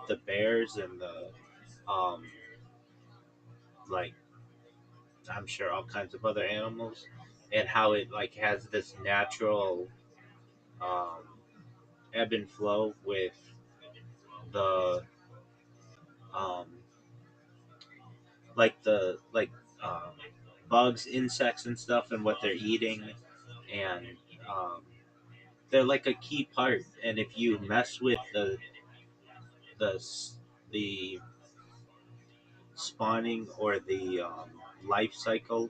the bears and the um, like I'm sure all kinds of other animals, and how it has this natural um, ebb and flow with the um, like um, bugs, insects, and stuff, and what they're eating, and um, they're like a key part. And if you mess with the the spawning or the life cycle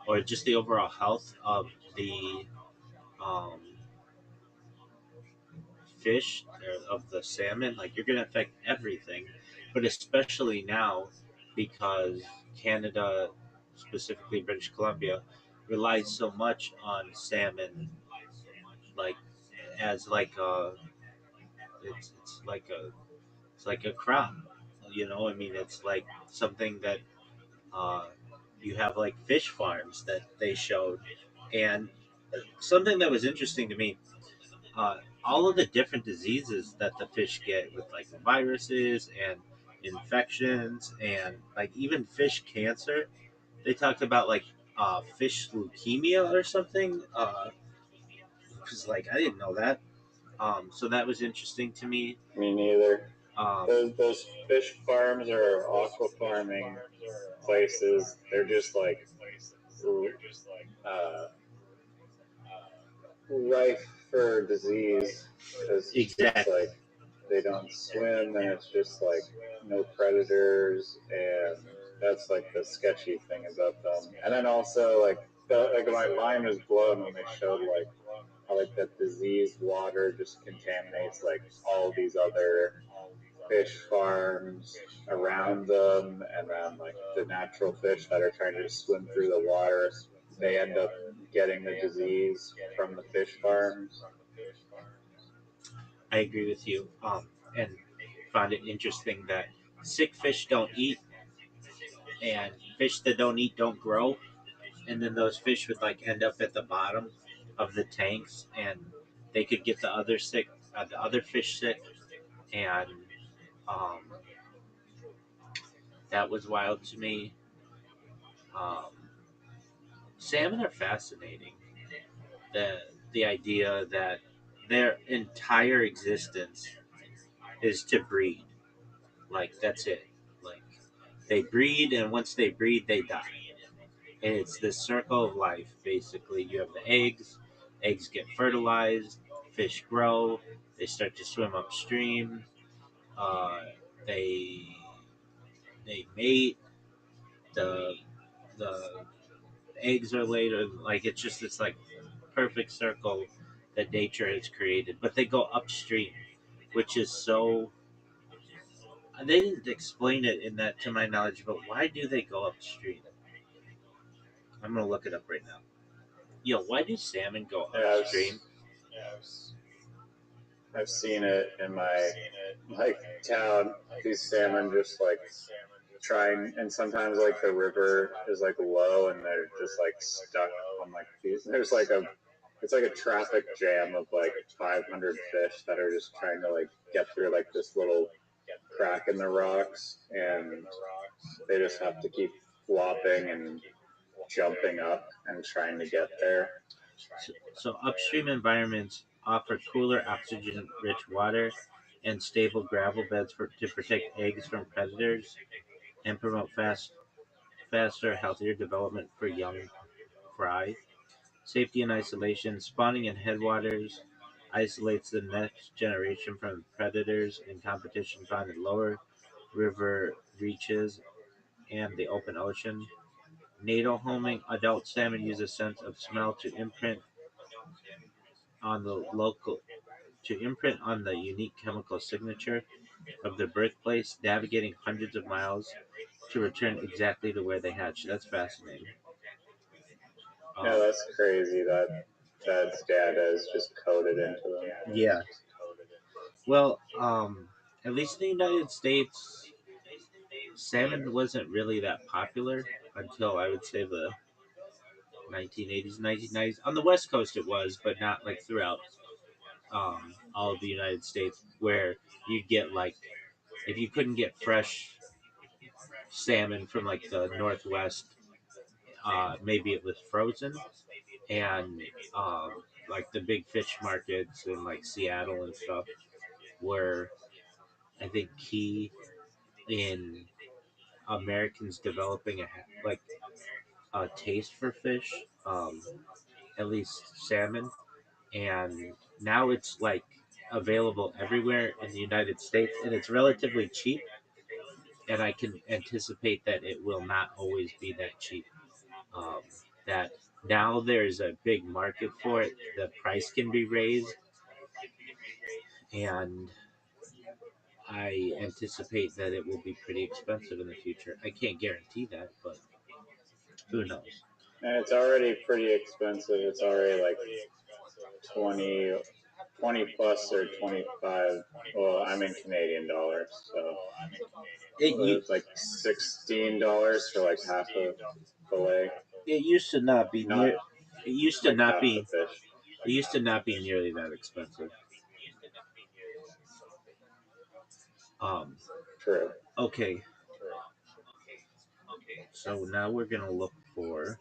or just the overall health of the um, fish or of the salmon, like you're going to affect everything. But especially now, because Canada, specifically British Columbia, relies so much on salmon, like as like a it's like a it's like a crop. I mean, it's like something that uh, you have like fish farms that they showed, and something that was interesting to me, all of the different diseases that the fish get with like viruses and infections and like even fish cancer. They talked about like fish leukemia or something. Because like I didn't know that. So that was interesting to me. Me neither. Um, Those fish farms or aqua farming places, they're just like uh, rife for disease because it's exactly. like they don't swim and it's just like no predators, and that's like the sketchy thing about them. And then also like my mind was blown when they showed like how like that diseased water just contaminates like all these other fish farms around them, and then like the natural fish that are trying to swim through the water, they end up getting the disease from the fish farms. I agree with you. And found it interesting that sick fish don't eat, and fish that don't eat don't grow, and then those fish would like end up at the bottom of the tanks, and they could get the other fish sick, and um, that was wild to me. Um, Salmon are fascinating. The the idea that their entire existence is to breed, like that's it. Like they breed, and once they breed, they die. And it's this circle of life. Basically, you have the eggs get fertilized, fish grow, they start to swim upstream, uh, they they mate, the the eggs are laid, like it's just this like perfect circle that nature has created. But they go upstream, which is so. They didn't explain it in that, to my knowledge, but why do they go upstream? I'm gonna look it up right now. Yo, why do salmon go Yeah, upstream? I've seen it in my like town. These salmon just like trying, and sometimes like the river is like low, and they're just like stuck on like these. There's like it's like a traffic jam of like 500 fish that are just trying to like get through like this little crack in the rocks, and they just have to keep flopping and jumping up and trying to get there. So upstream environments offer cooler, oxygen-rich water and stable gravel beds to protect eggs from predators and promote faster, healthier development for young fry. Safety and isolation. Spawning in headwaters isolates the next generation from predators and competition found in lower river reaches and the open ocean. Natal homing. Adult salmon use a sense of smell on the local to imprint on the unique chemical signature of their birthplace, navigating hundreds of miles to return exactly to where they hatched. That's fascinating. Yeah, that's crazy that data is just coded into them. Yeah. Well, at least in the United States, salmon wasn't really that popular until I would say the 1980s, 1990s. On the West Coast, it was, but not like throughout all of the United States, where you'd get like if you couldn't get fresh salmon from like the Northwest, maybe it was frozen, and um, like the big fish markets in like Seattle and stuff were, I think, key in Americans developing a taste for fish, at least salmon, and now it's like available everywhere in the United States, and it's relatively cheap. And I can anticipate that it will not always be that cheap. Um, that now there's a big market for it. The price can be raised, and I anticipate that it will be pretty expensive in the future. I can't guarantee that, but who knows? And it's already pretty expensive. It's already like 20 plus or 25. Well, I'm in Canadian dollars, so it's like $16 for like half a fillet. It used to not be Not near. It used to like not half be. the fish. It used to not be nearly that expensive. True. Okay. So now we're gonna look for.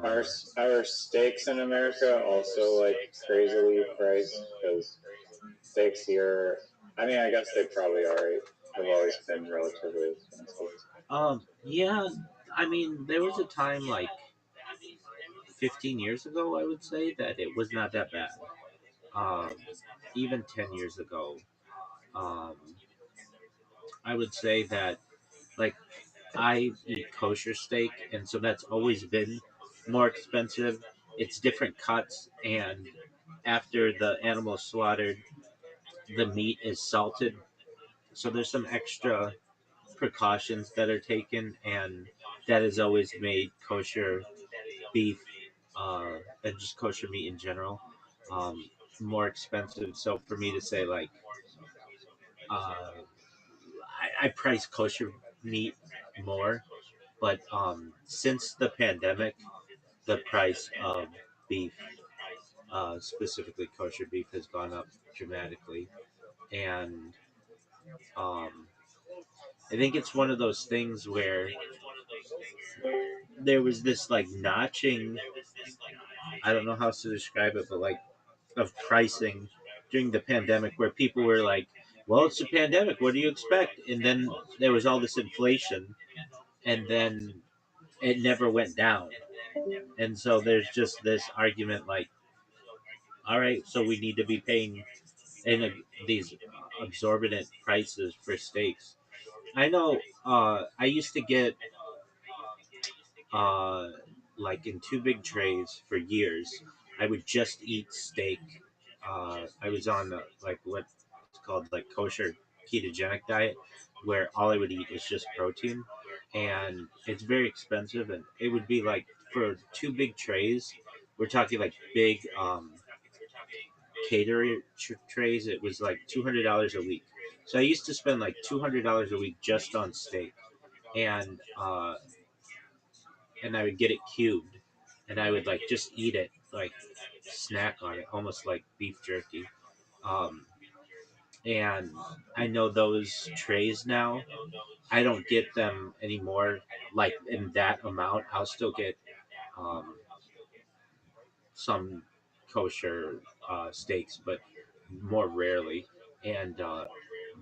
Our steaks in America also like crazily priced because steaks here. I mean, I guess they probably have always been relatively expensive. Yeah. I mean, there was a time like 15 years ago, I would say that it was not that bad. Um, even 10 years ago, um, I would say that like I eat kosher steak, and so that's always been more expensive. It's different cuts, and after the animal is slaughtered, the meat is salted. So there's some extra precautions that are taken, and that has always made kosher beef and just kosher meat in general um, more expensive. So for me to say like I price kosher meat more, but since the pandemic, the price of beef, specifically kosher beef, has gone up dramatically, and um, I think it's one of those things where there was this like notching. I don't know how to describe it, but like of pricing during the pandemic where people were like, well, it's a pandemic. What do you expect? And then there was all this inflation, and then it never went down. And so there's just this argument like, all right, so we need to be paying these exorbitant prices for steaks. I know I used to get uh, like in two big trays for years. I would just eat steak. I was on like what's called like kosher ketogenic diet, where all I would eat is just protein, and it's very expensive. And it would be like for two big trays, we're talking like big catering trays. It was like $200 a week. So I used to spend like $200 a week just on steak, and and I would get it cubed, and I would like just eat it, like snack on it, almost like beef jerky. Um, and I know those trays now. I don't get them anymore, like in that amount. I'll still get um, some kosher steaks, but more rarely. And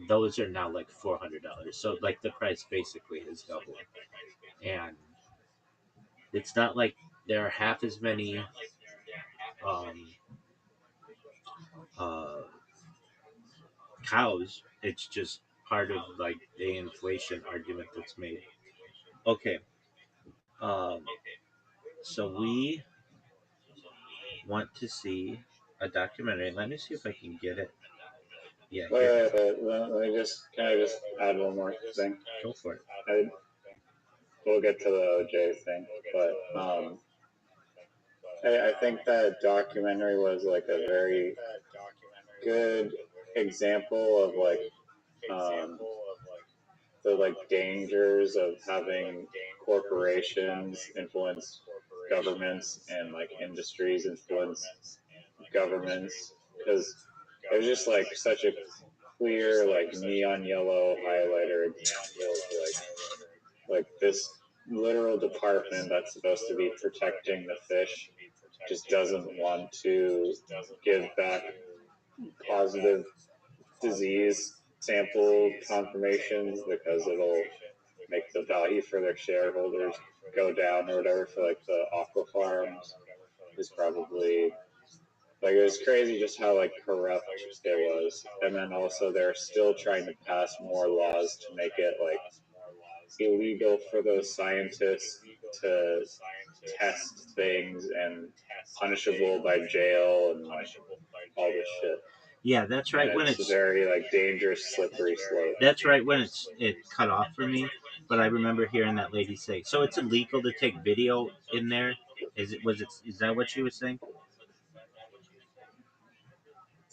those are now like $400. So like the price basically has doubled, and it's not like there are half as many um, uh, cows. It's just part of like the inflation argument that's made. Okay, um, so we want to see a documentary. Let me see if I can get it. Yeah, here. Let me can I just add one more thing? Go for it. We'll get to the OJ thing, but I think that documentary was like a very good example of like the like dangers of having corporations influence governments and like industries influence governments, because it was just like such a clear like neon yellow highlighter example of like this literal department that's supposed to be protecting the fish just doesn't want to give back positive disease sample confirmations because it'll make the value for their shareholders go down or whatever for like the aqua farms is probably like it was crazy just how like corrupt it was. And then also they're still trying to pass more laws to make it like illegal for those scientists to test things and punishable by jail and like all this shit. Yeah, that's right. And when it's very like dangerous, slippery slope. That's right when it cut off for me. But I remember hearing that lady say, "So it's illegal to take video in there." Is that what she was saying?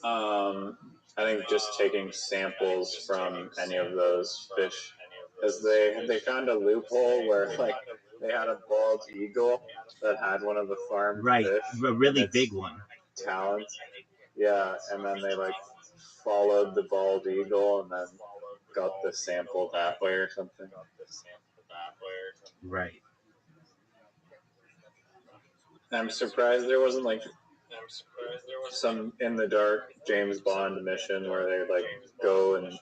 I think just taking samples from any of those fish, because they found a loophole where like they had a bald eagle that had one of the farmed fish, a really big one. Talons, yeah, and then they like followed the bald eagle and then got the sample that way or something. Right. I'm surprised there wasn't like some in the dark James Bond mission where they like go and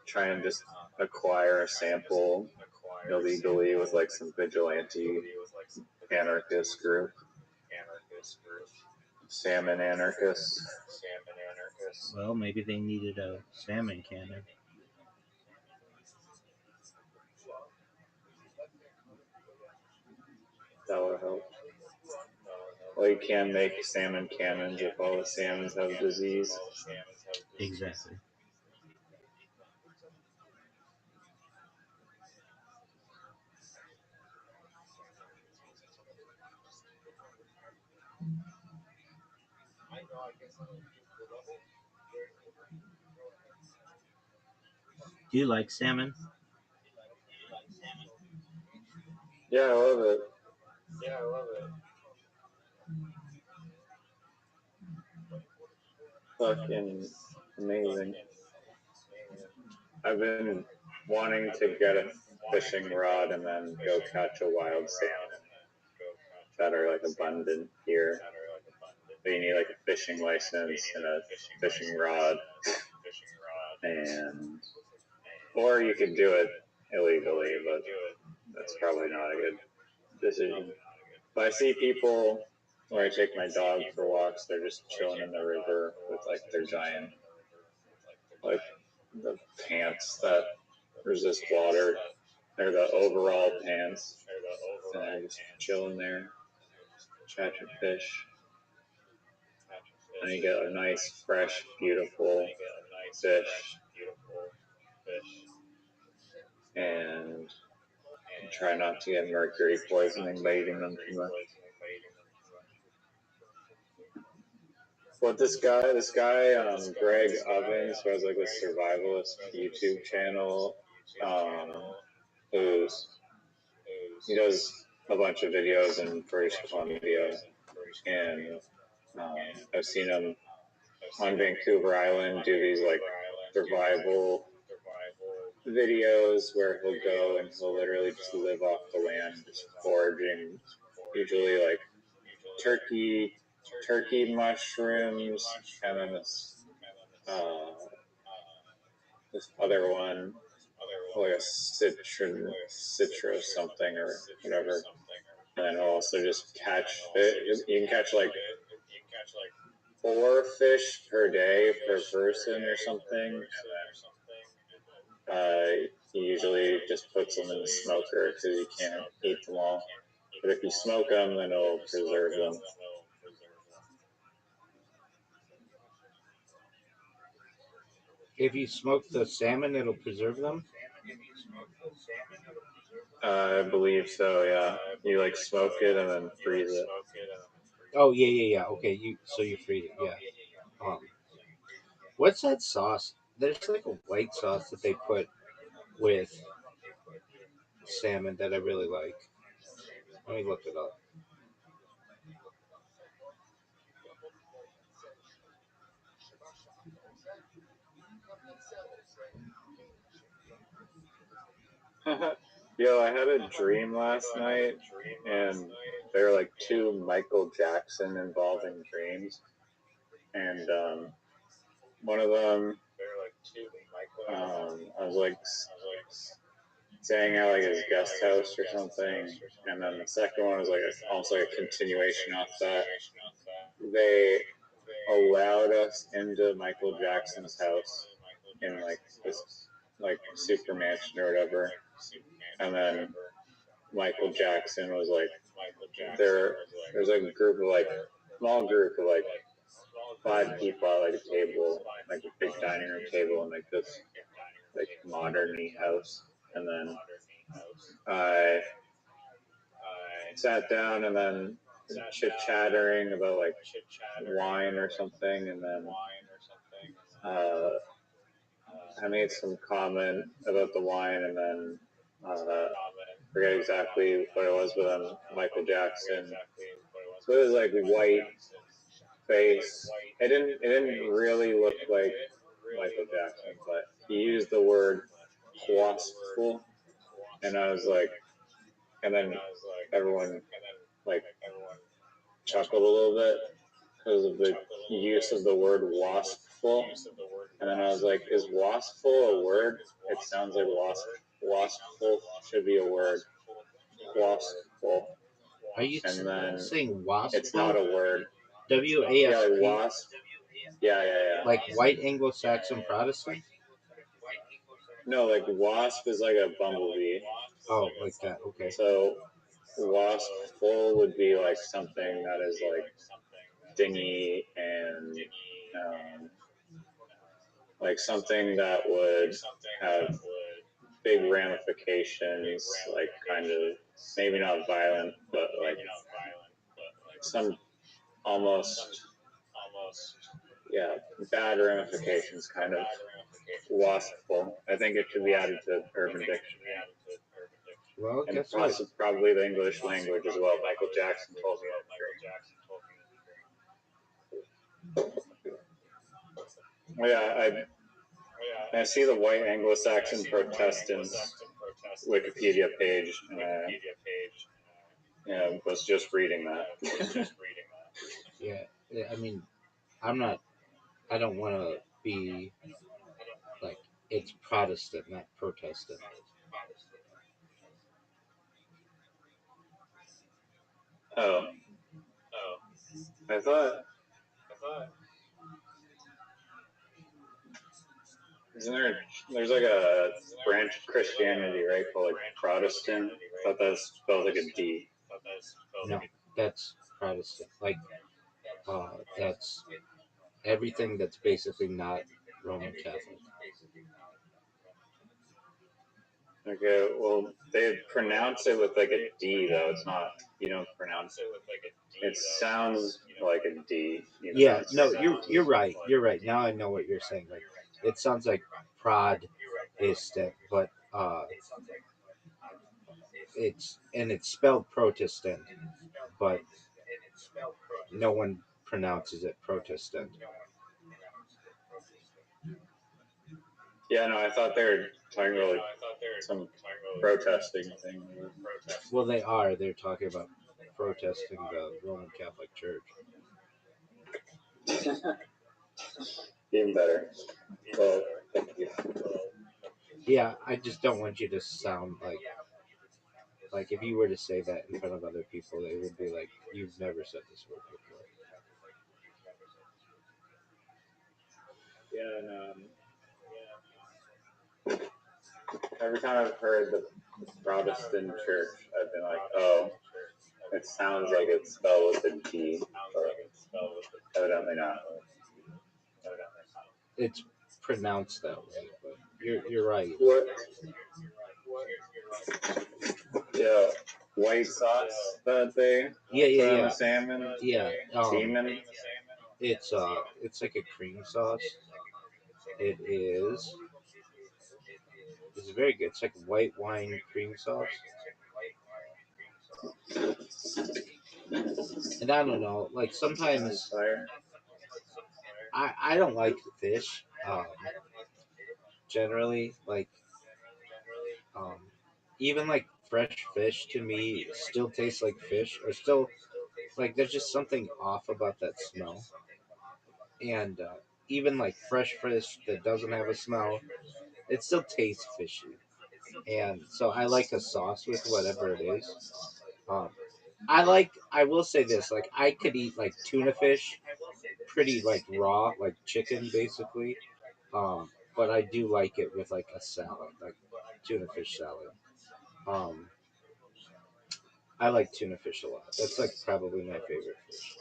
try and just acquire a sample illegally with like some vigilante anarchist group. Salmon anarchists. Well, maybe they needed a salmon cannon. That would help. Well, you can make salmon cannons if all the salmons have disease. Exactly. Do you like salmon? Yeah, I love it. Fucking amazing. I've been wanting to get a fishing rod and then go catch a wild salmon that are like abundant here. But you need like a fishing license and a fishing rod, and or you could do it illegally, but that's probably not a good decision. But I see people where I take my dog for walks, they're just chilling in the river with like their giant, like the pants that resist water. They're the overall pants, and they're just chilling there, catching fish. And you get a nice, fresh, beautiful fish. And try not to get mercury poisoning by eating them too much. But this guy, Greg Ovens, who has like a survivalist YouTube channel, he does a bunch of videos in British Columbia, and I've seen him on Vancouver Island do these like survival videos where he'll go and he'll literally just live off the land, just foraging, usually like turkey mushrooms, and then this other one, like a citro something or whatever. And then he'll also just catch it. You can catch like 4 fish per day per person or something. He usually just puts them in the smoker because you can't eat them all. But if you smoke them, then it'll preserve them. If you smoke the salmon, it'll preserve them? I believe so, yeah. You like smoke it and then freeze it. Oh, yeah. Okay, you freeze it, yeah. What's that sauce? There's like a white sauce that they put with salmon that I really like. Let me look it up. Yo, I had a dream last night, and there were like 2 Michael Jackson involving dreams, and one of them I was like staying at like his guest house or something, and then the second one was like almost like a continuation off that. They allowed us into Michael Jackson's house in like this like super mansion or whatever, and then Michael Jackson was like there's like a group of like small group of like 5 people at like a table, like a big dining room table in like this like modern-y house, and then I sat down and then chit-chattering about like wine or something, and then I made some comment about the wine, and then forget exactly what it was, but then Michael Jackson. So it was like white face. It didn't really look like Michael Jackson, but he used the word waspful, and I was like, and then everyone like chuckled a little bit because of the use of the word waspful, and then I was like, is waspful a word? It sounds like waspful should be a word. Waspful. Are you And then saying wasp? it's not a word. W-A-S-P? Yeah, like wasp. Yeah. Like white Anglo-Saxon Protestant? No, like wasp is like a bumblebee. Oh, like that. Okay. So waspful would be like something that is like dingy and like something that would have big ramifications, like kind of maybe not violent, but like some almost bad ramifications, kind of waspful. I think it should be added to Urban Dictionary. Well, And guess what? probably the English language as well. Michael Jackson told me. I see the white Anglo-Saxon Protestants Wikipedia page, and I was just reading that. Yeah, I mean, I don't want to be like, it's Protestant, not Protestant. Oh. I thought. There's like a branch of Christianity, right, called like Protestant? I thought that spelled like a D. No, that's Protestant. Like, that's everything that's basically not Roman Catholic. Okay, well, they pronounce it with like a D, though. It's not, you don't pronounce it with like a D. It sounds like a D. Yeah, no, you're right. You're right. Now I know what you're saying. Like, it sounds like Protestant, but it's spelled Protestant, but no one pronounces it Protestant. Yeah, no, I thought they were talking about like some protesting thing. Well, they are. They're talking about protesting the Roman Catholic Church. Even better. Well, thank you. Yeah, I just don't want you to sound like if you were to say that in front of other people, they would be like, "You've never said this word before." Yeah, and every time I've heard the Protestant church, I've been like, oh, it sounds like it's spelled with a G, but evidently not. It's pronounced that way, but you're right. What? Yeah, white sauce that they put on the salmon. Yeah, Seaman. It's like a cream sauce. It is. It's very good. It's like white wine cream sauce. And I don't know, like sometimes I don't like fish. Generally, like even like fresh fish to me still tastes like fish, or still like there's just something off about that smell. And even like fresh fish that doesn't have a smell, it still tastes fishy. And so I like a sauce with whatever it is. Um, I will say this, like I could eat like tuna fish pretty like raw, like chicken basically. But I do like it with like a salad, like tuna fish salad. Um, I like tuna fish a lot. That's like probably my favorite fish.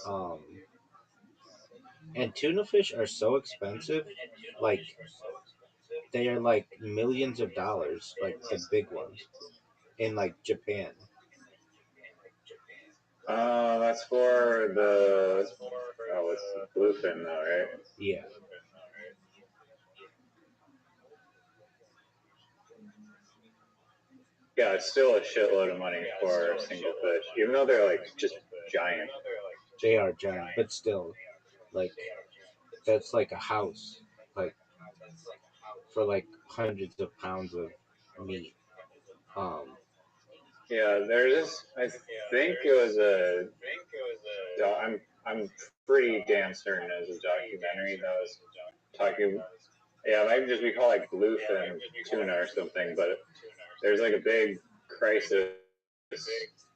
Um, and tuna fish are so expensive, like they are like millions of dollars, like the big ones in like Japan. That's for the it's bluefin though, right? Yeah, Yeah, it's still a shitload of money for a single fish, even though they're like just giant. they are giant, but still, like that's like a house, like for like hundreds of pounds of meat. Um, Yeah, there's this. I think it was a. I'm pretty damn certain it was a documentary that was talking. Yeah, it might just be called like bluefin tuna or something. But there's like a big crisis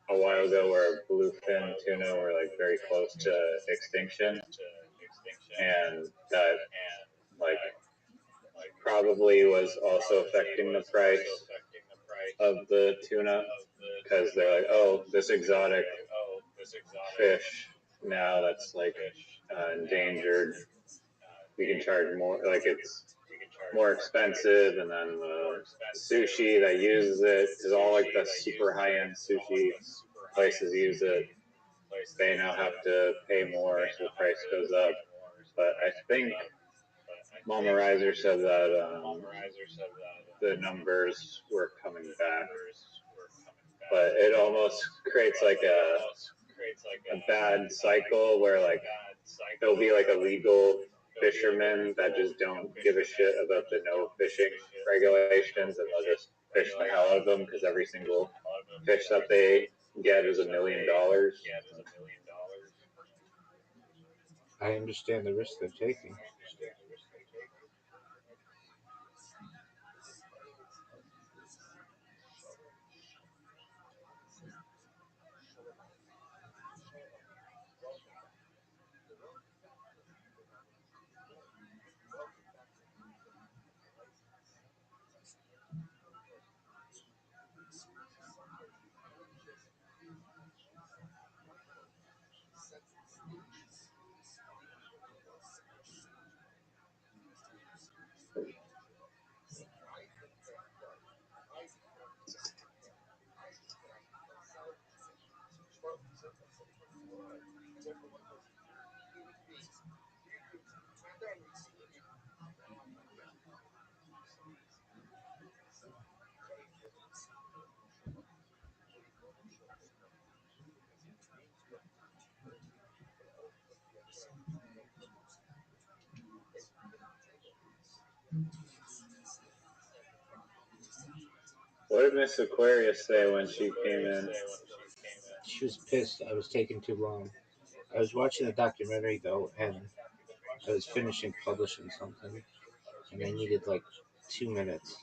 a while ago where bluefin tuna were like very close to extinction, and that like probably was also affecting the price of the tuna because they're like, oh, this exotic fish now that's like endangered, we can charge more, like it's more expensive, and then the sushi that uses it is all like the super high end sushi places use it. They now have to pay more, so the price goes up. But I think Mama Riser said that the numbers were coming back, but it almost creates like a bad cycle where like there'll be like illegal fishermen that just don't give a shit about the no fishing regulations, and they'll just fish the hell out of them because every single fish that they get is $1 million. I understand the risk they're taking. What did Miss Aquarius say when she came in? She was pissed I was taking too long. I was watching the documentary though, and I was finishing publishing something, and I needed like 2 minutes.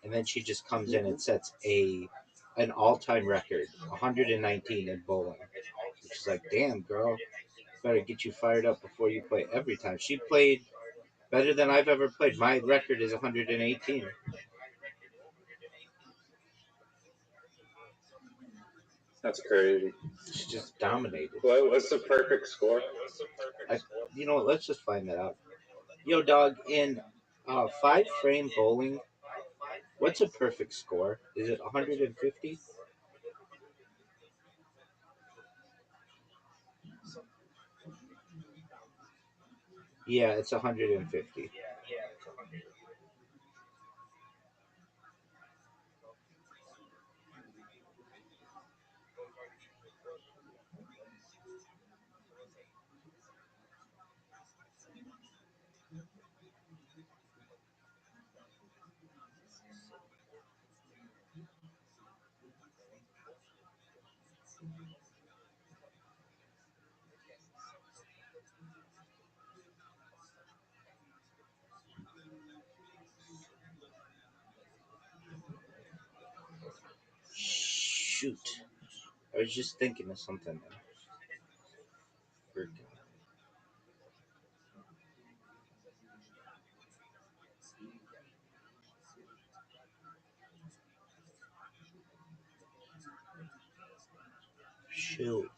And then she just comes in and sets an all time record, 119 in bowling. She's like, "Damn, girl, better get you fired up before you play every time." She played better than I've ever played. My record is 118. That's crazy. She just dominated. What's the perfect score? You know what? Let's just find that out. Yo, dog, in 5 frame bowling, what's a perfect score? Is it 150? Yeah, it's 150. shoot. I was just thinking of something. Forgot. Shoot.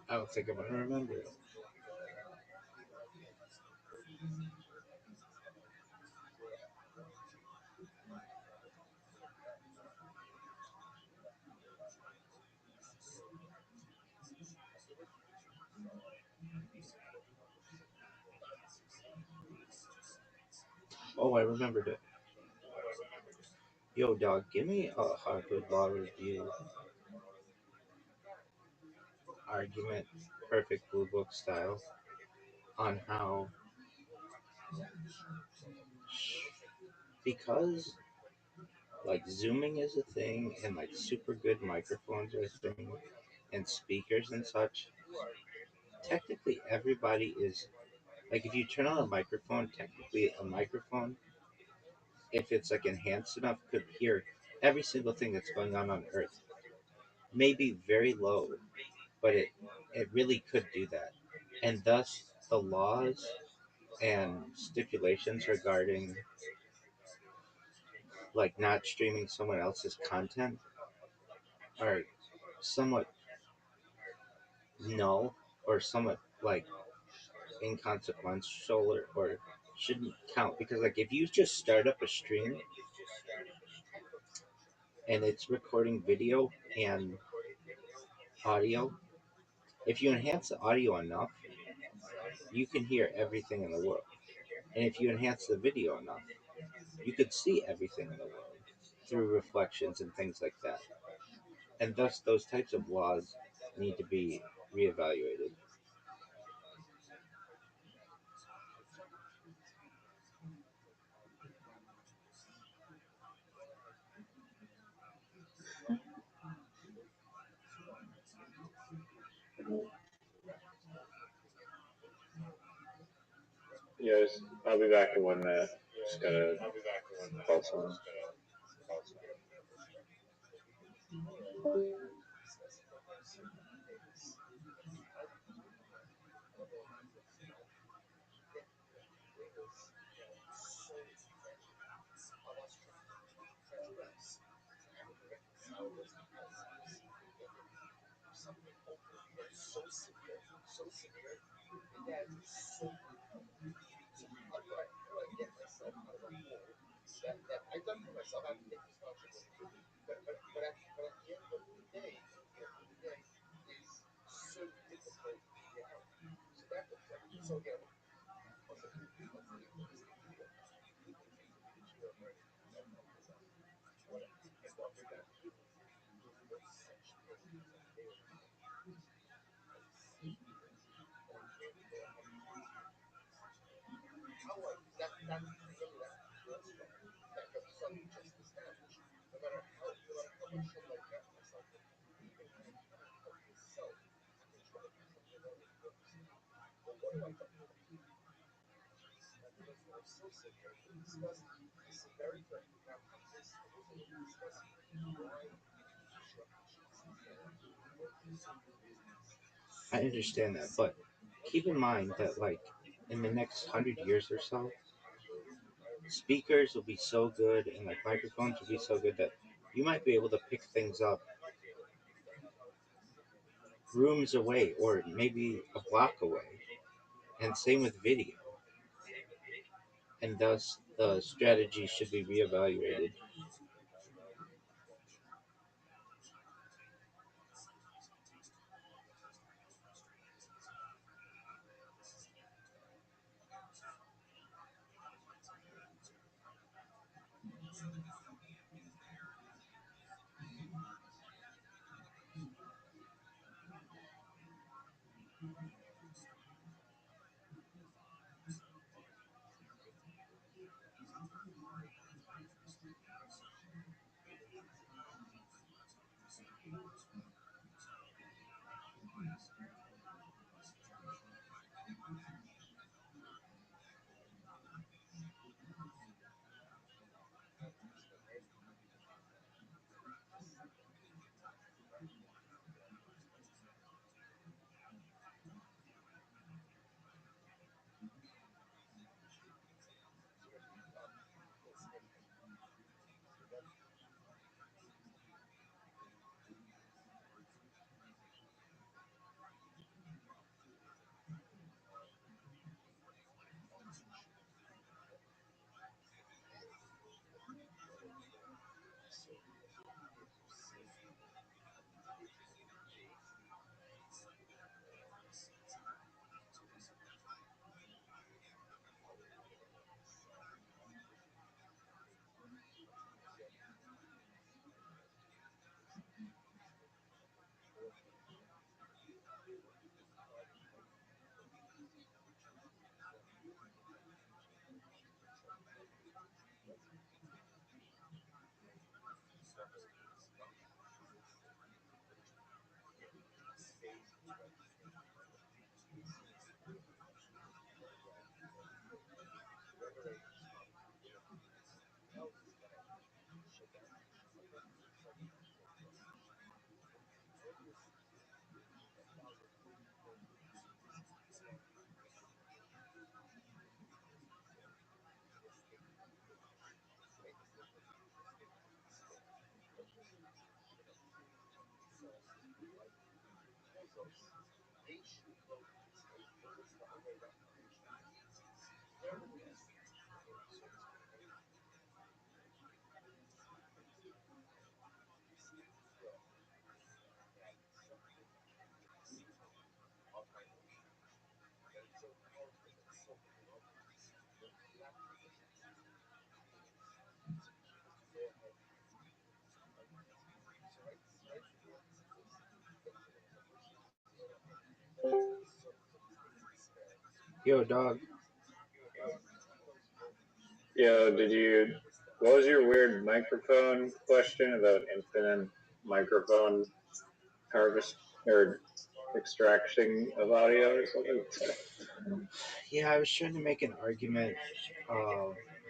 I don't think I'm gonna remember it. Oh, I remembered it. Yo, dog, give me a Harvard Law Review argument, perfect blue book style, on how because like zooming is a thing and like super good microphones are a thing and speakers and such, technically everybody is like if you turn on a microphone, technically a microphone, if it's like enhanced enough, could hear every single thing that's going on Earth. Maybe very low, but it really could do that. And thus the laws and stipulations regarding like not streaming someone else's content are somewhat null or somewhat like inconsequential or shouldn't count because like if you just start up a stream and it's recording video and audio, if you enhance the audio enough, you can hear everything in the world. And if you enhance the video enough, you could see everything in the world through reflections and things like that. And thus, those types of laws need to be reevaluated. Yes, I'll be back in 1 minute. Just gotta call someone. I understand that, but keep in mind that like in the next 100 years or so, speakers will be so good and like microphones will be so good that you might be able to pick things up rooms away or maybe a block away. And same with video. And thus the strategy should be reevaluated. Yo, dog. Yo, what was your weird microphone question about infinite microphone harvest or extraction of audio or something? Yeah, I was trying to make an argument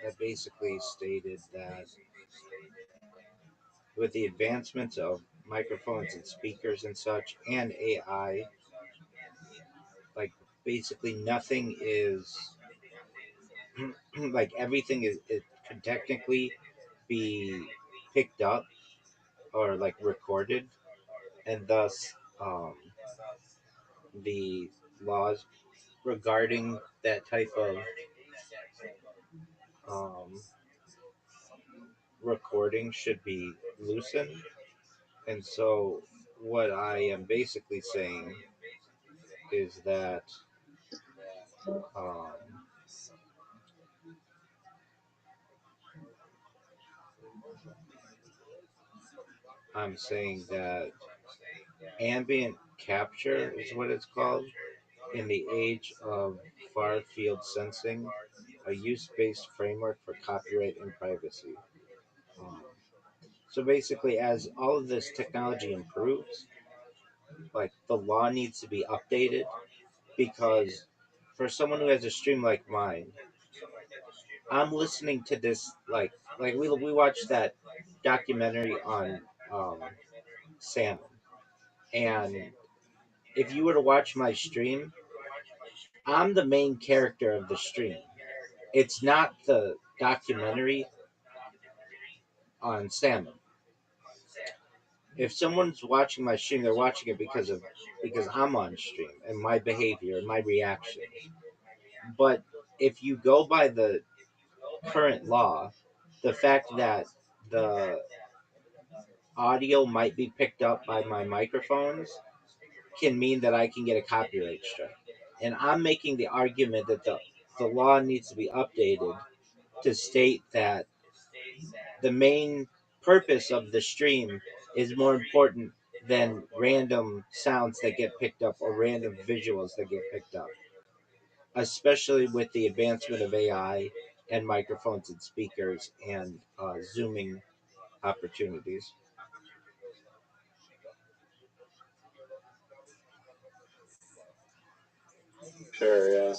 that basically stated that with the advancements of microphones and speakers and such, and AI, like basically nothing is like everything is it could technically be picked up or like recorded, and thus the laws regarding that type of um, recording should be loosened. And so, what I am basically saying is that um, I'm saying that ambient capture is what it's called in the age of far field sensing, a use based framework for copyright and privacy. Um, so basically, as all of this technology improves, like the law needs to be updated because for someone who has a stream like mine, I'm listening to this like we watched that documentary on um, salmon, and if you were to watch my stream, I'm the main character of the stream. It's not the documentary on salmon. If someone's watching my stream, they're watching it because I'm on stream and my behavior and my reaction. But if you go by the current law, the fact that the audio might be picked up by my microphones can mean that I can get a copyright strike. And I'm making the argument that the law needs to be updated to state that the main purpose of the stream is more important than random sounds that get picked up or random visuals that get picked up, especially with the advancement of AI and microphones and speakers and zooming opportunities. Sure, yeah.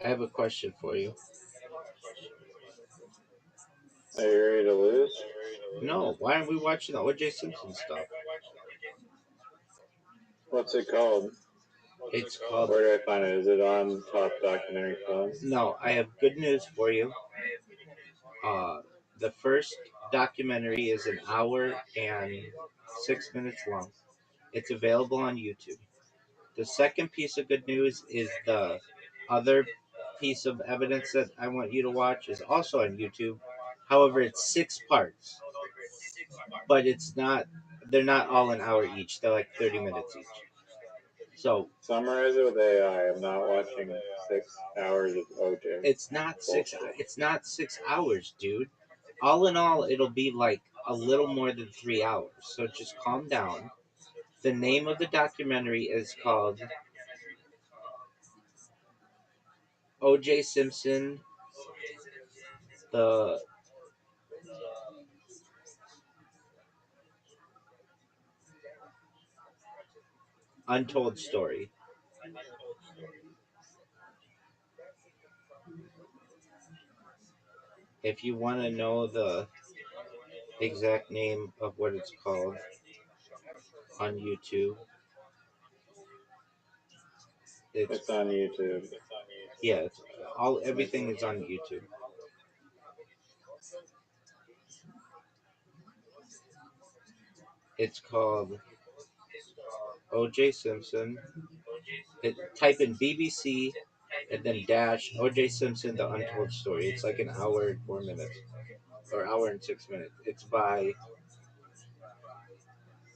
I have a question for you. Are you ready to lose? No, why aren't we watching the O.J. Simpson stuff? What's it called? It's called. Where do I find it? Is it on Top Documentary Films? No, I have good news for you. The first documentary is an hour and 6 minutes long. It's available on YouTube. The second piece of good news is the other piece of evidence that I want you to watch is also on YouTube. However, it's 6 parts. but it's not. They're not all an hour each. They're like 30 minutes each. So Summarize it with AI. I'm not watching 6 hours of OJ. it's not six. Bullshit. It's not 6 hours, dude. All in all, it'll be like a little more than 3 hours. So just calm down. The name of the documentary is called O.J. Simpson, the Untold Story. If you want to know the exact name of what it's called on YouTube, It's on YouTube. yeah, everything is on YouTube. It's called O.J. Simpson. Type in BBC and then dash O.J. Simpson: The Untold Story. It's like an hour and 4 minutes, or hour and 6 minutes. It's by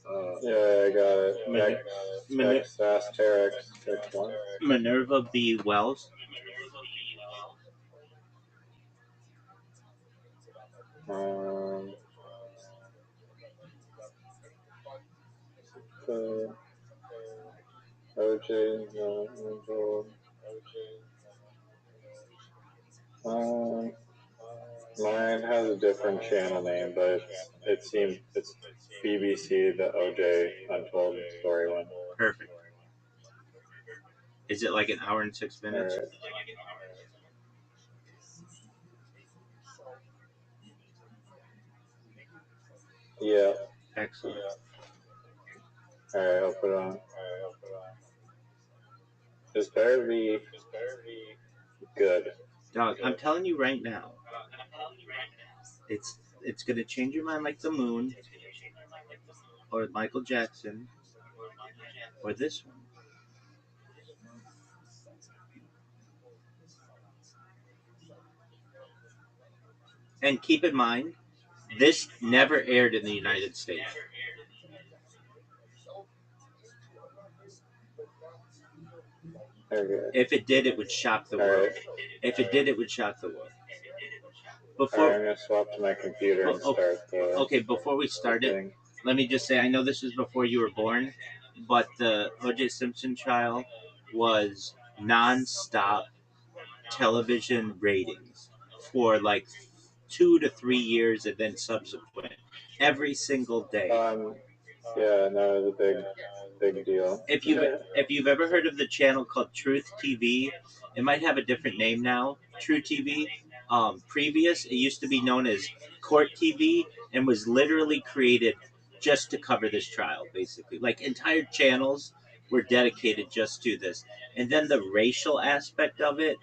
Yeah, I got it. X Asterix. Which one? Minerva B. Wells. So OJ. Mine has a different channel name, but it's BBC, the OJ Untold Story one. Perfect. Is it like an hour and 6 minutes? Alright. Yeah. Excellent. Alright, I'll put it on. This better be good. Dog, I'm telling you right now, it's gonna change your mind like the moon, or Michael Jackson, or this one. And keep in mind, this never aired in the United States. Okay. If it did, it would shock the world. If it did, it would shock the world. Before I'm gonna swap to my computer and start the. Okay, before we start it, let me just say I know this was before you were born, but the O.J. Simpson trial was non-stop television ratings for like 2 to 3 years, and then subsequent every single day. Yeah, no, it's a big deal. If you've ever heard of the channel called Truth TV, it might have a different name now. True TV. Previous, it used to be known as Court TV, and was literally created just to cover this trial. Basically, like entire channels were dedicated just to this. And then the racial aspect of it,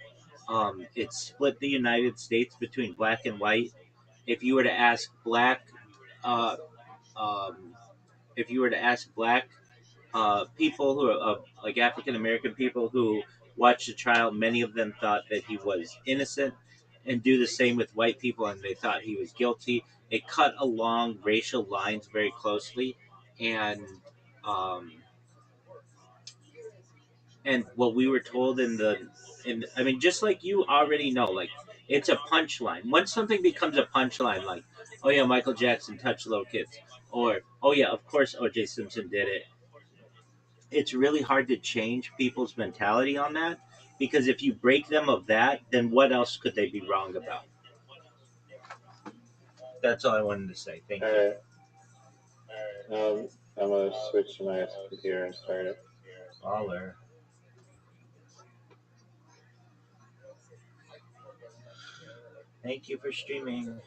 it split the United States between black and white. If you were to ask black, uh, um, if you were to ask black people who are like African American people who watched the trial, many of them thought that he was innocent, and do the same with white people, and they thought he was guilty. It cut along racial lines very closely, and um, what we were told I mean, just like you already know, like it's a punchline. Once something becomes a punchline, like, oh yeah, Michael Jackson touched little kids, or oh yeah, of course O.J. Simpson did it. It's really hard to change people's mentality on that, because if you break them of that, then what else could they be wrong about? That's all I wanted to say. Thank you. I'm gonna switch to my computer and start it. Baller. Thank you for streaming.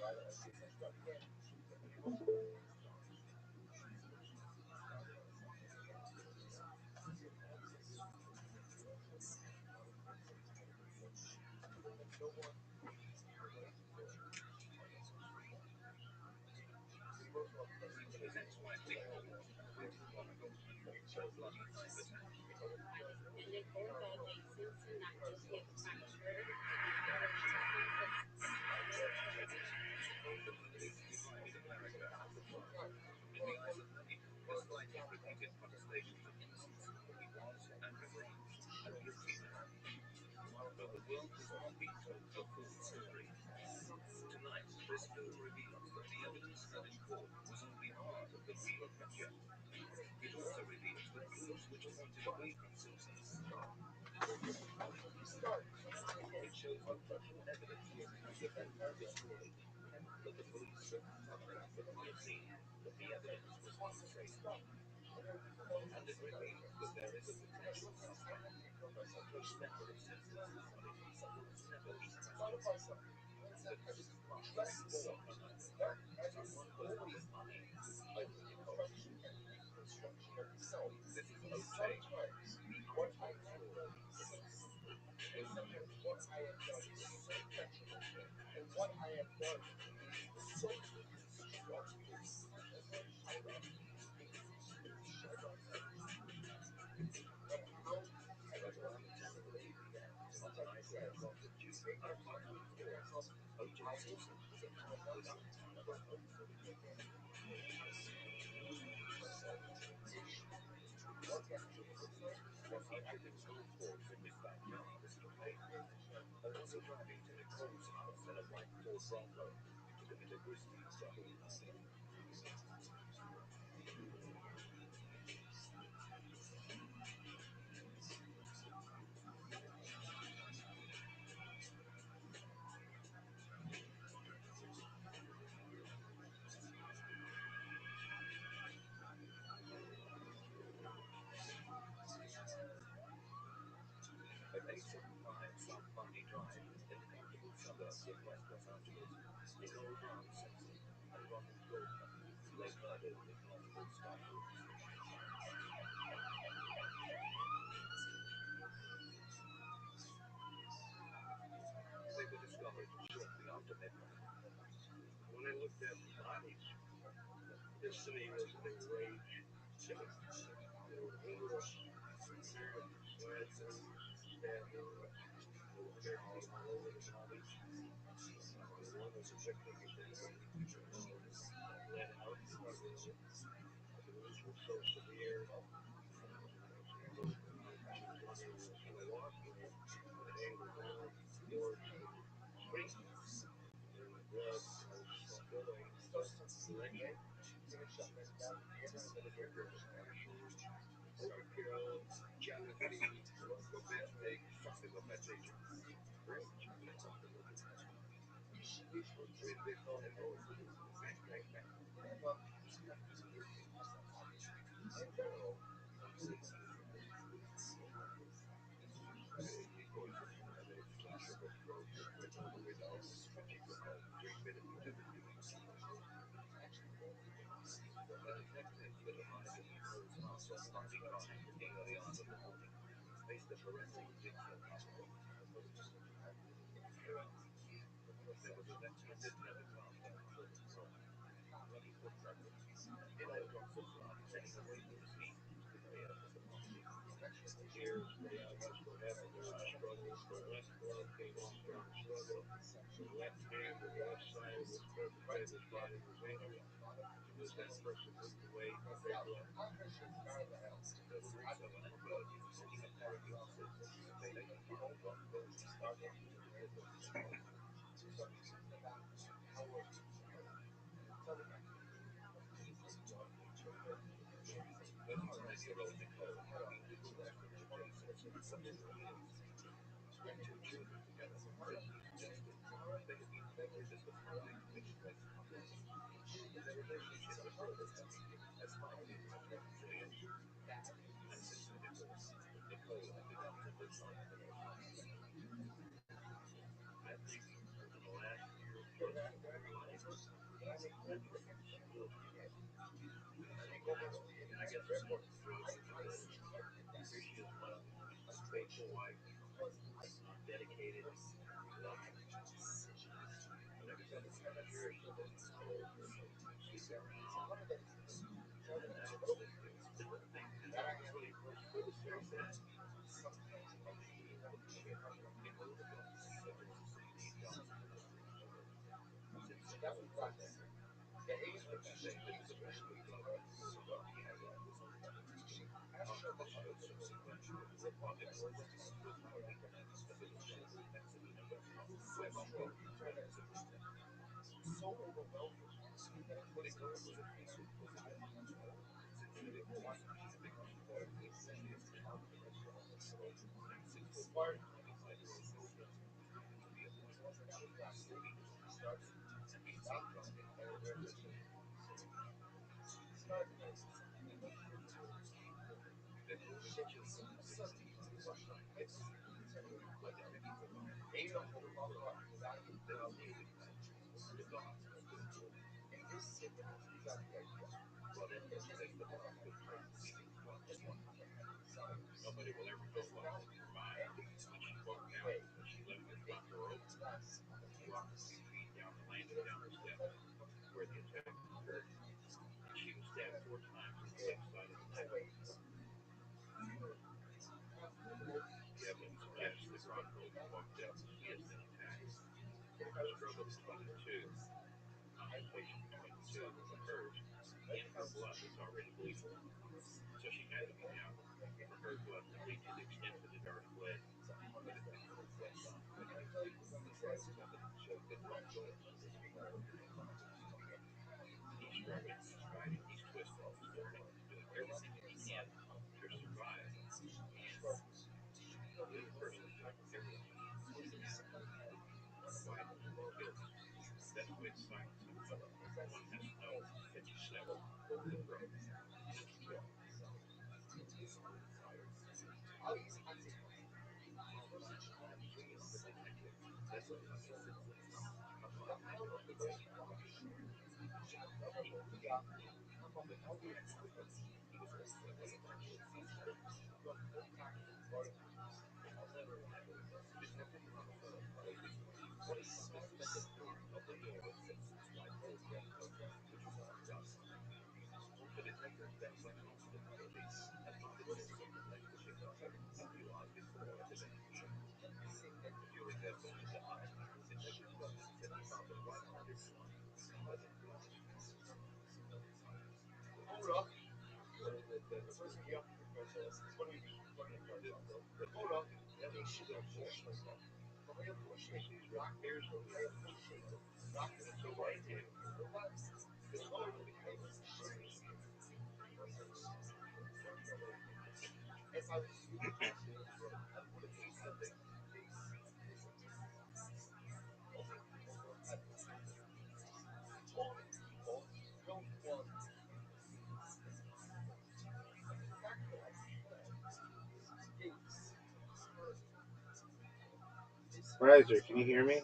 Riser, can you hear me?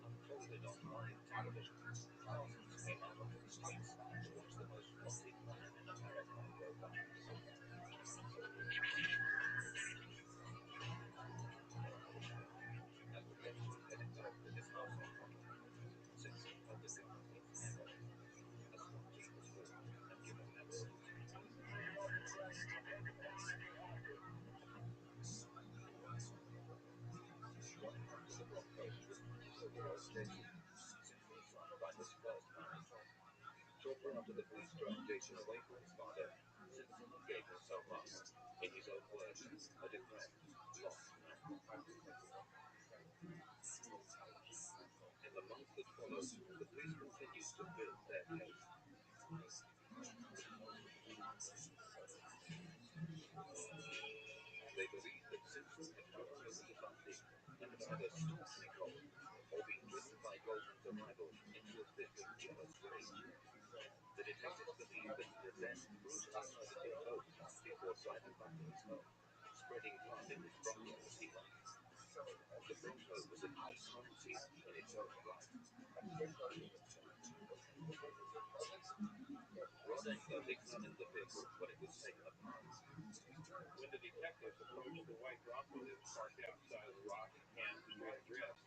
unfolded on live television, thousands came out onto the streets to watch the most wanted man in America go by. As the Rothschild headed back to his house on Broadway, Simpson felt the government never. A SWAT team was formed and given their orders. Running onto the Bronx Coast was four-year-old Jason, Simpson's son by his first marriage. Shortly after the police drove Jason away from his father, Simpson gave himself up. In his own words, a depressed, lost man. In the months that followed, the police continued to build their case. They believed that Simpson had driven over to Dundee and had either stalked Nicole or been driven by Goldman's arrival into a fit of jealous rage. The detectives believed that he had then brutally murdered them both before driving back to his home, spreading blood in his Bronco as he left. The Bronco was a key crime scene in its own right. Rod Engler examined the vehicle when it was taken apart. When the detectives approached the white Bronco that was parked outside of the Rock and Camp Street address,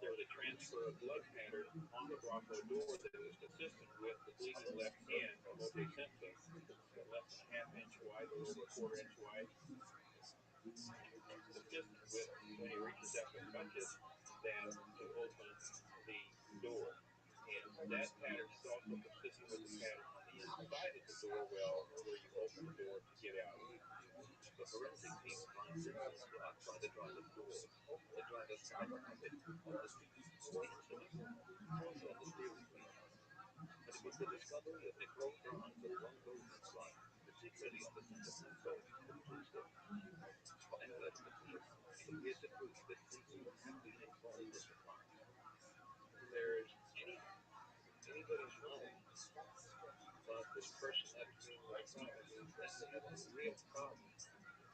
there was a transfer of blood pattern on the Bronco door that was consistent with the bleeding left hand of O.J. Simpson, less than a half-inch wide, a little over a quarter-inch wide, consistent with when he reaches out to touch it, that to open the door. And that pattern is also consistent with the pattern on the inside of the door well, where you open the door to get out. The forensic team finds Simpson's blood by the driver's door, the driver's side pocket, on the seat, the instrument, and on the steering wheel. And it was the discovery of Nicole Brown's and Ron Goldman's blood, particularly on the center console, that proved it. For Engler and the team, it appeared to prove that Simpson had been involved in the crime. There's anybody's mind, but this person that committed the crime, I mean, that's a real problem.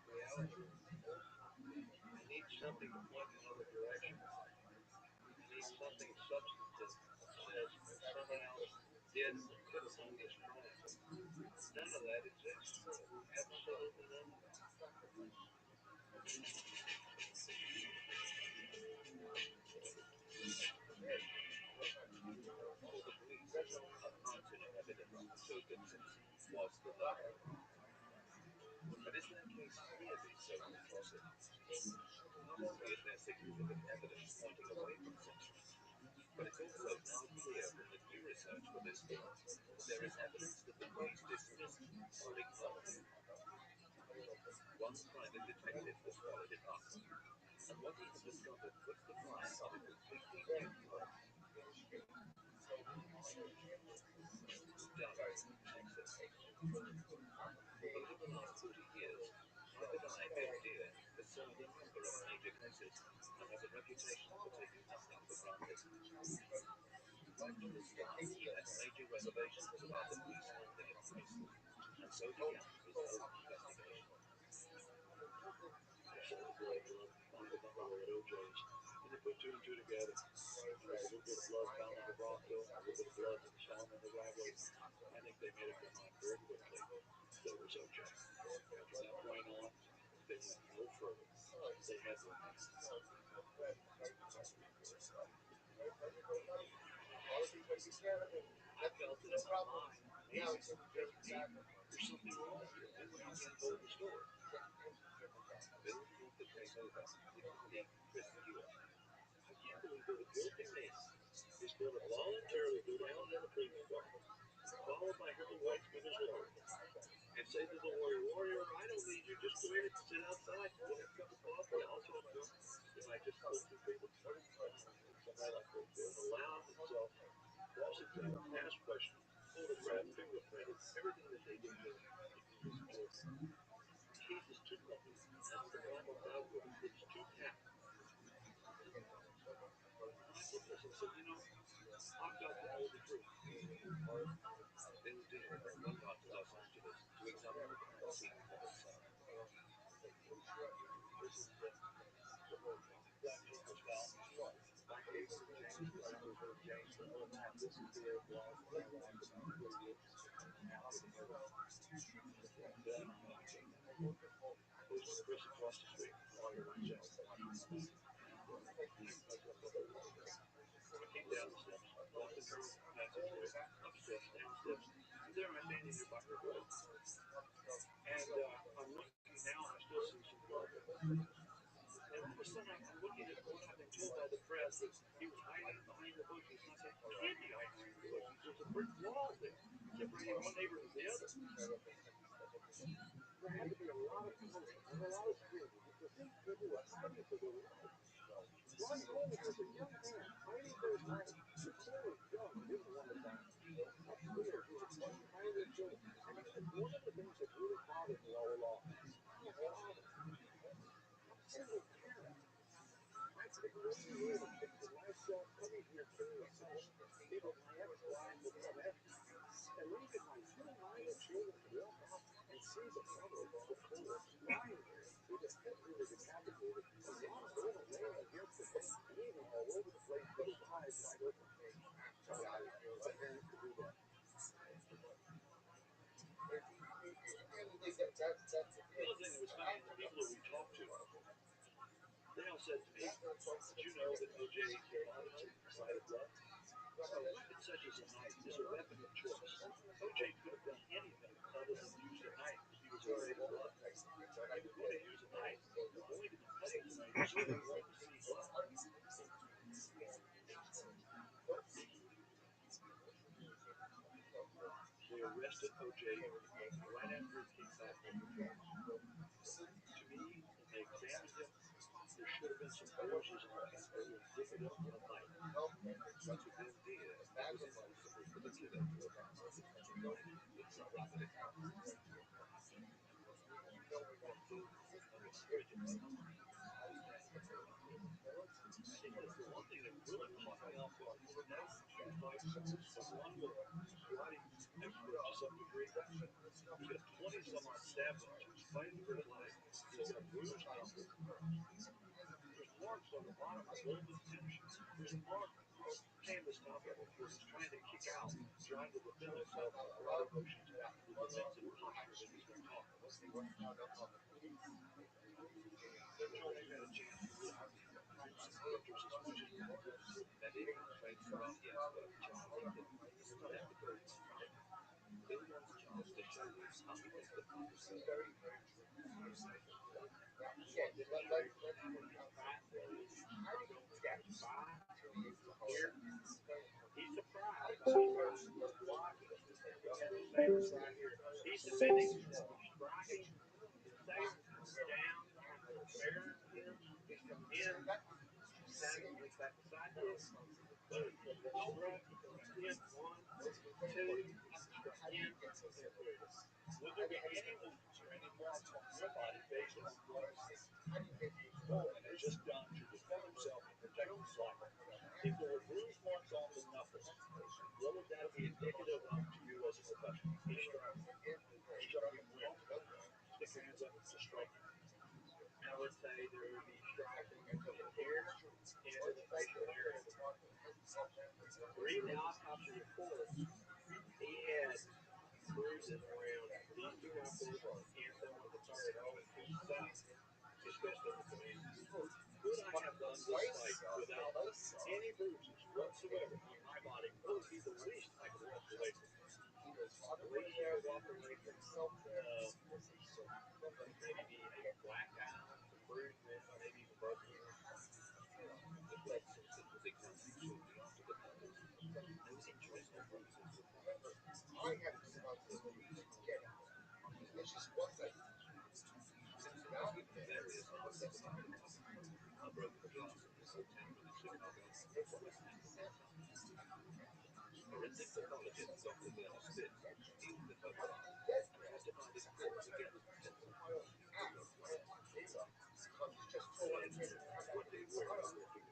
Reality. You need something to point in another direction. You need something substantive that says someone else did or could have done this crime. None of that exists. Absolutely none of that. For the police, a crime scene evidence showed that Simpson was the murderer. But is their case really so conclusive? Not only is there significant evidence pointing away from Simpson, but it's also now clear from the new research for this film that there is evidence that the police dismissed or ignored. One private detective has followed it up, and what he has discovered puts the crime on a completely new course. Dallas, Texas. Over the last 40 years, Private Eye Bill Deere has solved a number of major cases and has a reputation for taking nothing for granted. Right from the start, he had major reservations about the police handling of the case, and so began his own investigation. I saw the blood drawn by the buffalo at OJ's, and they put two and two together. There was a little bit of blood found on the Bronco, a little bit of blood that was found in the driveway. I think they made up their mind very quickly that it was OJ. From that point on, they went no further. They had their man. I felt it in my mind, maybe, just maybe, there's something wrong here. Maybe I can't hold the store. Bill turned the case over to Chief Chris Stewart. I can't believe that a guilty man is going to voluntarily go down to the police department, followed by Harold Weitzman, his lawyer, and say to the lawyer, "Lawyer, I don't need you. Just go ahead and sit outside, get a cup of coffee, and I'll talk to him." And I just told two people, somebody like Rothschild, allow himself cross-examined, ask questions, photographed, fingerprinted, everything that they do in this case. The case is too complete. That's the Bible algorithm. It's too tapped. looked at us and said, I've got to know the truth. They was dealing with our gun doc in Los Angeles to examine the crime scene for himself. This is the Black Jeep was found. Black Jeep was James, Black was James, and all that. This is the blog of my life about 4 years after the murder. Then police with Chris across the street, lawyer myself, watching all that. I came down the steps, walked into her passageway, upstairs, down the steps, and there I'm standing there by her door. And I'm looking now, and I still see some blood. And all of a sudden, I'm looking at what I've been told by the press that he was hiding behind the bushes. And I said, he can't be hiding behind the bushes. There's a brick wall there, separating one neighbor from the other. There had to be a lot of commotion and a lot of screaming because these people were hiding for their lives. Ron Coleman was a young man hiding for his life. He was clearly young and didn't want to die. That's clear. He was playing behind their children. And he said, one of the things that really bothered me all along, I'm a father. I'm a single parent. I couldn't wait to picture myself coming here to the house, even my ex-wife would come after me, and leaving my two minor children to walk out and see the mother of the four lying there with her head nearly decapitated, and Ron Coleman laying against the bed, bleeding all over the place with his eyes wide open. My parents could do that. The other thing that was funny is the people that we talked to, they all said to me, did you know that O.J. came out at the sight of blood? A weapon such as a knife is a weapon of choice. O.J. could have done anything other than use a knife if he was afraid of blood. If he was going to use a knife, only to be cutting somebody, he certainly wanted to see blood. They arrested O.J. right after he came back from the trial. To me, when they examined him, there should have been some bruises on him that were indicative of a knife. But then did. It was indistinguishable for the kid of the the one thing that really caught me off guard, now she fights along with karate expert to some degree. He's got 20 some odd stab wounds. He's fighting for his life. He's got bruised knuckles. There's marks on the bottom of both his tensions. There's a mark canvas top of it where he's trying to kick out, trying to defend himself from karate motions with the defensive posture that he's been taught. Joel, you had a chance to look at some pictures as much as you could. That even trained from yes, but John did that the very Bill wants John to show you how he makes the promise. Very, very true. He's surprised. He's blocking. He's defending. He's striking. He's saying down. Where he's coming in. Standing with that side kick. Boom. Struck. Hit one. Two. Struck again. Would there be any wounds or any marks on your body based on what Coleman has just done to defend himself and protect his life? If there were bruise marks on the knuckles, what would that be indicative of to you as a professional? He struck him where? Stick your hands up to strike him. I would say there would be striking here into the facial area. Reading the autopsy reports, he had bruises around these two knuckles and some of the third over to the side, especially the command. Could I have done this fight without any bruises whatsoever on my body? What would be the least I could walk away from? The least I could walk away from maybe a black eye, some bruises, maybe even broken ears. Just like since the big combination of the off to the knuckles, those interesting bruises would be it's just one thing. There is a broken jaw from the September of Chicago. Forensic pathologist Dr. Bernard Spitz, he's the photo testified in court against Stetson. What they were working with.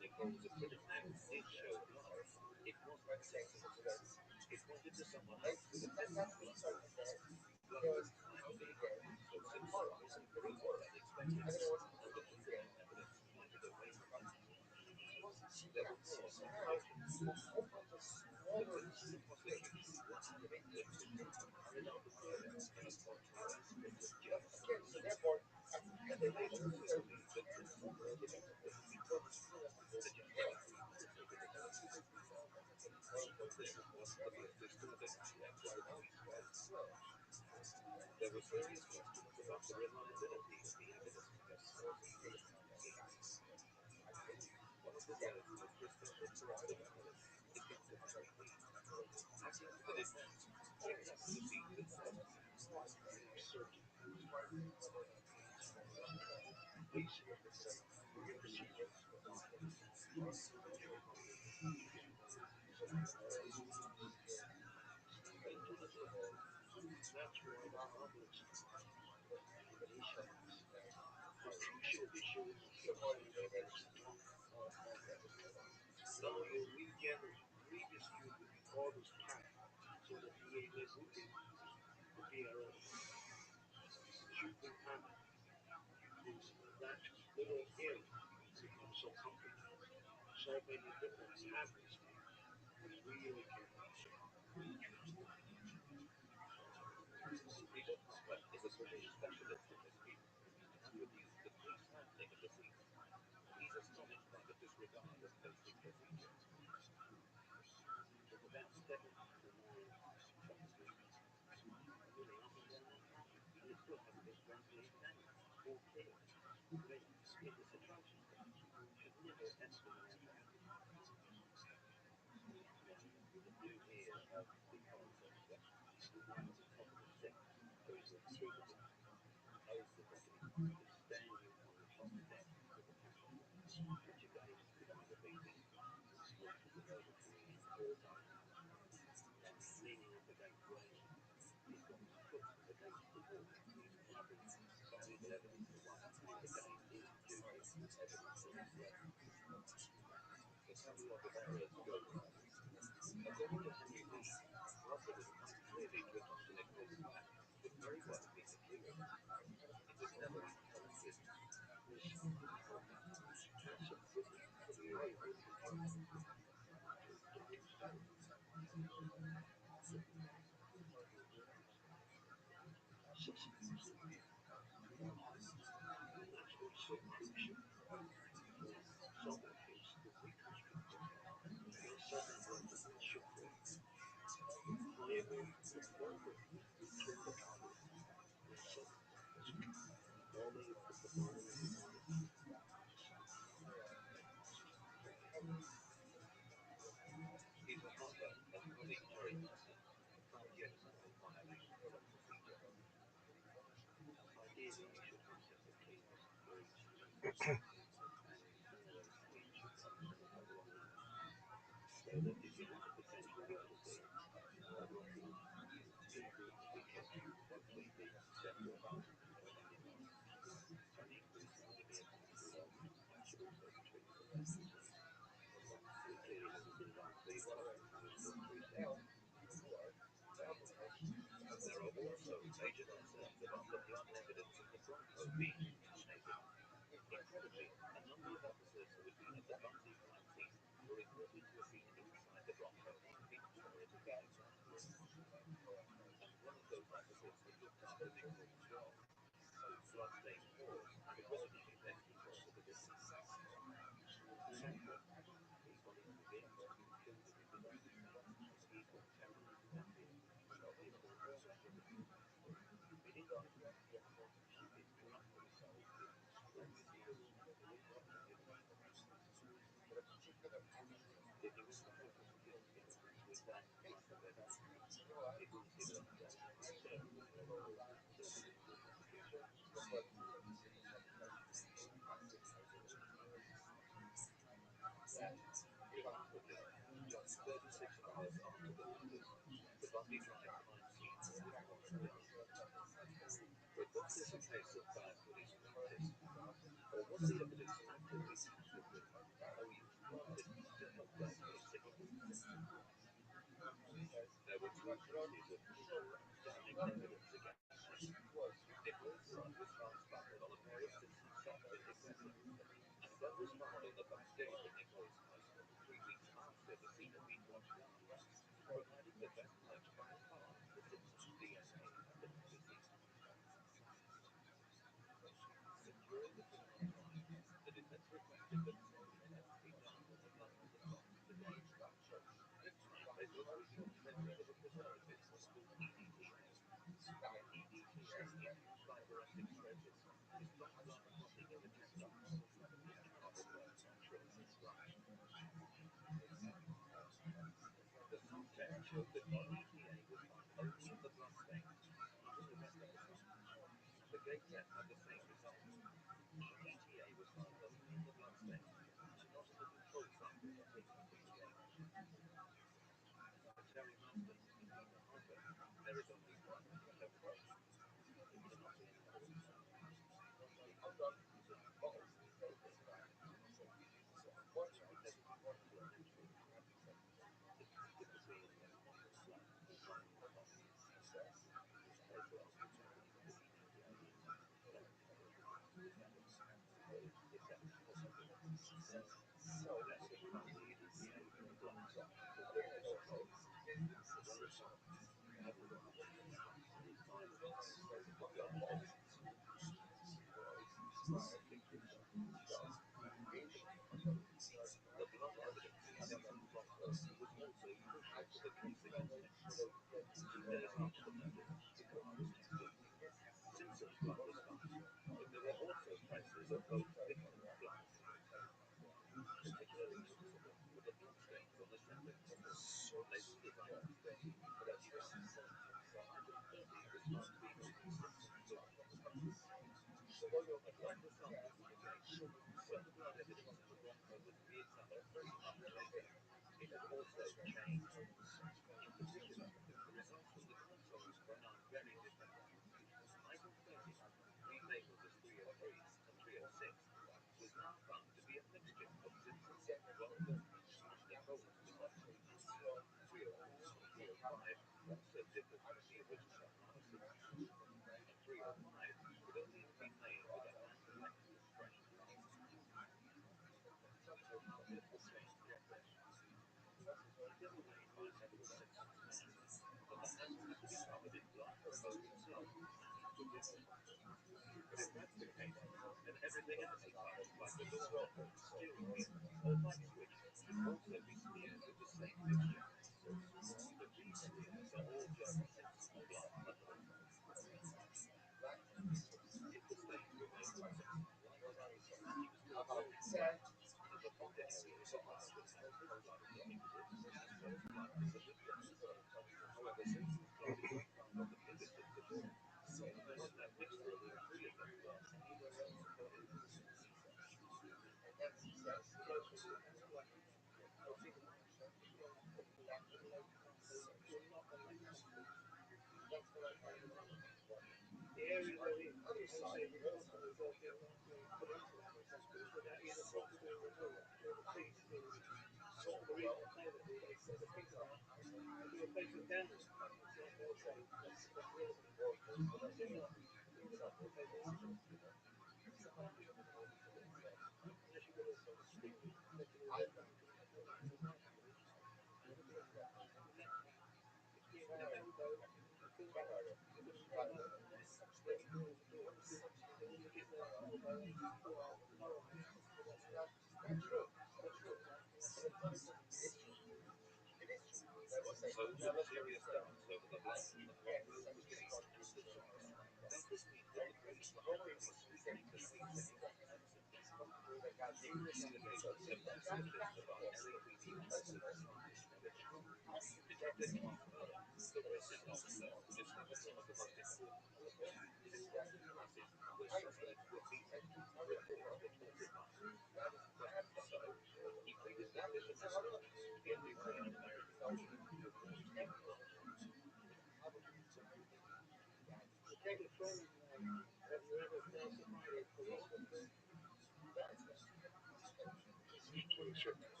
to a certain by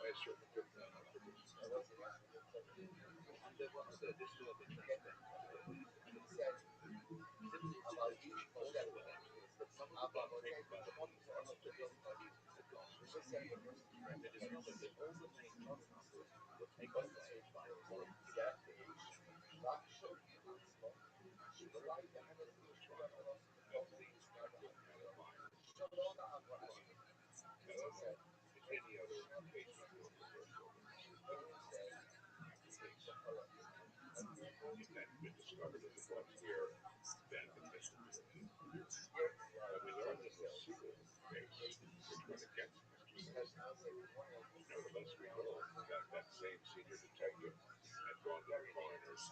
a certain and there were other disturbing aspects to the way also evident that some of the blood taken by the police must have been had lost. They discovered that all the main blood samples were taken away by qualified police. The trial of these coronavirus if any other cases were controversial. If that had been discovered as it was here, then the test would be repeated. But we learned in this single case, which went against Mr. Smith. Nevertheless, we know that that same senior detective had gone to the coroners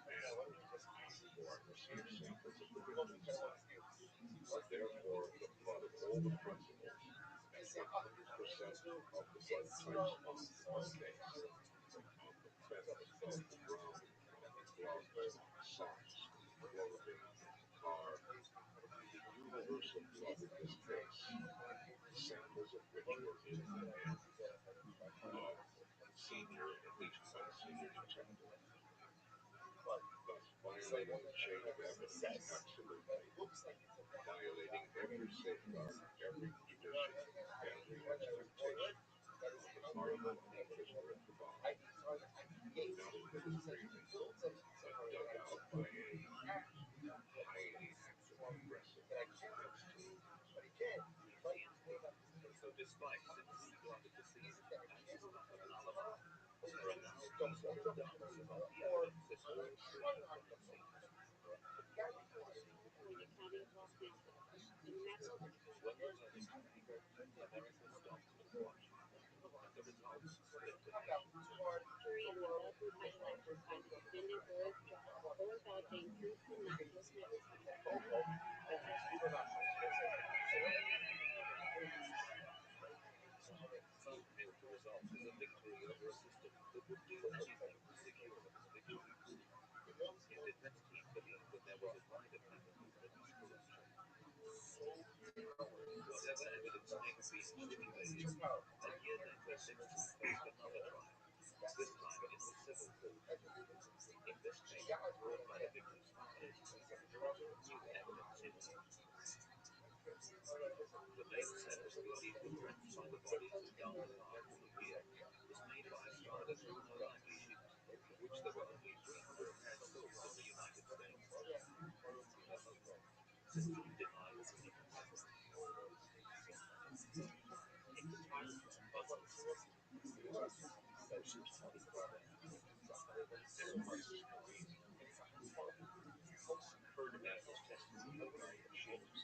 and received samples of the victim's blood. Therefore, the blood of all the principals and 100% of the blood types on the blood case, of the feathers, of the drum, of the gloves, socks, clothing, car, the universal blood in this case, samples of which were in the hand of senior, at least one senior detective, thus violating the chain of evidence absolutely, violating every safeguard, every tradition, every expectation of the pardon of the prisoner at the bar. Not admitted freely, but dug out by a highly active, aggressive defense team. So despite simply blood at the scene and his lack of an alibi, there are now detailed doubts about the evidence that all three of them have seen. When the verdict came, America stopped and watched, and the results split the nation. Hailed the result as a victory over a system that would do anything to secure the conviction. His defense team believed that there was a wider pattern of police corruption. Whatever evidence may have been stipulated, a year later Nixon faced another trial, this time in the civil court. In this case, brought by the victim's fathers, there was new evidence emerged. The main set of believed the prints by the bodies of young Clark and Lear was made by a stylus with no likely sheet, of which there were only 300 pairs sold in the United States. Simply denied the evidence. Ferdinand was tested with a variety of sheets.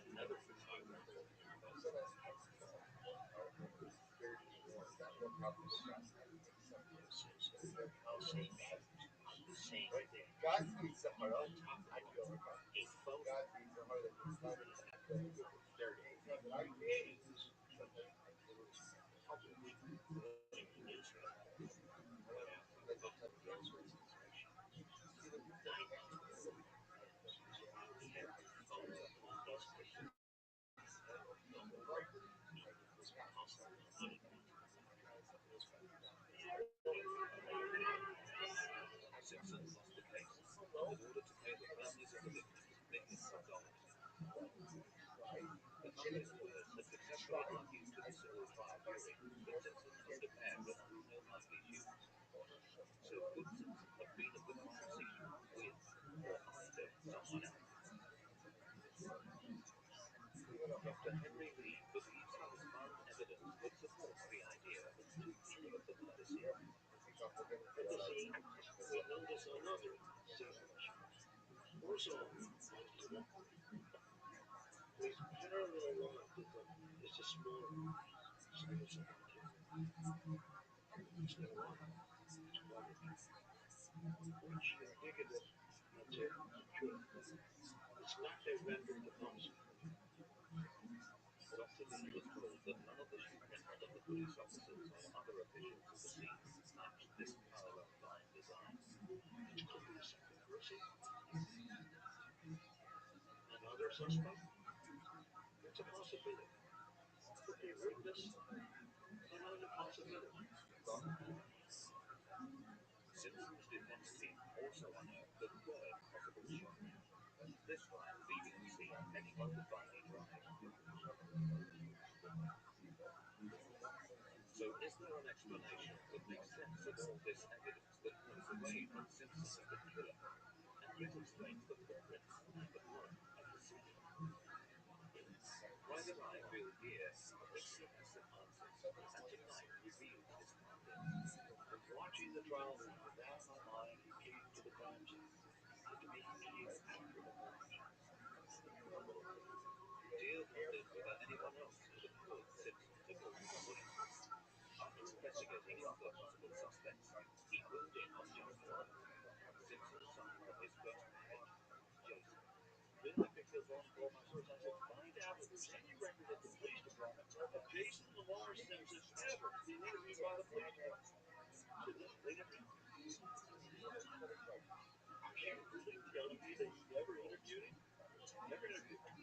Another photographer, Simpson lost the case and was ordered to pay the families of the victims millions of dollars. The plaintiff's lawyers had successfully argued to the civil trial jury that Simpson must have had no likely shoes. So could Simpson have been at the crime scene with or under someone else? Dr. Henry Lee believes he has found evidence that supports the idea of two people at the murder scene. At the scene, we notice another savage. Also, we generally realize that it's a small space of material. It's no water. It's water. Once you dig it, material, it's not a random deposit. But often it is told that none of the shipmen of the police officers or other officials of the scene matched this parallel line design. It could be a second person. Another suspect? It's a possibility. Could be a witness? Another possibility. Simpson's defense team also unearthed a third possible suspect. This time leaving the scene heading on the Bunny Drive. So is there an explanation that makes sense of all this evidence that points away from Simpson as the killer, and yet explains the footprints and the blood at the scene? Private Eye Bill here thinks he has some answers, and tonight reveals his findings. From watching the trial from the back of my mind, he came to the crime scene. And to me, he came after the crime scene. Deal wondered whether anyone else could have killed Simpson to go to the police. After investigating other possible suspects, he ruled in on just one, Simpson's son from his first marriage, Jason. Then I picked up on call my source. I said, find out if there's any record at the police department of Jason Lamar Simpson ever being interviewed by the police department. So this, they never. She really telling me they never interviewed him? Never interviewed him.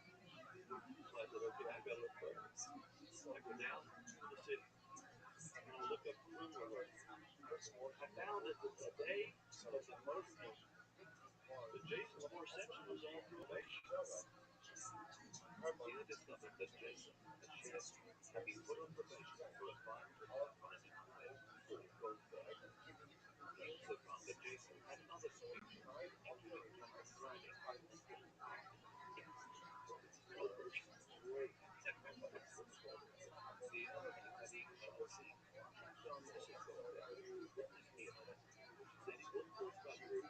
So I said, okay, I gotta look further. So I go down to the city. And I look up criminal records. I found that the day of the murder that Jason Lamar Simpson was on probation. He had discovered that Jason had been put on probation for a crime committed on an entire full gold bag. He also found that Jason had other speech, including drunk driving. Numbers great. The evidence that he shall see kept on missing gold bag. Witness me about it. Said he looked close by the room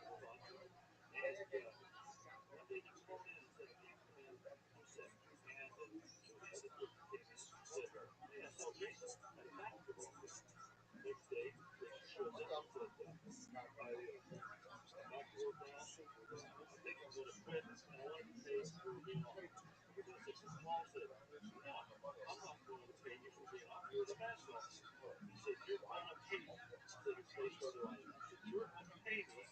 and one day he called in and said, I'm sick. And so the other witness said, hey, I saw Jason at a basketball game. Next day, Jason shows up and says, I'm back to work now. I think I'm going to quit. And I want to pay for being off. The assistant Paul said, no, I'm not going to pay you for being off. You're the basketball. He said, you're going to pay me. I said, it's close to the line. He said, you're going to pay me.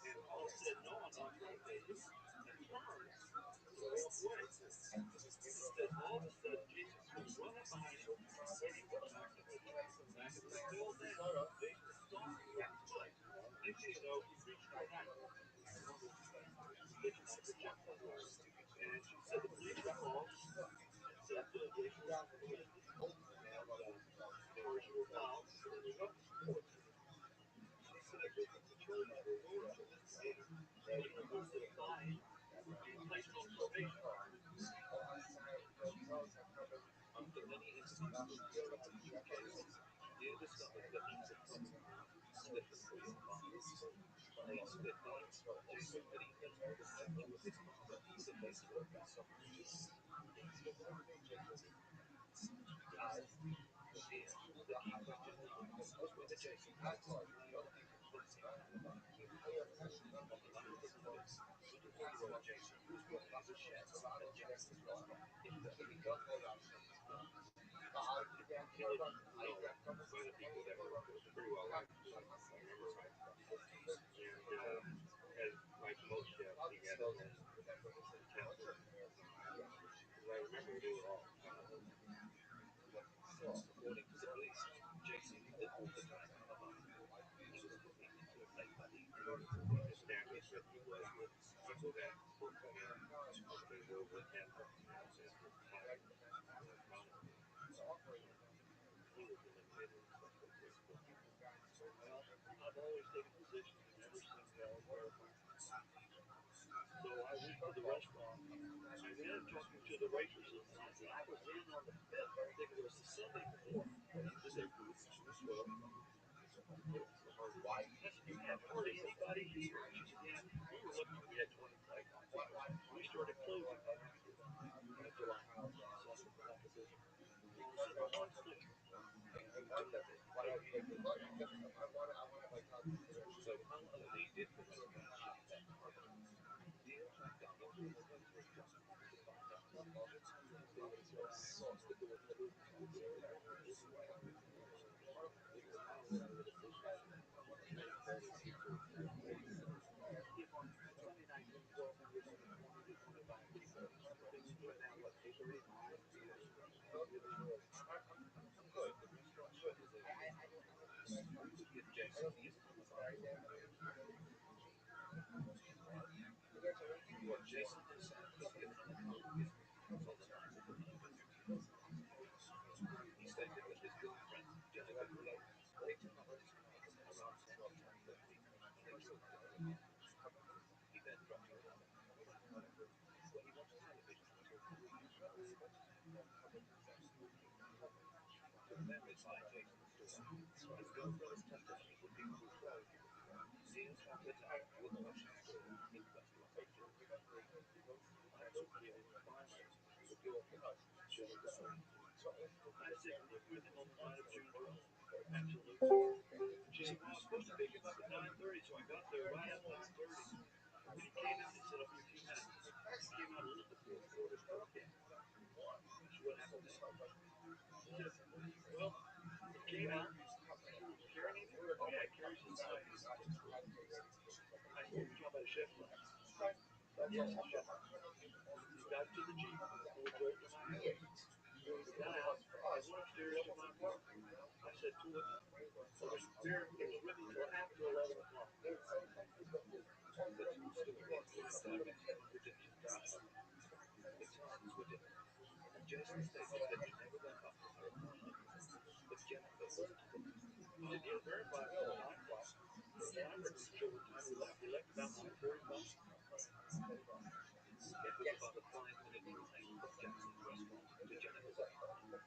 And Paul said, no, I'm not going to pay you. And turned to walk away. Said all of a sudden, Jesus was running behind him, waiting for the back of the truck. Still there, Jason stalking him at his place. Next thing you know, he reached for a knife. Sticking out the check on her. And she said the police were called and said Jason was arrested. And charges were filed for the weapons report. She said that the charges were lowered to misdemeanor, but he was to a fine and placed on probation. After many interviews with Jason, he had discovered that he could probably slip and free of bondage. At age 15, Jason had even connected with his father, the baseball player. Here, the key question now is whether Jason had a convincing alibi. On the night of the murder, 24-year-old Jason was working as a chef at Jackson's restaurant in Beverly Hills. He didn't know whether he would ever pretty well like it, if I remember right. And as like most chefs, he had his own talent. Because I remember doing it all the time. According to the police, Jason did all the time alibi. He was cooking to everybody. His family said he was with people that worked for him. They were with him at his time. He was eliminated in such a quick point. Well, I've always taken positions and never seen hell verified. So I went to the restaurant. I ended up talking to the waitresses, and I said I was in on the 5th. I think it was the Sunday before. They said, well, I said, you can't hurt anybody here. She said, yeah, we were looking So Muhammad Ali did put up a that market. Deal tracked down over the military jungle to find out who the Egyptians were they would express that there was no movement on the area. It was now well over the first night. Many parties seemed to have been waiting. If on Sunday night, 1220 to 25 people, things spread out like paper in we could get Jason in on the phone. Jason himself was given an account of his for the night of the murder. He stated that his girlfriend, Jennifer Green, picked him up at his car around 10 to 10:30 and they drove to her apartment. He then dropped her off. Well, he watched television until 3 a.m. To verify Jason's story, his girlfriend's testimony would be recalled. Deal tracked her down to a Rothschild store in West Los Angeles. I took her in 5 minutes to the girlfriend, Jennifer Green. I said, look, you're the on the night of June 12th. Absolutely. She said, well, I was supposed to pick him up at 9:30, so I got there right at 9:30. And he came out and set up for a few minutes. He came out a little before the door was broken. So what happened then? He said, well, he came out. Carrying anything? Oh, yeah, he carries his knife. I said, you're talking about a chef knife? Yes, a chef knife. He got to the Jeep, pulled right to my house. We got out. I went upstairs to my apartment. I said to him, I was there, it was with me till after 11 o'clock. The true story is that Egyptian died. The times were different. And Jason stated that he never went up to her apartment. But Jennifer wasn't home. The deal verified till 9 o'clock. The camera showed the time we left. We left about 9:45. It was about a 5-minute drive from Jackson's restaurant to Jennifer's apartment.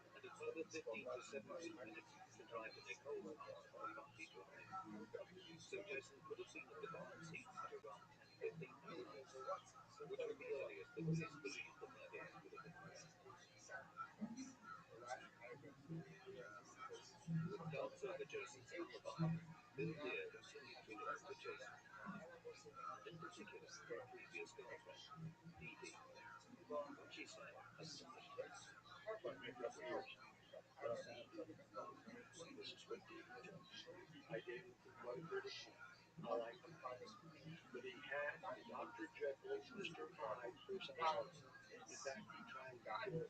And a further 15 to 17 minutes to drive to Nicole's house on a bumpy drive. So Jason could have been at the bar scene at around 10:15 midnight, which was the earliest the police believed the murder could have occurred. With doubts over Jason's alibi, Bill Deere continued to look into Jason's past, and in particular her previous girlfriend, Dee Dee. What she said astonished him. For a couple of years, Sandy, this is what Dee Dee told me. I dated him for quite a bit of time. I liked him. But he had the Dr. Jekyll, Mr. Hyde personality. In fact, he tried to kill me.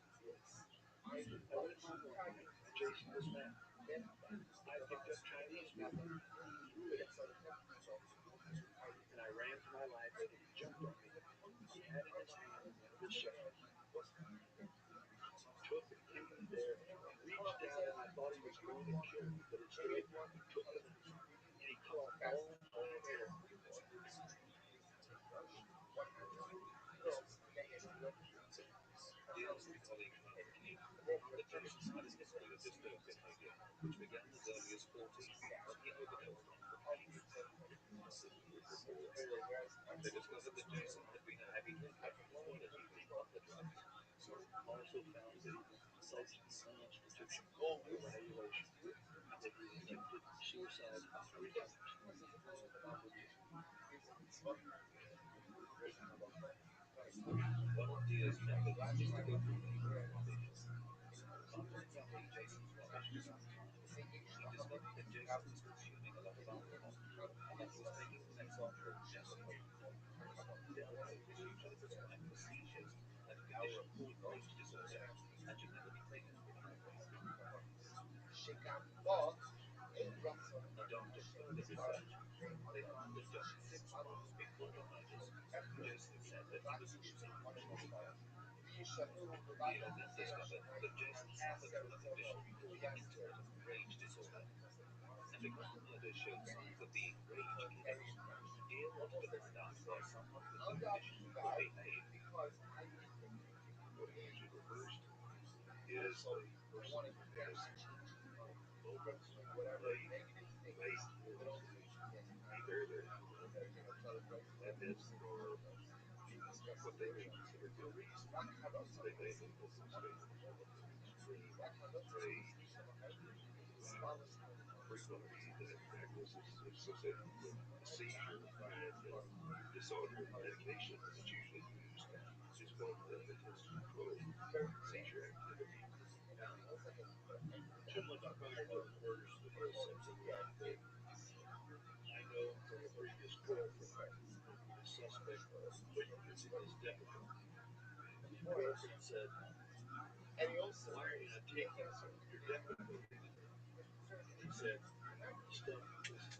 I went home one night, and Jason was mad. I picked up Chinese with him, and he threw it at me. And I ran for my life, and he jumped on me. He had in his hand one of his shovels. Took him there, and reached down, and I thought he was going to kill me, but instead he took the knife, and he cut off all my hair. Dale's colleagues found the case that Jason had a history of disturbed behavior, which began as early as 14 when he overdosed on cocaine. They discovered that Jason had been a heavy drinker as well as using other drugs. Also found that he was post-institution evaluation and that he attempted suicide 3 times. One of Deer's methods is to go through neighborhood rubbish. After examining Jason's rubbish for some time, he discovered that Jason was consuming a lot of alcohol and that he was taking methamphetamine. Dale had usually prescribed for seizures, a condition called rage disorder, and should never be taken without a doctor. A doctor further research. They found that just 6 months before the murders, Jason said that he was losing control. Deal then discovered that Jason suffered from a condition called intermittent rage disorder. And because the murders showed signs of being rage-killers, Deal wanted to find out where someone with the condition could behave. What is the worst is the person who is overly be very, very careful. That is for what they would consider good reason. They may have a state of extreme rage, frequently that this is associated with a seizure and disorder medication that's usually used is what attempts to control seizure activity. Jim, let's talk about your murder symptom. I know from a previous call from the suspect is difficult. He called and said, why are you not taking your difficulty? And he said, stuff was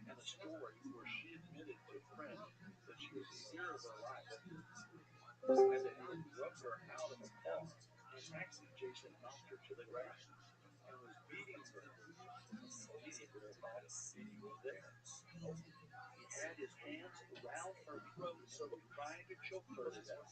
and a story where she admitted to a friend that she was in fear of her life and that he drugged her out of a car and actually Jason knocked her to the ground and was beating her there. He had his hands around her throat as though trying to choke her to death.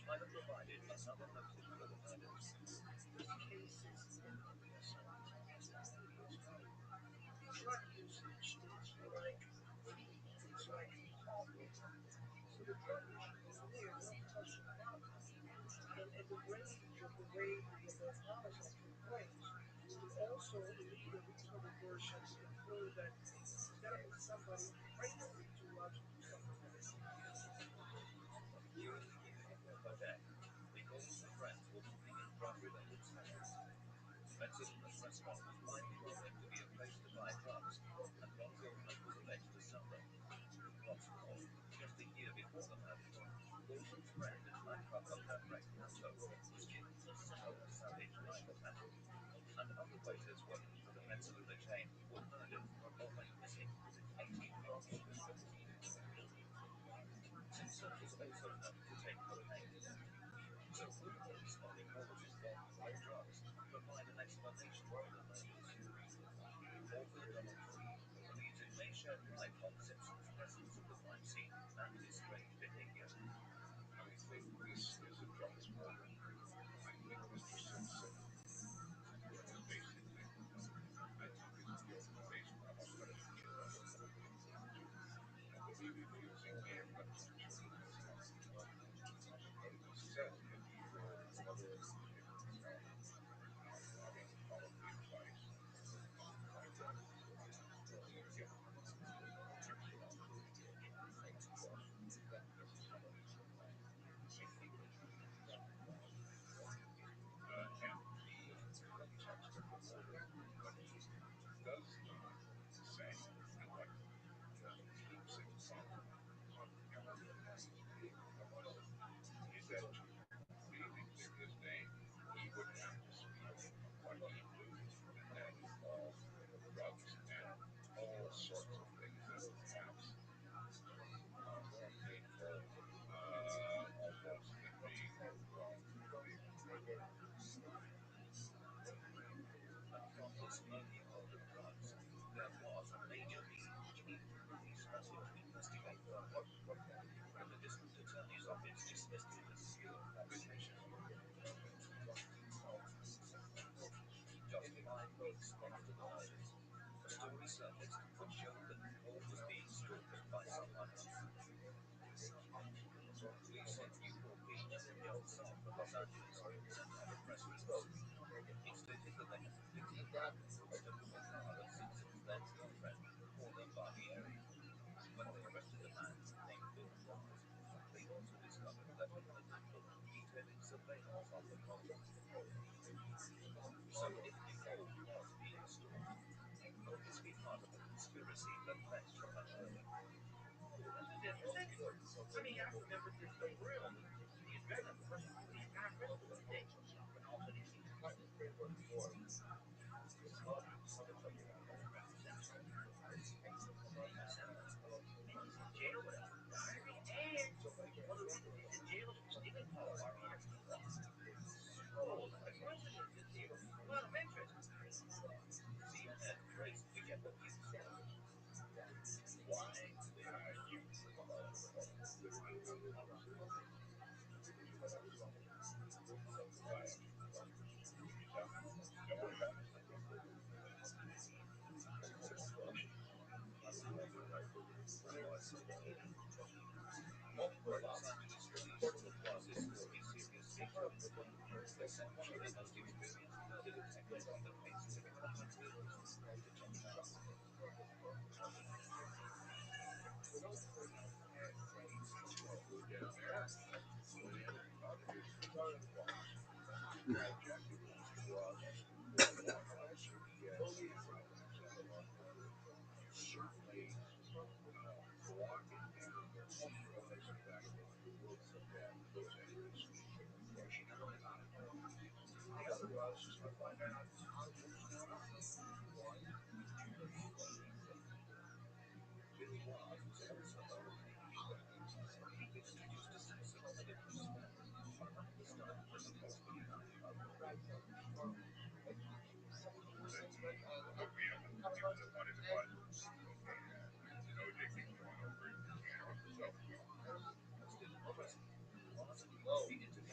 might have provided another motive for the murder. This case is eminently scientific. Drug usage is like feeding. It's like coffee. So the drug issue is there, no question about it. And the range of the way the homicide took place would also lead a reasonable person to conclude that he's got to put somebody randomly to do something else. During the year of her death, Nicole and her friends were moving in drug-related sales. Metzger's restaurant was widely rumored to be a place to buy drugs, and Ron Goldman was alleged to sell them. What's more, just a year before the murder, Goldman's friend and nightclub owner Greg Otto was killed in a similar savage knife attack, and other waiters working for the Metzger chain were murdered or went missing 18 months later. Simpson was also known to take cocaine, so rumors of Nicole's involvement with drugs provide an explanation for the murders. Author Donald Tree believes it may shed light on Simpson's presence at the crime scene and his strange behavior. I think this is a drugs murder. I think Mr. Simpson basically, I think his guilt is based on how much he killed. I believe he feels he can't run from the truth in his life. But he said if he were another guy, I would follow the advice of my brother. You get actual truth because this is how it is. I think the truth is and the context of the murder, what he does say and what he keeps it from everyone is that to really clear his name, he would have to speak of what he knew, and that involved drugs and all sorts of things that perhaps are more painful almost than being involved with being murdered. And from this early world of drugs, there was a major lead which even the police wanted to investigate further. But the district attorney's office dismissed it as pure fabrication. Just 5 weeks after the murders, a story surfaced which showed that Nicole was being stalked by someone else. Police in Newport Beach, just south of Los Angeles, sent out a press release. It stated that they had convicted a man who took a car of Simpson's then-girlfriend, Paula Barbieri. When they arrested the man, named Bill Mars, they also discovered that he had handled detailed surveillance on them both. So if Nicole was being stalked, could this be part of a conspiracy that led to her murder? CNN traced together these stories. Why you literally have conversations by can you tell me? Don't worry about it. Los Angeles police took Mars's story seriously. They sent one of the most experienced murder detectives on the case for 20 years to check it out. Certainly brought it down to the fact that Los Angeles should have questioned him. The other was just to find out how much why did you leave? Bill Mars was also unhinged. He introduced a Simpson at a newsstand, at the start of the Nicole nightclub. Hook me up and give me the money to buy and OJ keeps going over it. So, Still in prison, Mars agreed to be interviewed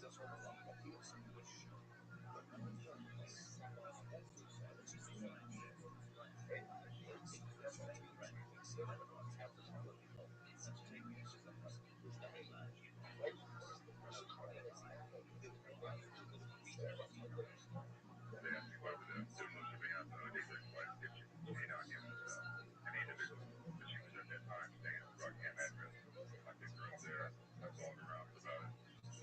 They asked me why was doing most of it on they said why did you hate on him an individual. But she was at that time staying at the Rockham address. I picked her up there. I followed her around for about a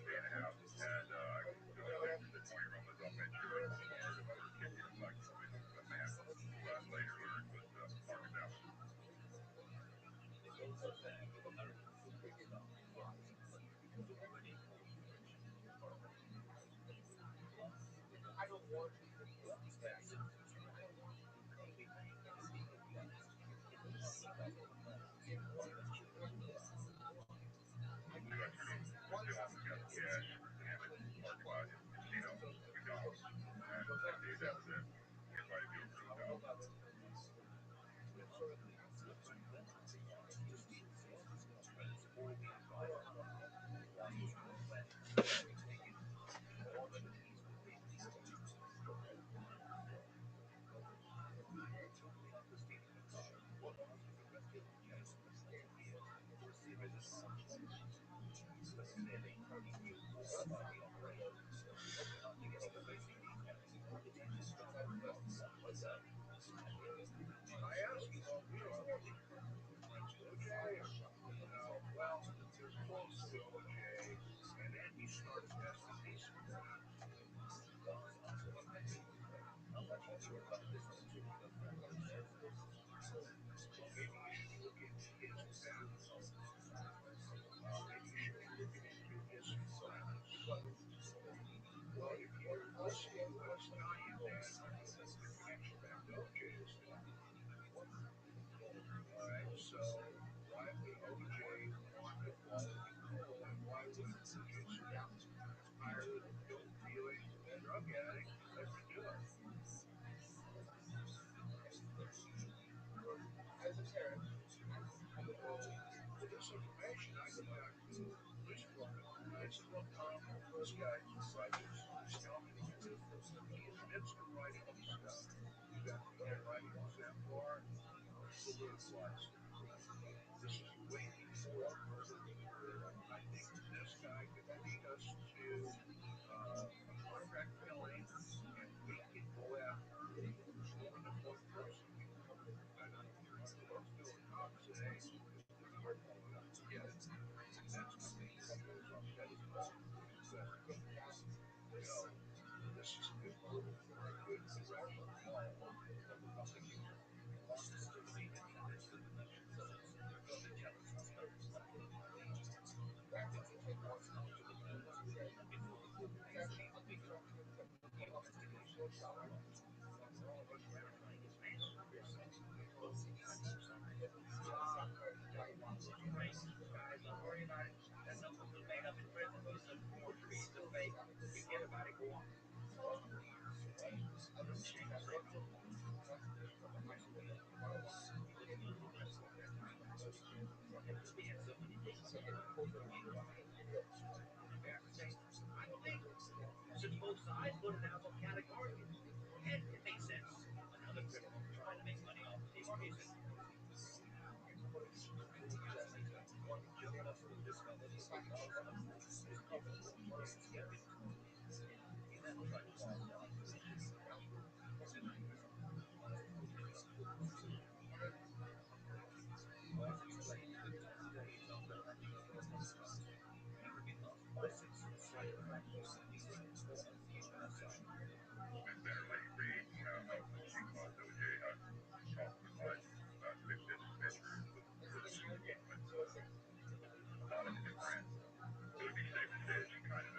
day and a half. And I took her to the 20 room was off Ventura. I told her to put her kid in a black with a man who I later learned was Marcus Allen. I turned over the film and got the cash to him at the parking lot in Casino, McDonald's. And that day, that was it. He invited me over to his house. I asked him, well, are you friends with OJ? Well, they're close to OJ. And then he started messing me some well, maybe you should look into his past. Maybe you should be looking into his friends. Well, if you're listening to what he's telling you, then the connection back to OJ is there. All right, so why would OJ want to follow you home, and why would OJ stop? I don't feel like a drug addict doesn't do it. With this information, I go back to the police department. I said, look, this guy's righteous. He's telling me the truth. He admits to writing this stuff. He's got the handwriting exemplar. Solidifies it. This is way before murder was murder. I think this guy could lead us to a contract felony, and we can go after more than one person. And let's do a cop today. Yeah, that's going to be a couple of pedophiles. This is a good murder for a good director. Since both sides voted out of categorically. And it makes sense. Another criminal trying to make money off these cases. And then like read how she caused OJ how talked with like victims with a few with a lot of different. It would be safe to say that she kind of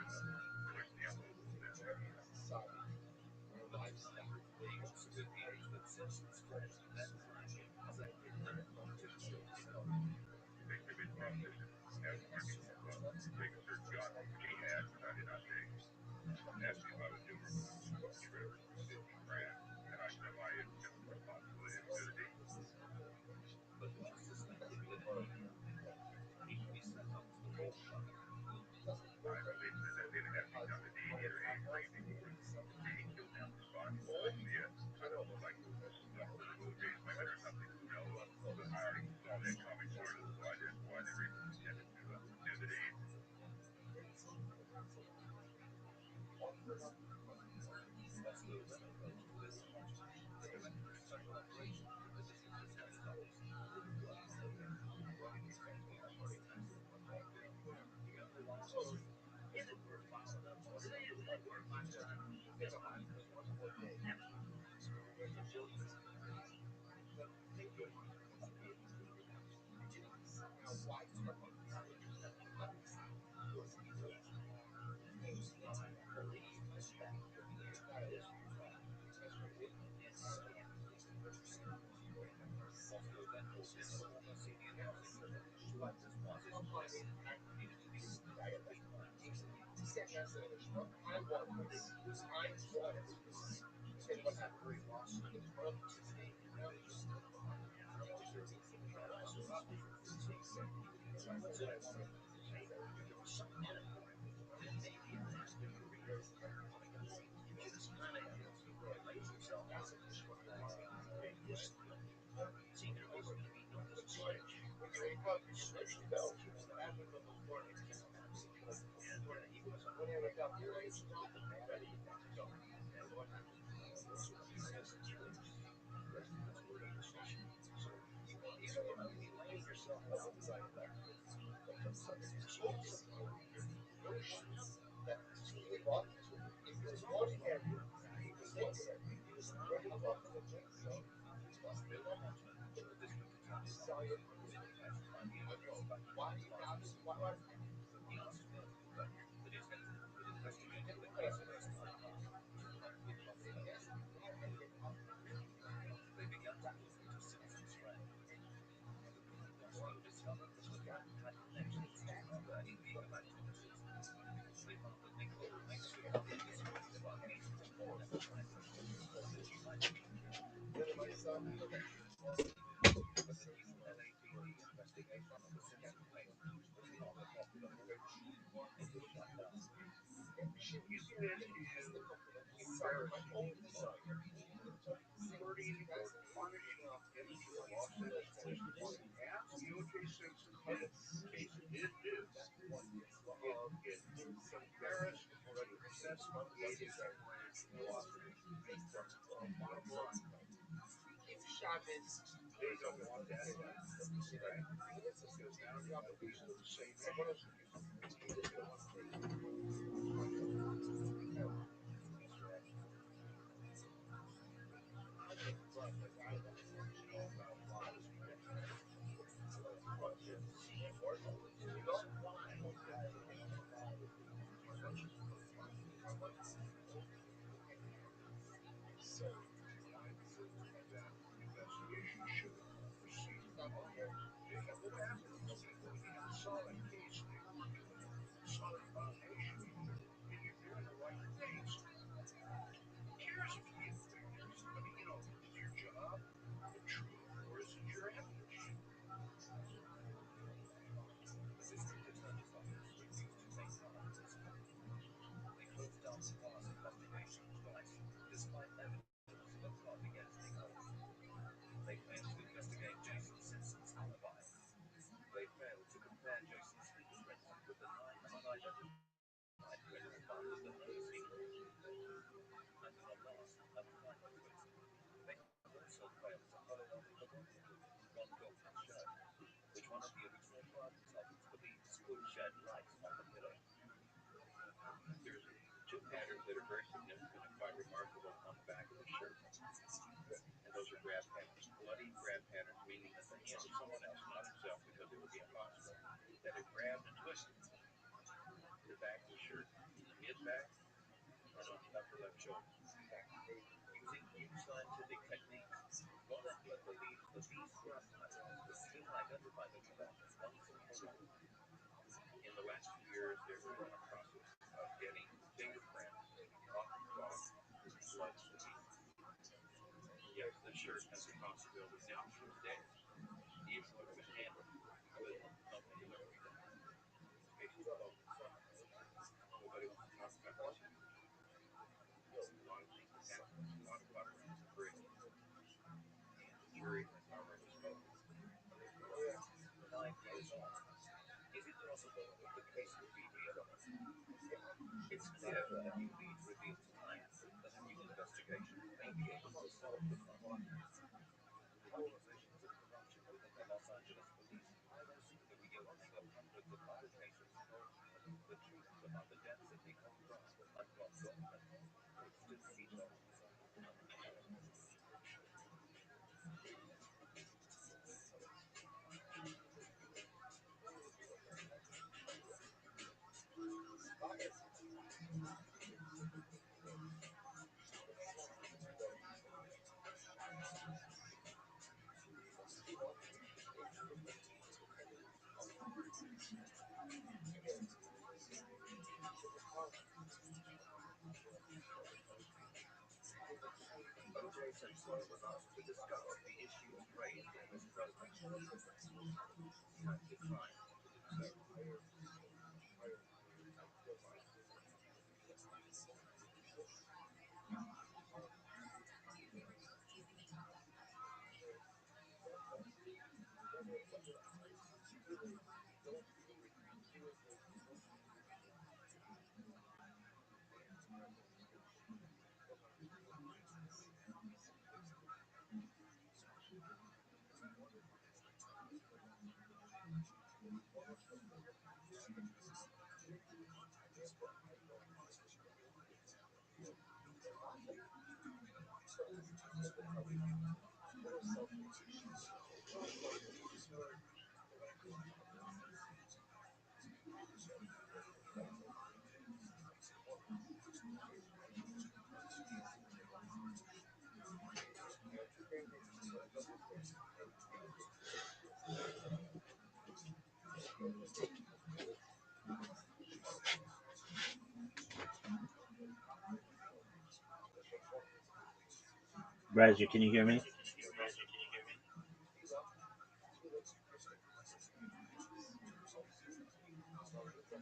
Roger, can you hear me?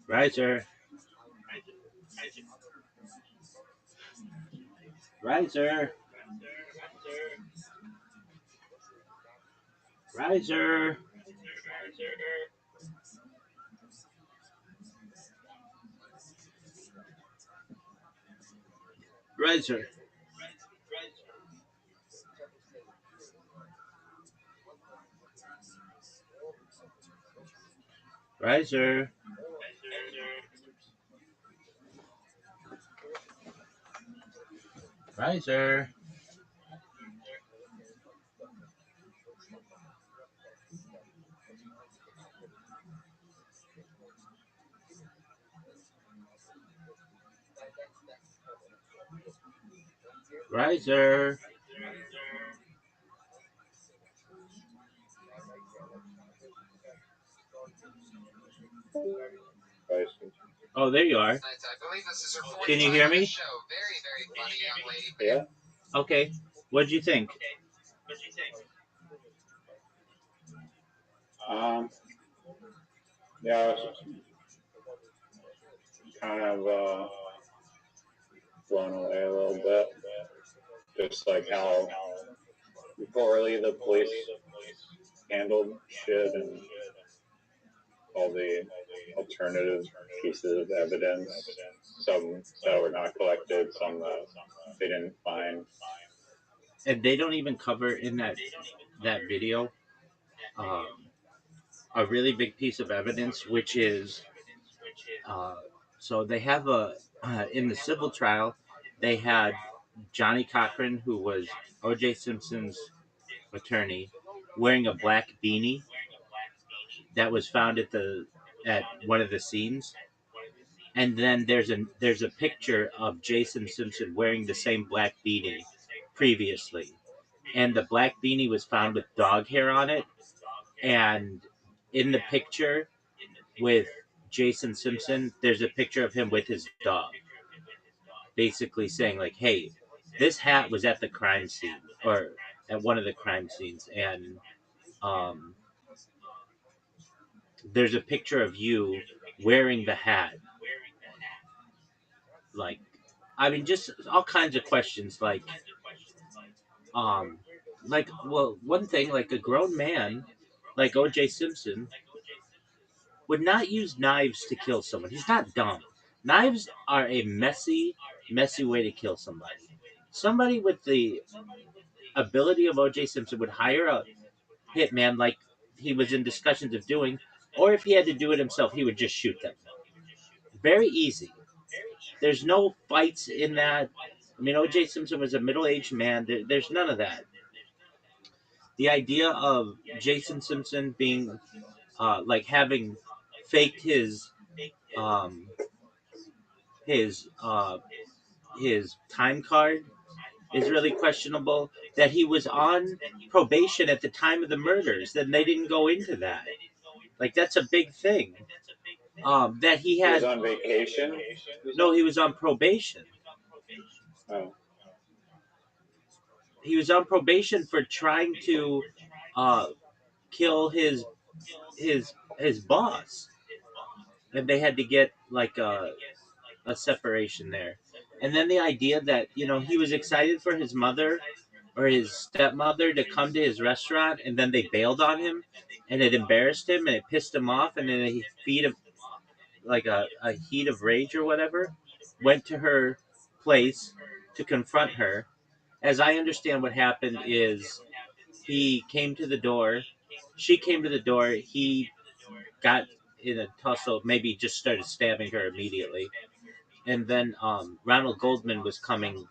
Riser. Riser. Riser. Riser. Riser. Riser. Riser. Oh, there you are. I believe this is her fourth Can you time hear on the me? show. Very, very funny young lady. Yeah. Okay. What'd you think? Yeah, I was kind of blown away a little bit. Just like how poorly the police handled shit and all the alternative pieces of evidence. Some that were not collected, some that they didn't find. And they don't even cover in that video um, a really big piece of evidence, which is so they have in the civil trial, they had Johnny Cochran, who was O.J. Simpson's attorney, wearing a black beanie that was found at one of the scenes. And then there's a picture of Jason Simpson wearing the same black beanie previously, and the black beanie was found with dog hair on it. And in the picture with Jason Simpson, there's a picture of him with his dog, basically saying like, "Hey, this hat was at the crime scene or at one of the crime scenes," and um, there's a picture of you wearing the hat. Like, I mean, just all kinds of questions. Um, well, one thing, like a grown man, like O.J. Simpson, would not use knives to kill someone. He's not dumb. Knives are a messy way to kill somebody. Somebody with the ability of O.J. Simpson would hire a hitman like he was in discussions of doing, or if he had to do it himself, he would just shoot them. Very easy. There's no fights in that. I mean, O.J. Simpson was a middle-aged man. There's none of that. The idea of Jason Simpson being like having faked his um, his time card is really questionable. That he was on probation at the time of the murders, then they didn't go into that. Like that's a big thing. That he He was had on vacation. no, he was on probation. Oh, He was on probation for trying to kill his boss, and they had to get like a separation there. And then the idea that he was excited for his mother or his stepmother to come to his restaurant, and then they bailed on him, and it embarrassed him and it pissed him off, and then he feed of like a heat of rage or whatever, went to her place to confront her. As I understand what happened is he came to the door, she came to the door, he got in a tussle, maybe just started stabbing her immediately. And then Ronald Goldman was coming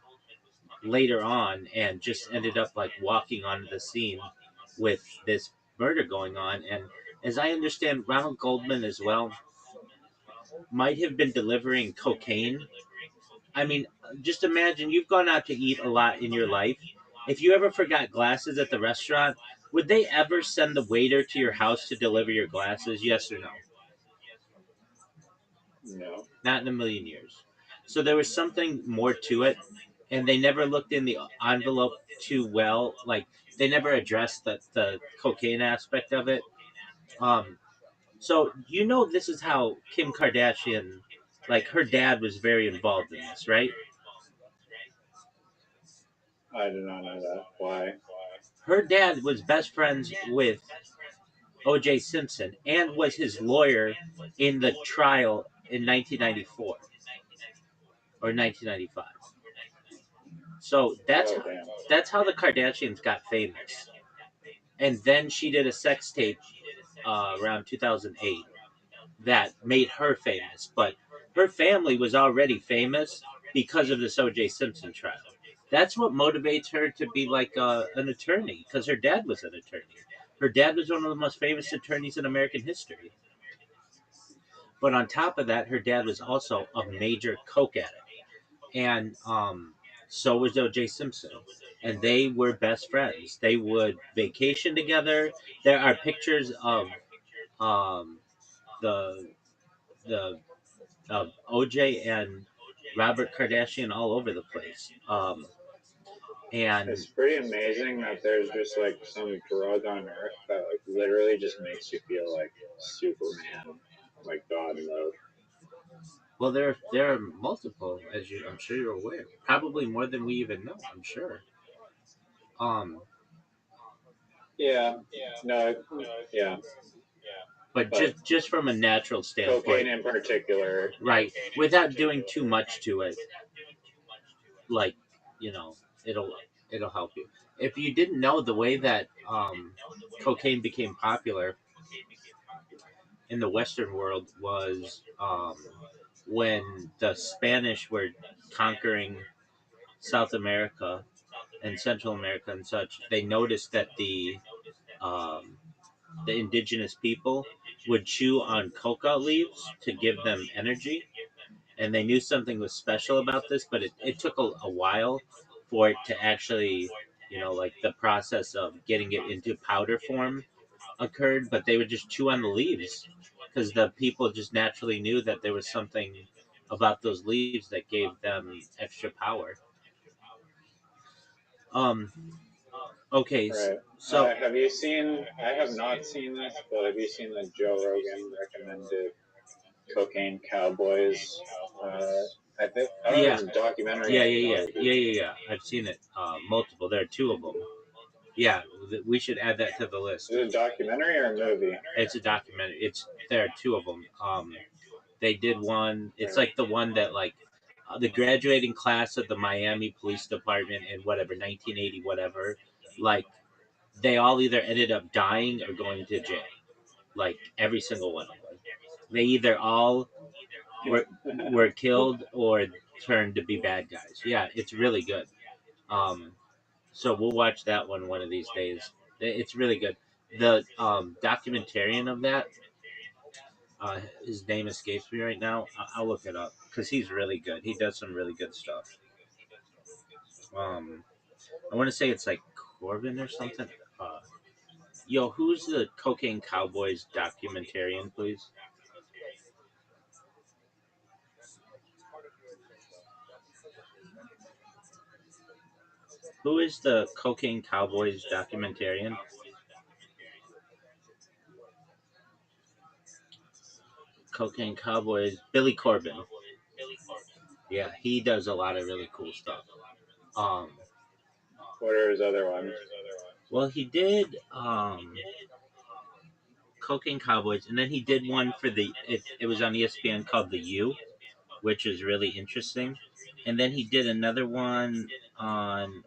later on and just ended up like walking onto the scene with this murder going on. And as I understand, Ronald Goldman as well might have been delivering cocaine. I mean, just imagine you've gone out to eat a lot in your life. If you ever forgot glasses at the restaurant, would they ever send the waiter to your house to deliver your glasses? Yes or no? no. Not in a million years. So there was something more to it, and they never looked in the envelope too well. Like they never addressed the cocaine aspect of it. Um, so this is how Kim Kardashian, like her dad was very involved in this, right? I did not know that. Why? Her dad was best friends with O.J. Simpson and was his lawyer in the trial in 1994 or 1995. So Oh, damn. that's how the Kardashians got famous. And then she did a sex tape around 2008 that made her famous. But her family was already famous because of this O.J. Simpson trial. That's what motivates her to be like an attorney, because her dad was an attorney. Her dad was one of the most famous attorneys in American history. But on top of that, her dad was also a major coke addict, and so was O.J. Simpson, and they were best friends. They would vacation together. There are pictures of um, the the of OJ and Robert Kardashian all over the place. And It's pretty amazing that there's just like some drug on earth that like literally just makes you feel like Superman, like God mode. well, there are multiple, as I'm sure you're aware, probably more than we even know. I'm sure. Um, Yeah. No. Yeah. but But just from a natural cocaine standpoint, in particular. right? Without doing too much to it, like you know, it'll it'll help you. If you didn't know, the way that cocaine became popular in the Western world was when the Spanish were conquering South America and Central America and such. They noticed that um, the indigenous people would chew on coca leaves to give them energy, and they knew something was special about this, but it took a while for it to actually, like the process of getting it into powder form occurred, but they would just chew on the leaves because the people just naturally knew that there was something about those leaves that gave them extra power. Um, okay, Right. so Have you seen? I have not seen this, but have you seen the Joe Rogan recommended Cocaine Cowboys? I think I don't know if yeah, it's a documentary yeah, or a yeah, yeah, movie. yeah, yeah, yeah. I've seen it multiple. There are two of them. Yeah, we should add that to the list. Is it a documentary or a movie? It's a documentary. There are two of them. They did one. It's like the one that like the graduating class of the Miami Police Department in whatever 1980 whatever. Like they all either ended up dying or going to jail. Like every single one of them. They either all were killed or turned to be bad guys. Yeah, it's really good. Um, so we'll watch that one of these days. It's really good. The documentarian of that His name escapes me right now. I'll look it up because he's really good. He does some really good stuff. I want to say it's like Corbin or something. Uh, Yo, who's the Cocaine Cowboys documentarian, please? Who is the Cocaine Cowboys documentarian? Cocaine Cowboys, Billy Corbin. Yeah, he does a lot of really cool stuff. Um, What are his other ones? well, he did Cocaine Cowboys, and then he did one for it was on ESPN called The U, which is really interesting. And then he did another one on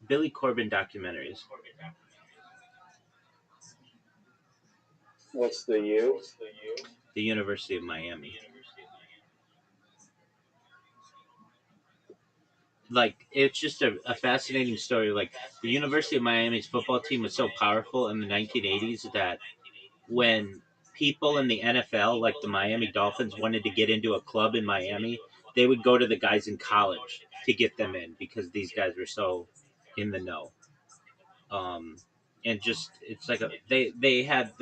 Billy Corbin documentaries. What's the U? The University of Miami. Like it's just a fascinating story. Like the University of Miami's football team was so powerful in the 1980s that when people in the NFL, like the Miami Dolphins, wanted to get into a club in Miami, they would go to the guys in college to get them in because these guys were so in the know. Um, and just it's like they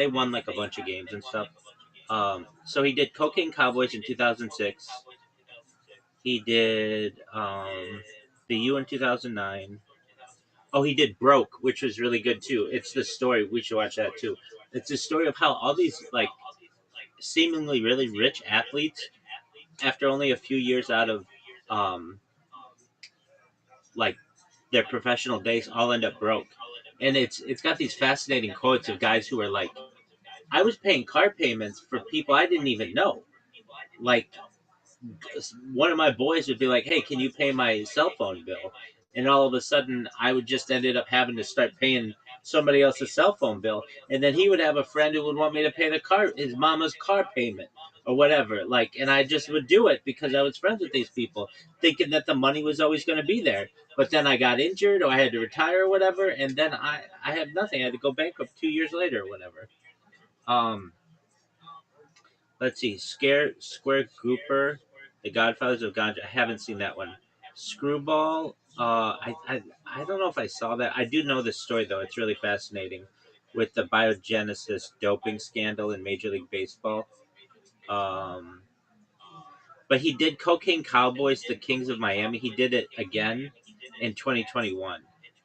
won like a bunch of games and stuff. So he did Cocaine Cowboys in 2006. He did the U in 2009. Oh, he did Broke, which was really good too. It's the story. We should watch that too. It's the story of how all these like seemingly really rich athletes, after only a few years out of um, like their professional days, all end up broke. And it's got these fascinating quotes of guys who are like, I was paying car payments for people I didn't even know. Like one of my boys would be like, "Hey, can you pay my cell phone bill?" And all of a sudden, I would just ended up having to start paying somebody else's cell phone bill, and then he would have a friend who would want me to pay his mama's car payment or whatever. Like, and I just would do it because I was friends with these people, thinking that the money was always going to be there. But then I got injured, or I had to retire, or whatever, and then I had nothing. I had to go bankrupt 2 years later, or whatever. Um, Let's see. Square Grouper, The Godfathers of Ganja. I haven't seen that one. Screwball. I don't know if I saw that. I do know this story though. It's really fascinating, with the biogenesis doping scandal in Major League Baseball. Um, but he did Cocaine Cowboys, The Kings of Miami. He did it again in 2021,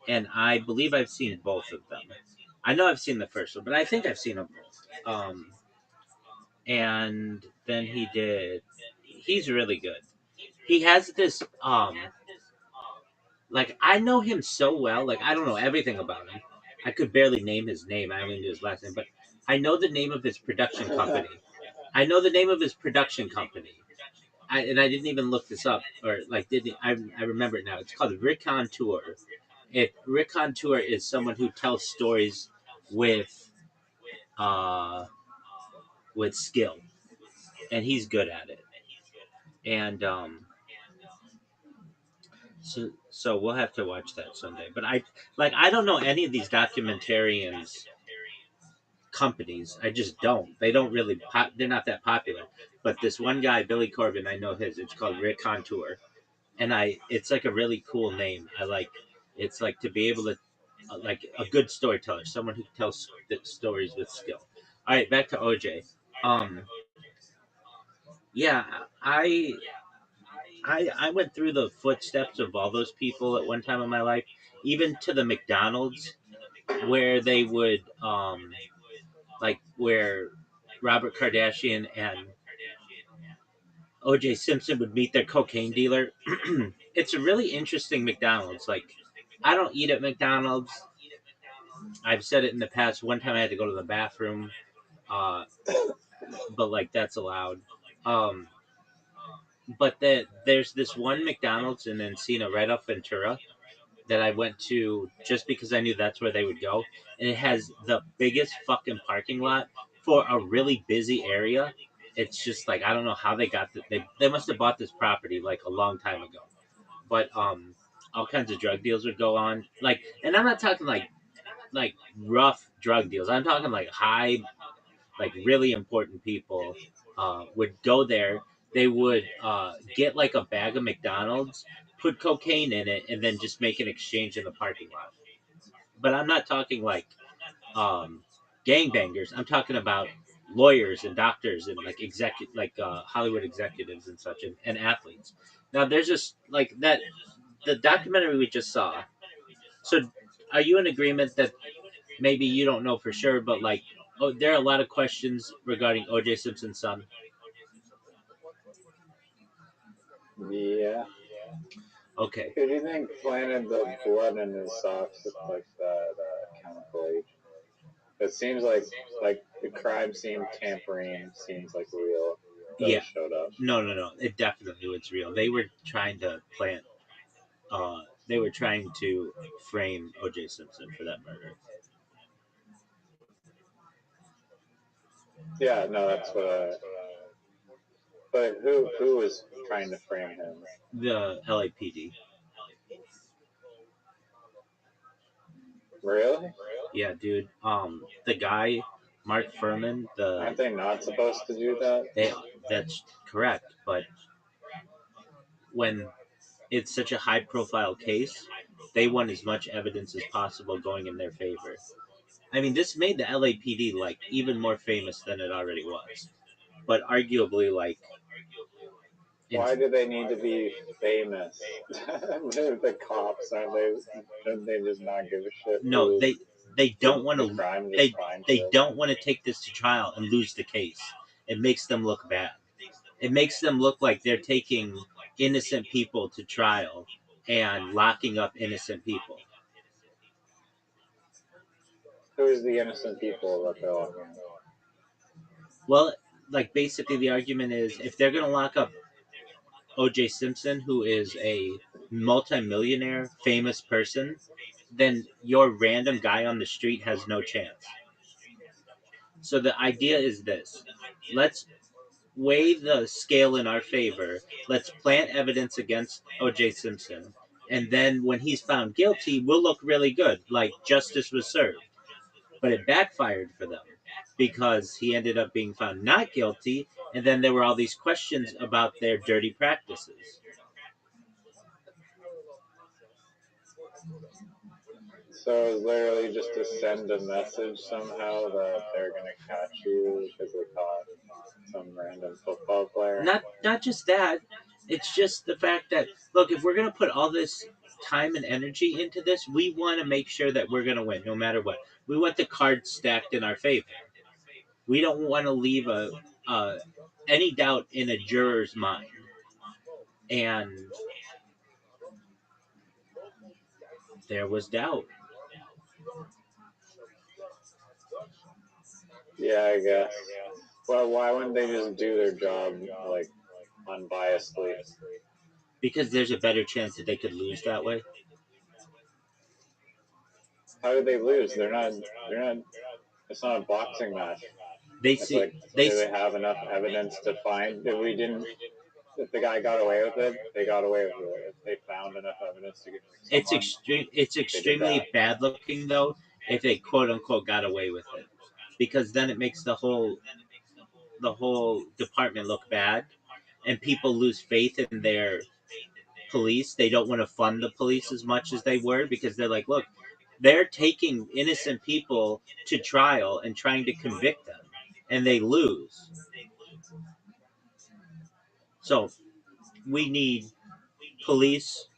and I believe I've seen both of them. I know I've seen the first one, but I think I've seen them both. And then he did. He's really good. He has this like I know him so well. Like I don't know everything about him. I could barely name his name. I only knew his last name, but I know the name of his production company. I know the name of his production company. And I didn't even look this up or like didn't I remember it now. It's called Ricon Tour. Ricon Tour is someone who tells stories with uh with skill, and he's good at it. And so we'll have to watch that someday. But I don't know any of these documentarians companies. I just don't. They don't really they're not that popular. But this one guy, Billy Corbin, I know his. It's called Rick Contour, and it's like a really cool name. I like it's like to be able to like a good storyteller, someone who tells stories with skill. All right, back to OJ. Um, yeah, I I went through the footsteps of all those people at one time in my life, even to the McDonald's where they would like where Robert Kardashian and OJ Simpson would meet their cocaine dealer. It's a really interesting McDonald's. Like I don't eat at McDonald's. I've said it in the past. One time I had to go to the bathroom, uh, but like that's allowed. Um, but there's this one McDonald's in Encino right off Ventura that I went to just because I knew that's where they would go. And it has the biggest fucking parking lot for a really busy area. It's just like I don't know how they got they must have bought this property like a long time ago. But all kinds of drug deals would go on. Like and I'm not talking like like rough drug deals. I'm talking like high, like really important people would go there. They would get like a bag of McDonald's, put cocaine in it, and then just make an exchange in the parking lot. But I'm not talking like gangbangers. I'm talking about lawyers and doctors and like Hollywood executives and such, and athletes. Now there's just like that the documentary we just saw. So, are you in agreement that maybe you don't know for sure, but like, oh, there are a lot of questions regarding O.J. Simpson's son? Yeah. Okay. Who do you think planted the blood in his socks with like that chemical agent? It seems like the crime scene tampering seems like real. Yeah. Showed up. No. It definitely was real. They were trying to plant. They were trying to frame O.J. Simpson for that murder. Yeah, no, that's what. But who was trying to frame him? The LAPD. Really? Yeah, dude. The guy, Mark Furman. Aren't they not supposed to do that? That's correct, but when it's such a high-profile case, they want as much evidence as possible going in their favor. I mean, this made the LAPD like even more famous than it already was, but arguably like. Why do they need to be famous? The cops don't they just not give a shit? No, they don't want to. They to don't want to take this to trial and lose the case. It makes them look bad. It makes them look like they're taking innocent people to trial and locking up innocent people. Who's the innocent people that they're locking up? Well, like basically the argument is if they're going to lock up O.J. Simpson, who is a multimillionaire, famous person, then your random guy on the street has no chance. So the idea is this: let's weigh the scale in our favor. Let's plant evidence against O.J. Simpson, and then when he's found guilty, we'll look really good, like justice was served. But it backfired for them because he ended up being found not guilty, and then there were all these questions about their dirty practices. So it's literally just to send a message somehow that they're gonna catch you because they caught some random football player. Not just that. It's just the fact that look, if we're gonna put all this time and energy into this, we want to make sure that we're gonna win, no matter what. We want the cards stacked in our favor. We don't want to leave any doubt in a juror's mind. And there was doubt. Yeah, I guess. Well, why wouldn't they just do their job like unbiasedly? Because there's a better chance that they could lose that way. How did they lose? They're not. It's not a boxing match. Do they have enough evidence to find that we didn't? If the guy got away with it, they got away with it. If they found enough evidence to get someone, it's extremely bad looking though if they quote unquote got away with it, because then it makes the whole department look bad, and people lose faith in their police. They don't want to fund the police as much as they were because they're like, look, they're taking innocent people to trial and trying to convict them, and they lose. So we need police.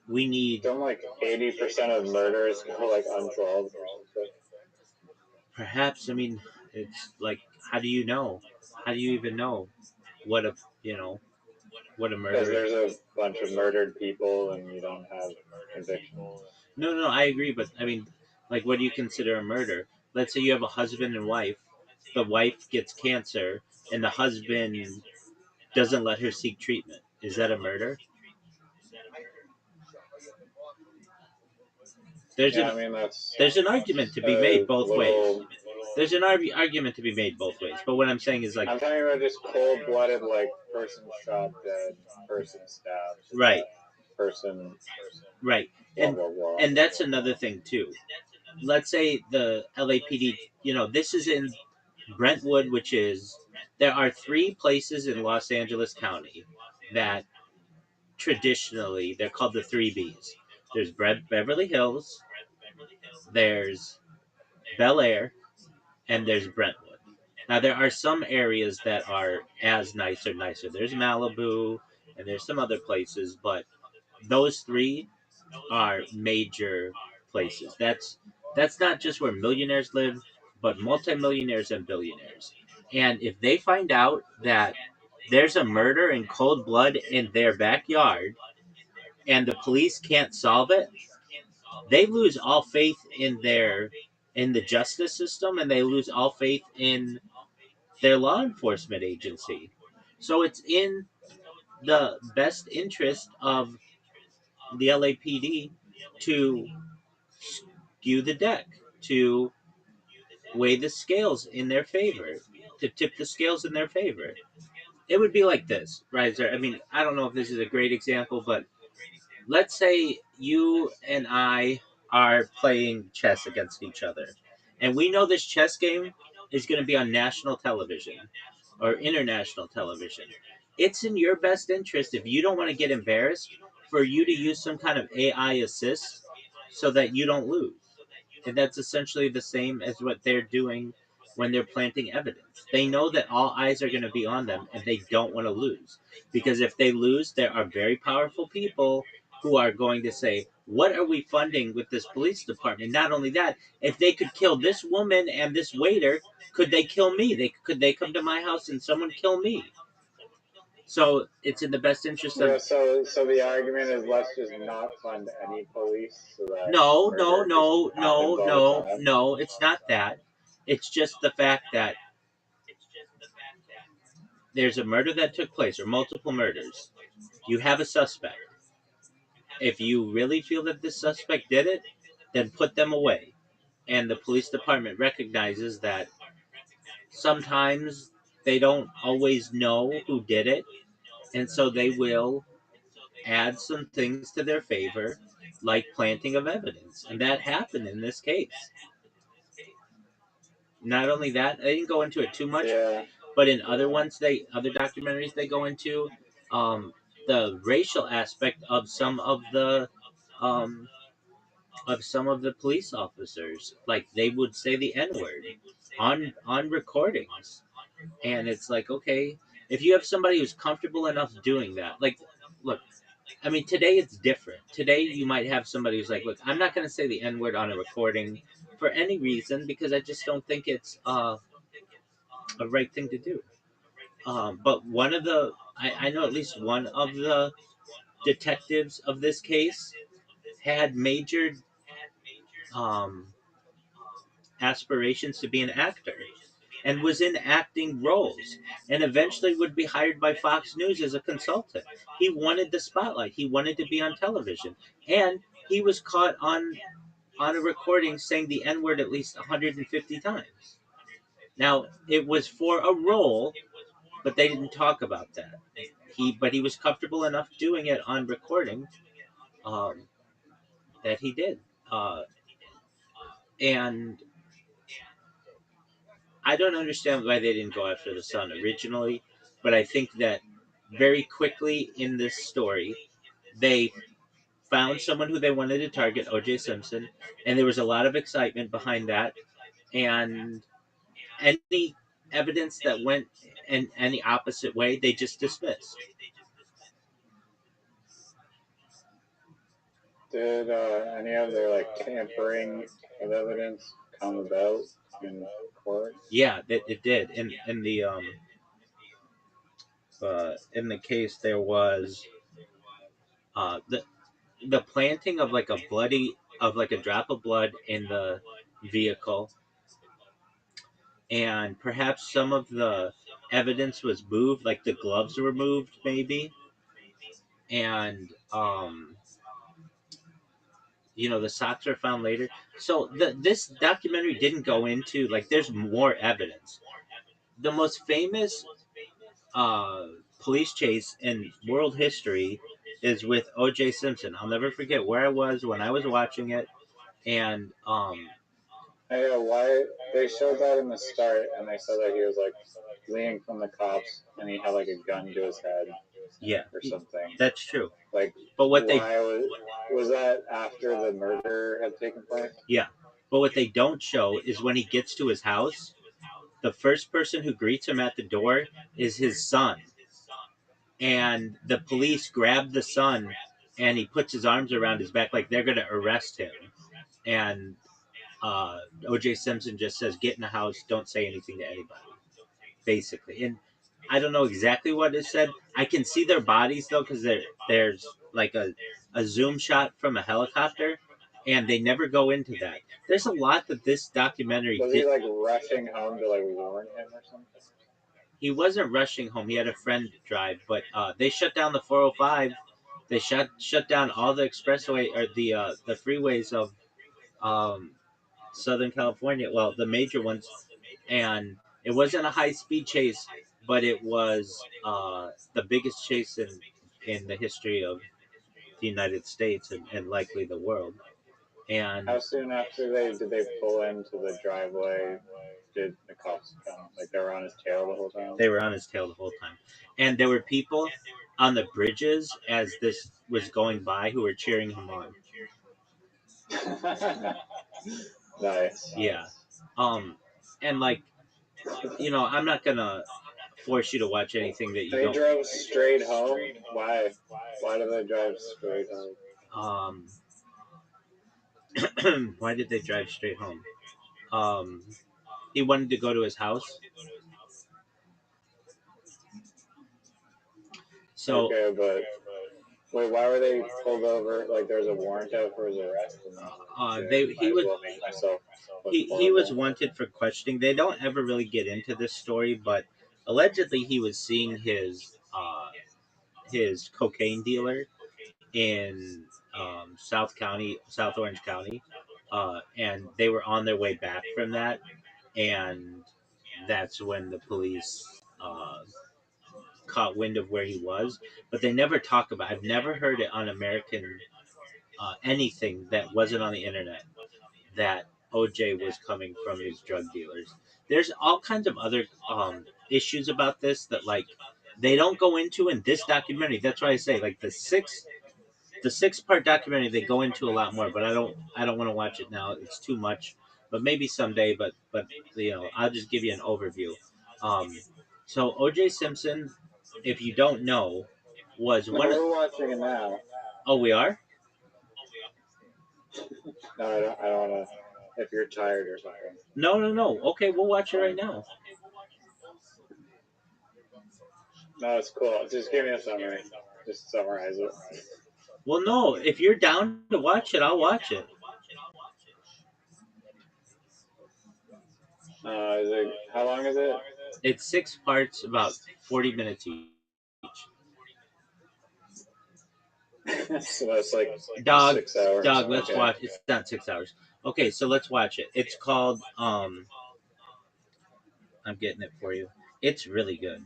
We need. Don't like 80% of murders go like unsolved or something. Perhaps, I mean, it's like, how do you know? How do you even know what a murder Because is? there's a bunch of murdered people and you don't have conviction. No, I agree, but I mean, like, what do you consider a murder? Let's say you have a husband and wife. The wife gets cancer, and the husband doesn't let her seek treatment. Is that a murder? There's an argument to be made both ways. There's an argument to be made both ways. But what I'm saying is like I'm talking about just cold-blooded, like person shot dead, person stabbed. Right. person, right? blah, And blah, blah. and that's another thing too. Let's say the LAPD, this is in Brentwood, which is, there are 3 places in Los Angeles County that traditionally they're called the 3 Bs. There's Beverly Hills, there's Bel Air, and there's Brentwood. Now there are some areas that are as nice or nicer. There's Malibu and there's some other places, but those 3 are major places. That's not just where millionaires live, but multimillionaires and billionaires. And if they find out that there's a murder in cold blood in their backyard and the police can't solve it, they lose all faith in the justice system, and they lose all faith in their law enforcement agency. So it's in the best interest of the LAPD to skew the deck, to weigh the scales in their favor, to tip the scales in their favor. It would be like this, right? I mean, I don't know if this is a great example, but let's say you and I are playing chess against each other, and we know this chess game is going to be on national television or international television. It's in your best interest, if you don't want to get embarrassed, for you to use some kind of AI assist so that you don't lose. And that's essentially the same as what they're doing when they're planting evidence. They know that all eyes are going to be on them, and they don't want to lose. Because if they lose, there are very powerful people who are going to say, what are we funding with this police department? Not only that, if they could kill this woman and this waiter, could they kill me? Could they come to my house and someone kill me? So it's in the best interest of. Yeah, so the argument is let's just not fund any police so that No, murder just happens all the time. no. It's not that. It's just the fact that there's a murder that took place, or multiple murders. You have a suspect. If you really feel that this suspect did it, then put them away. And the police department recognizes that sometimes they don't always know who did it, and so they will add some things to their favor, like planting of evidence. And that happened in this case. Not only that, I didn't go into it too much, Yeah. but in other documentaries they go into um, the racial aspect um, of some of the police officers. Like, they would say the N word on recordings, and it's like, okay, if you have somebody who's comfortable enough doing that, like, look, I mean, today it's different. Today you might have somebody who's like, look, I'm not going to say the N word on a recording for any reason, because I just don't think it's a right thing to do. But I know at least one of the detectives of this case had major um, aspirations to be an actor, and was in acting roles, and eventually would be hired by Fox News as a consultant. He wanted the spotlight. He wanted to be on television, and he was caught on a recording saying the N word at least 150 times. Now, it was for a role, but they didn't talk about that. But he was comfortable enough doing it on recording, um, that he did. And I don't understand why they didn't go after the son originally, but I think that very quickly in this story, they found someone who they wanted to target, O.J. Simpson, and there was a lot of excitement behind that. And any evidence that went in any opposite way, they just dismissed. Did any of their tampering of evidence come about in court? Yeah, it did. In the case, there was the planting of like a drop of blood in the vehicle, and perhaps some of the evidence was moved, like the gloves were moved, maybe, and the socks were found later. So this documentary didn't go into, like, there's more evidence. The most famous police chase in world history is with O.J. Simpson. I'll never forget where I was when I was watching it, and Hey, why they showed that in the start, and they said that he was like fleeing from the cops, and he had like a gun to his head yeah, or something. that's true. Like, But what why was that after the murder had taken place? Yeah, but what they don't show is when he gets to his house, the first person who greets him at the door is his son, and the police grab the son, and he puts his arms around his back like they're gonna arrest him, and O.J. Simpson just says, "Get in the house, don't say anything to anybody," basically. And I don't know exactly what is said. I can see their bodies though, because there's like a zoom shot from a helicopter, and they never go into that. There's a lot that this documentary Was he like rushing home to like warn him or something? He wasn't rushing home. He had a friend drive, but they shut down the 405. They shut down all the expressway or the freeways of um, Southern California. Well, the major ones, and it wasn't a high speed chase, but it was the biggest chase in the history of the United States and likely the world. And how soon after did they pull into the driveway? Did the cops come? Like they were on his tail the whole time? They were on his tail the whole time. And there were people on the bridges as this was going by who were cheering him on. Nice. Yeah. And like, I'm not gonna force you to watch anything that you they don't. drove straight home? Why? Why did they drive straight home? Why did they drive straight home? He wanted to go to his house. So okay, but wait, why were they pulled over? Like there's a warrant out for his arrest. He was wanted for questioning. They don't ever really get into this story, but allegedly he was seeing his cocaine dealer in South Orange County, and they were on their way back from that, and that's when the police caught wind of where he was. But they never talk about. I've never heard it on American anything that wasn't on the internet that OJ was coming from these drug dealers. There's all kinds of other issues about this that like they don't go into in this documentary. That's why I say like the 6 part documentary they go into a lot more, but I don't want to watch it now. It's too much. But maybe someday. But I'll just give you an overview. Um, so O.J. Simpson, if you don't know, was one. We're watching it now. Oh, we are. No, I don't want to. If you're tired or something. No. Okay, we'll watch it right now. No, it's cool. Just give me a summary. Just summarize it. Well, no. If you're down to watch it, I'll watch it. How long is it? It's 6 parts, about 40 minutes each. So that's like Dog, 6 hours. let's watch. It's not 6 hours. Okay, so let's watch it. It's called. I'm getting it for you. It's really good.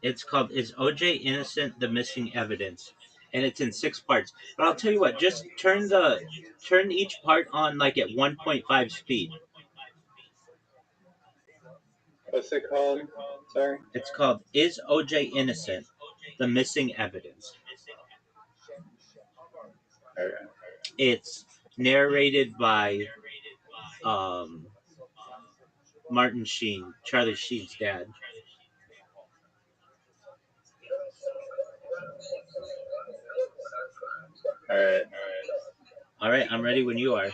It's called "Is OJ Innocent? The Missing Evidence," and it's in 6 parts. But I'll tell you what. Just turn each part on like at 1.5 speed. What's it called? Sorry. It's called "Is OJ Innocent? The Missing Evidence." Okay. It's narrated by um, Martin Sheen, Charlie Sheen's dad. All right, I'm ready when you are.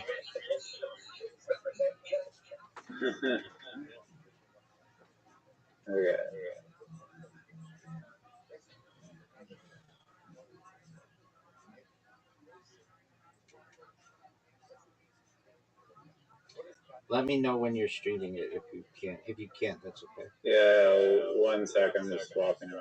Okay. Let me know when you're streaming it if you can't. If you can't, that's okay. Yeah, 1 sec. I'm just swapping it.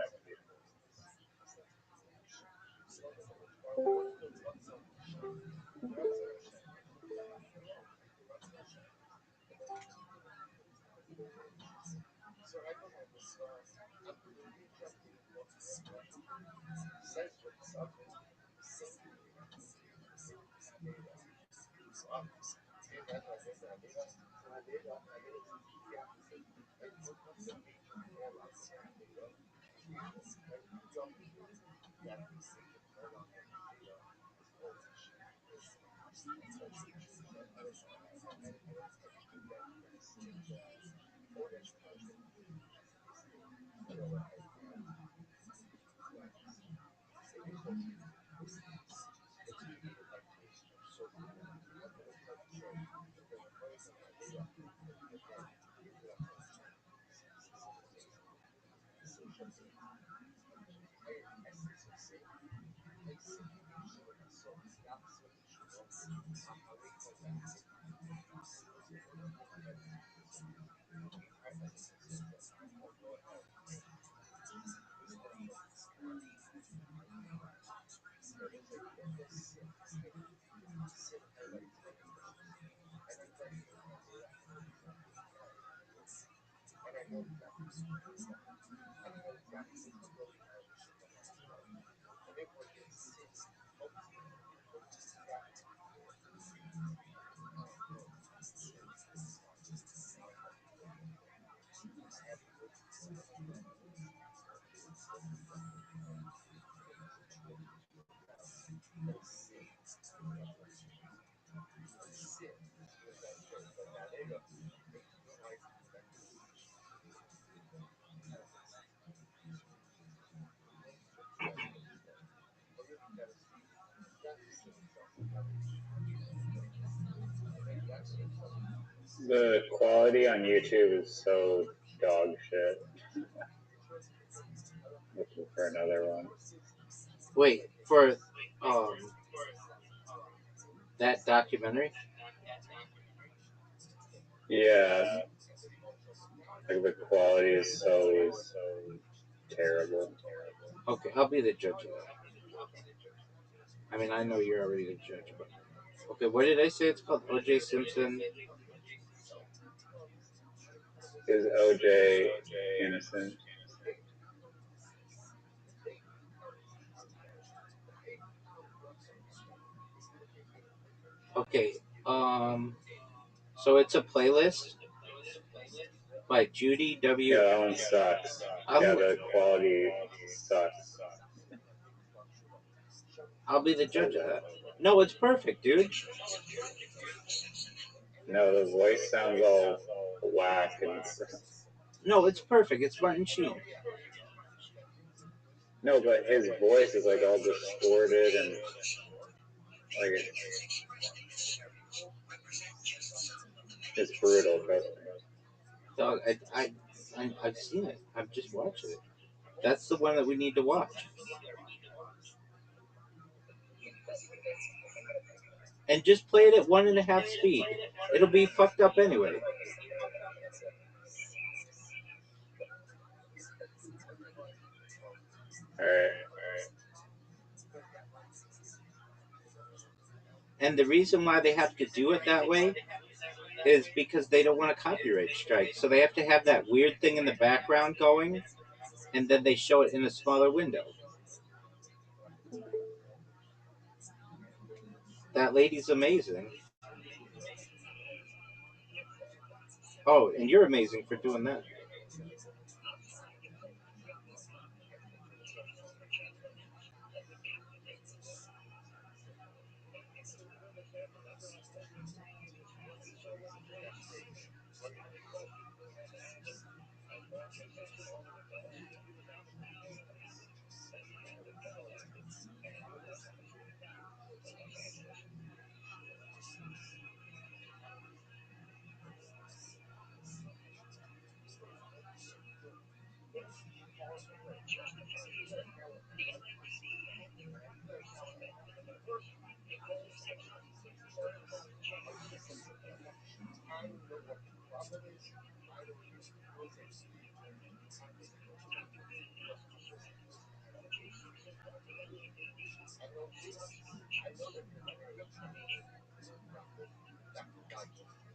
The quality on YouTube is so dog shit. Looking for another one. Wait for that documentary. Yeah, like the quality is so terrible. Okay, I'll be the judge of that. I mean, I know you're already the judge, but okay. What did I say? It's called O.J. Simpson. Is OJ innocent? Okay. So it's a playlist by Judy W. Yeah, that one sucks. Yeah, the quality sucks. I'll be the judge of that. No, it's perfect, dude. No, the voice sounds all whack and stuff. No, it's perfect. It's Martin Sheen. No, but his voice is like all distorted and like it's brutal. Trust me. Dog, I've seen it. I've just watched it. That's the one that we need to watch. And just play it at 1.5 speed. It'll be fucked up anyway. All right. And the reason why they have to do it that way is because they don't want a copyright strike. So they have to have that weird thing in the background going, and then they show it in a smaller window. That lady's amazing. Oh, and you're amazing for doing that.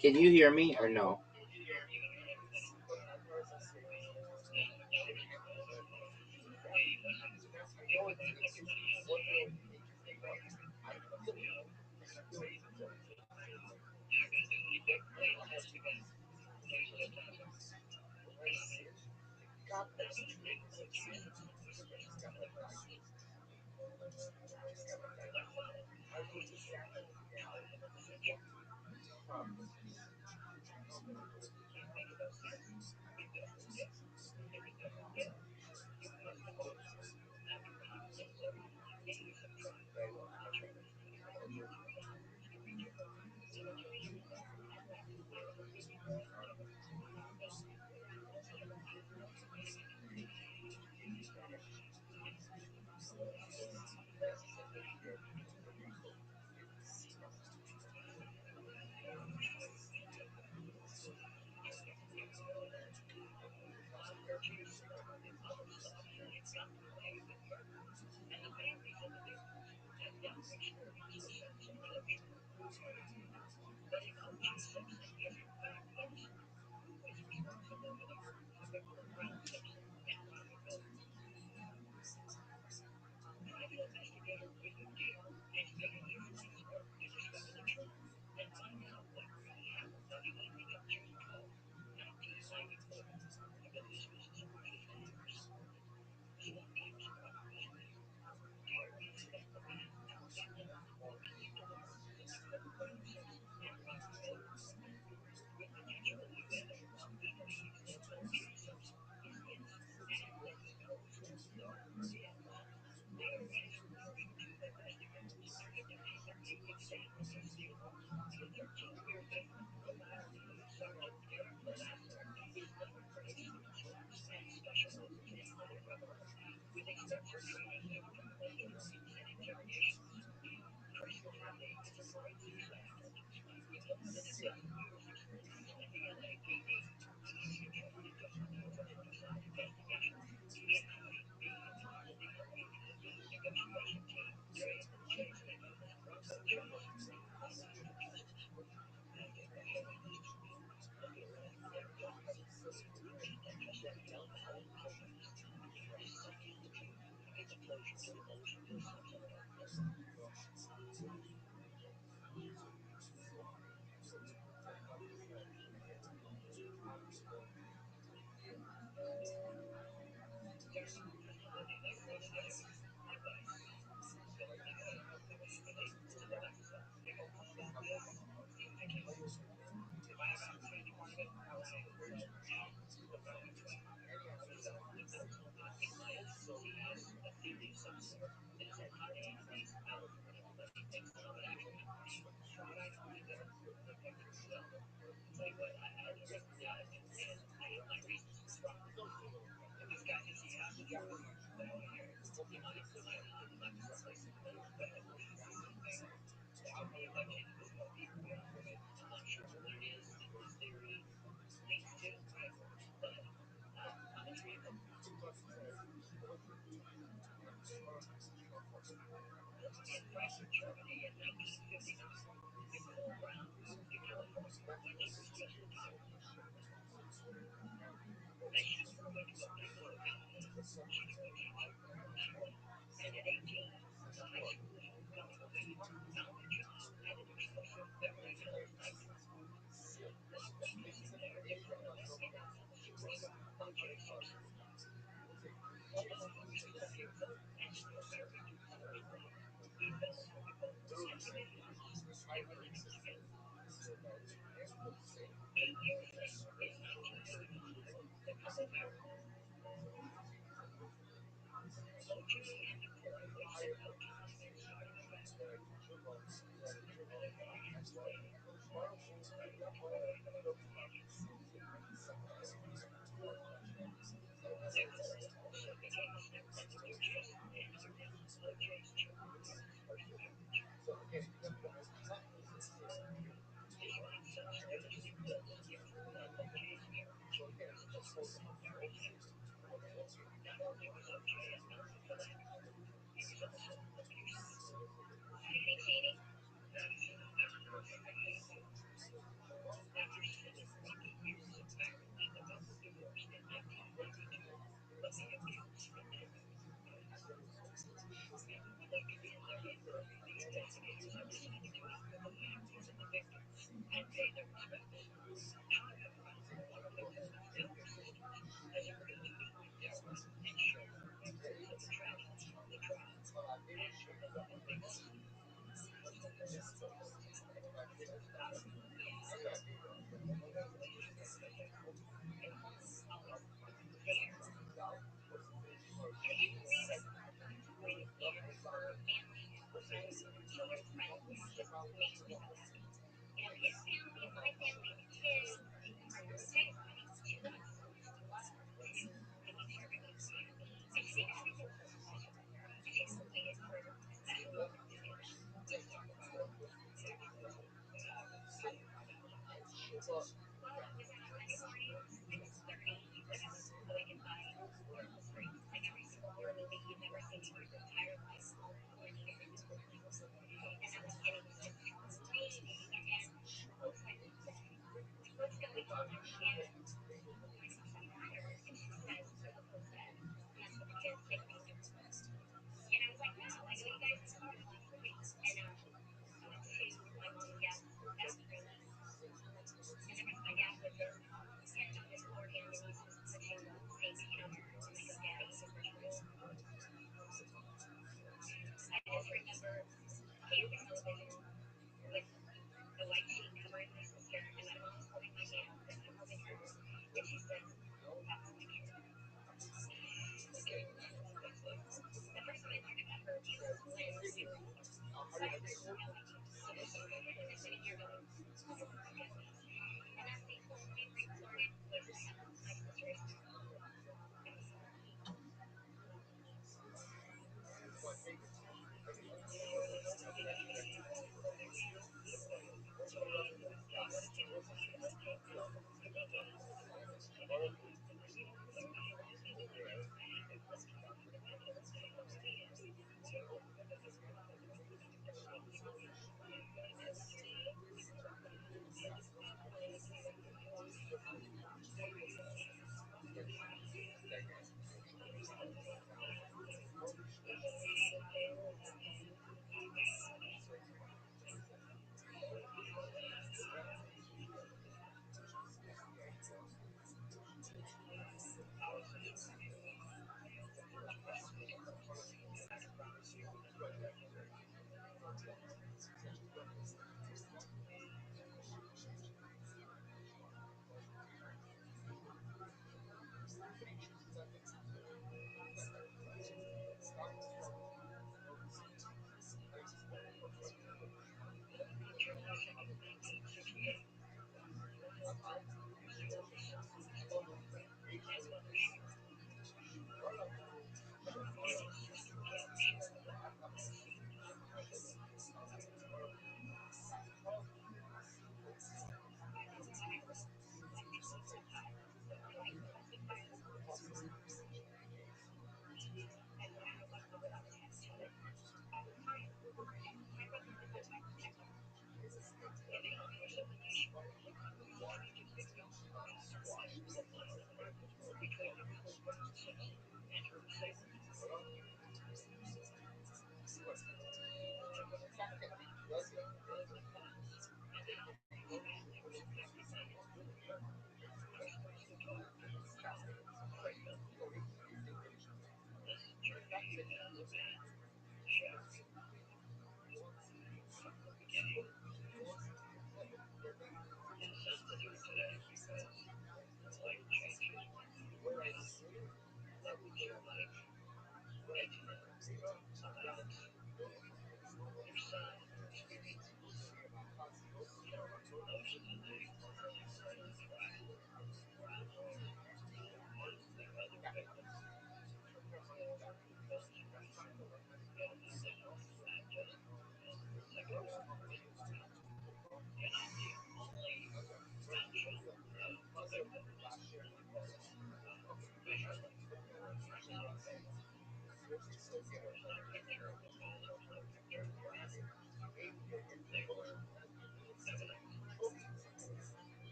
Can you hear me or no?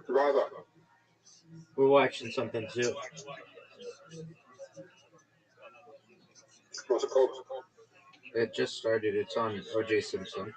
Brother. We're watching something too. What's it called? It just started. It's on O.J. Simpson.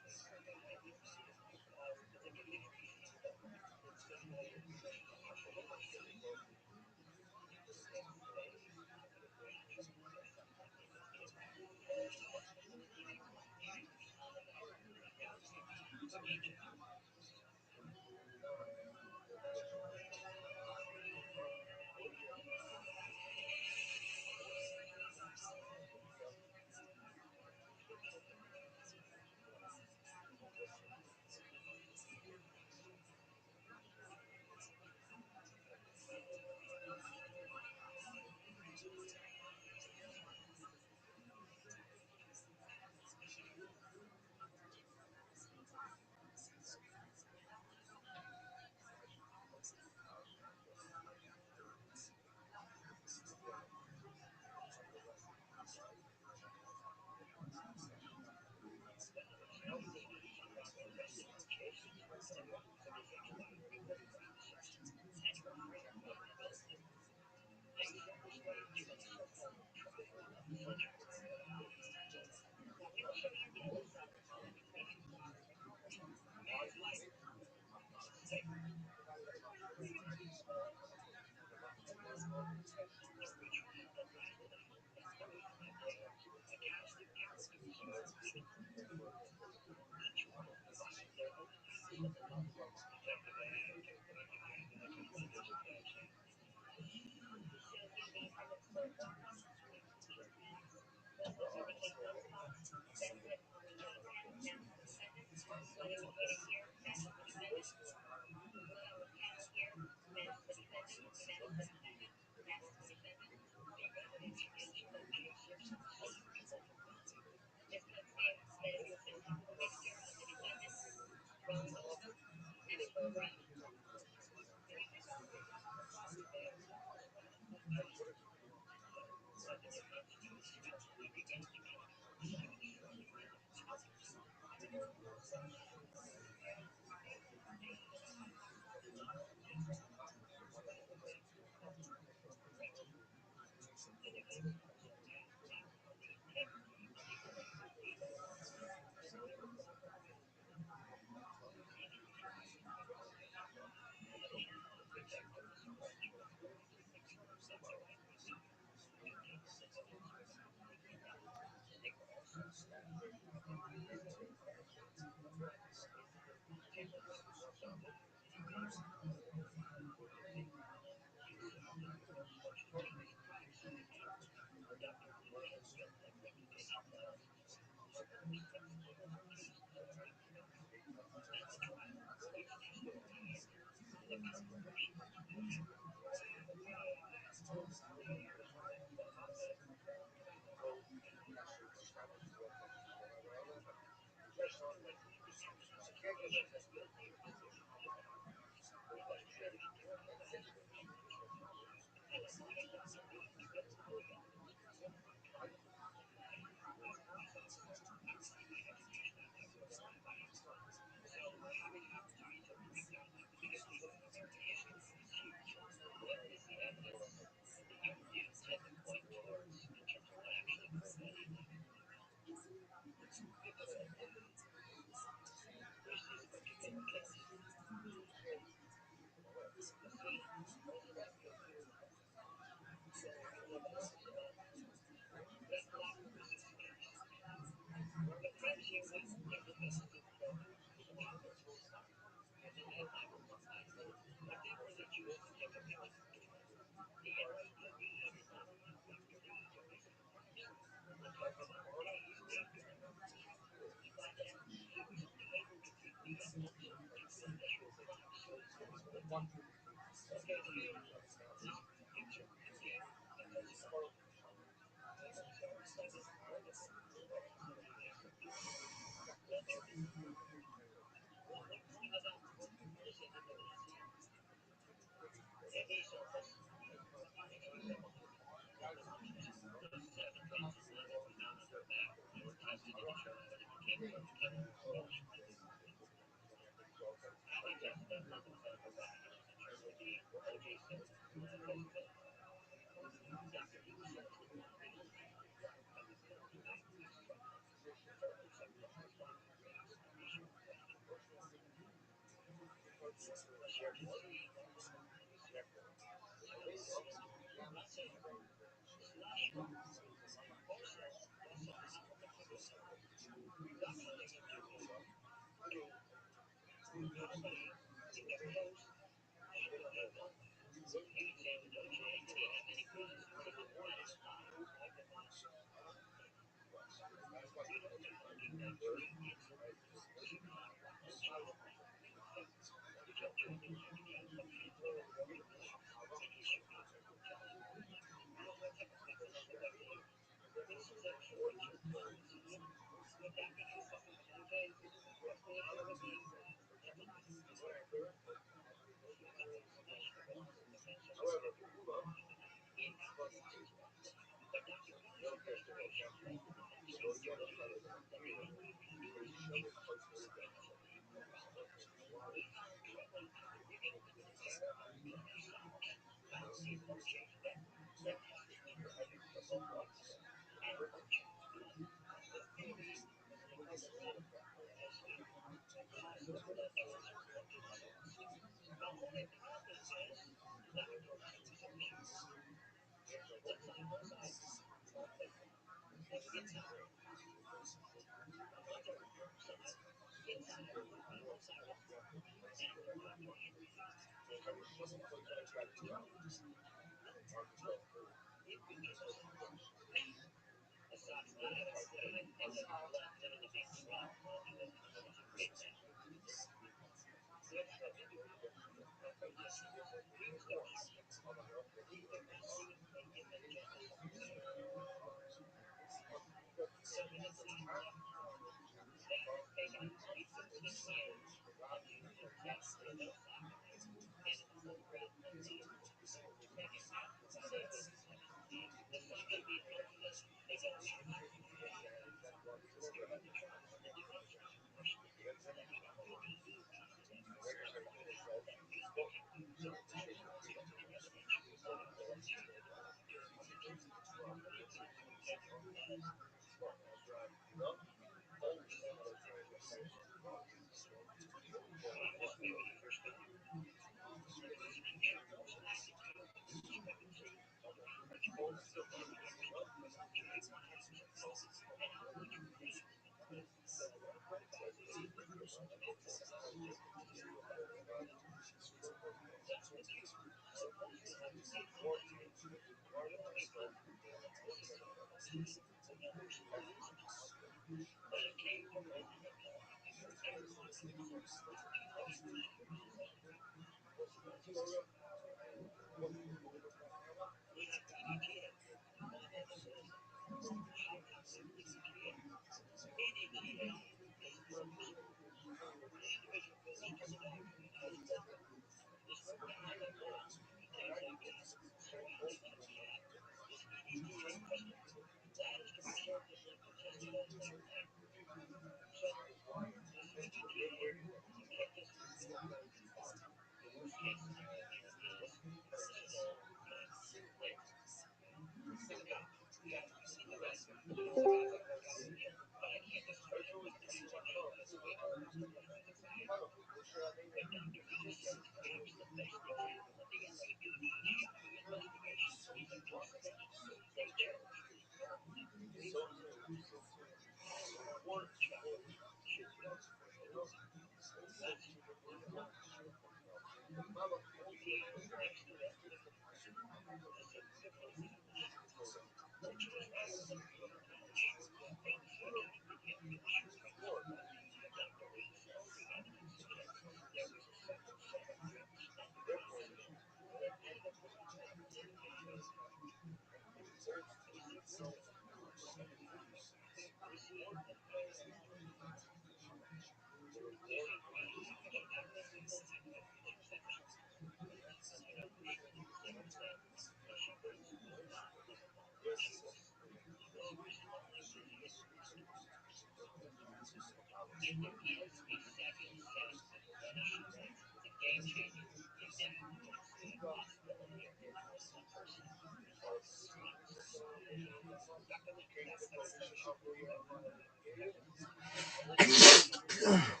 Ugh.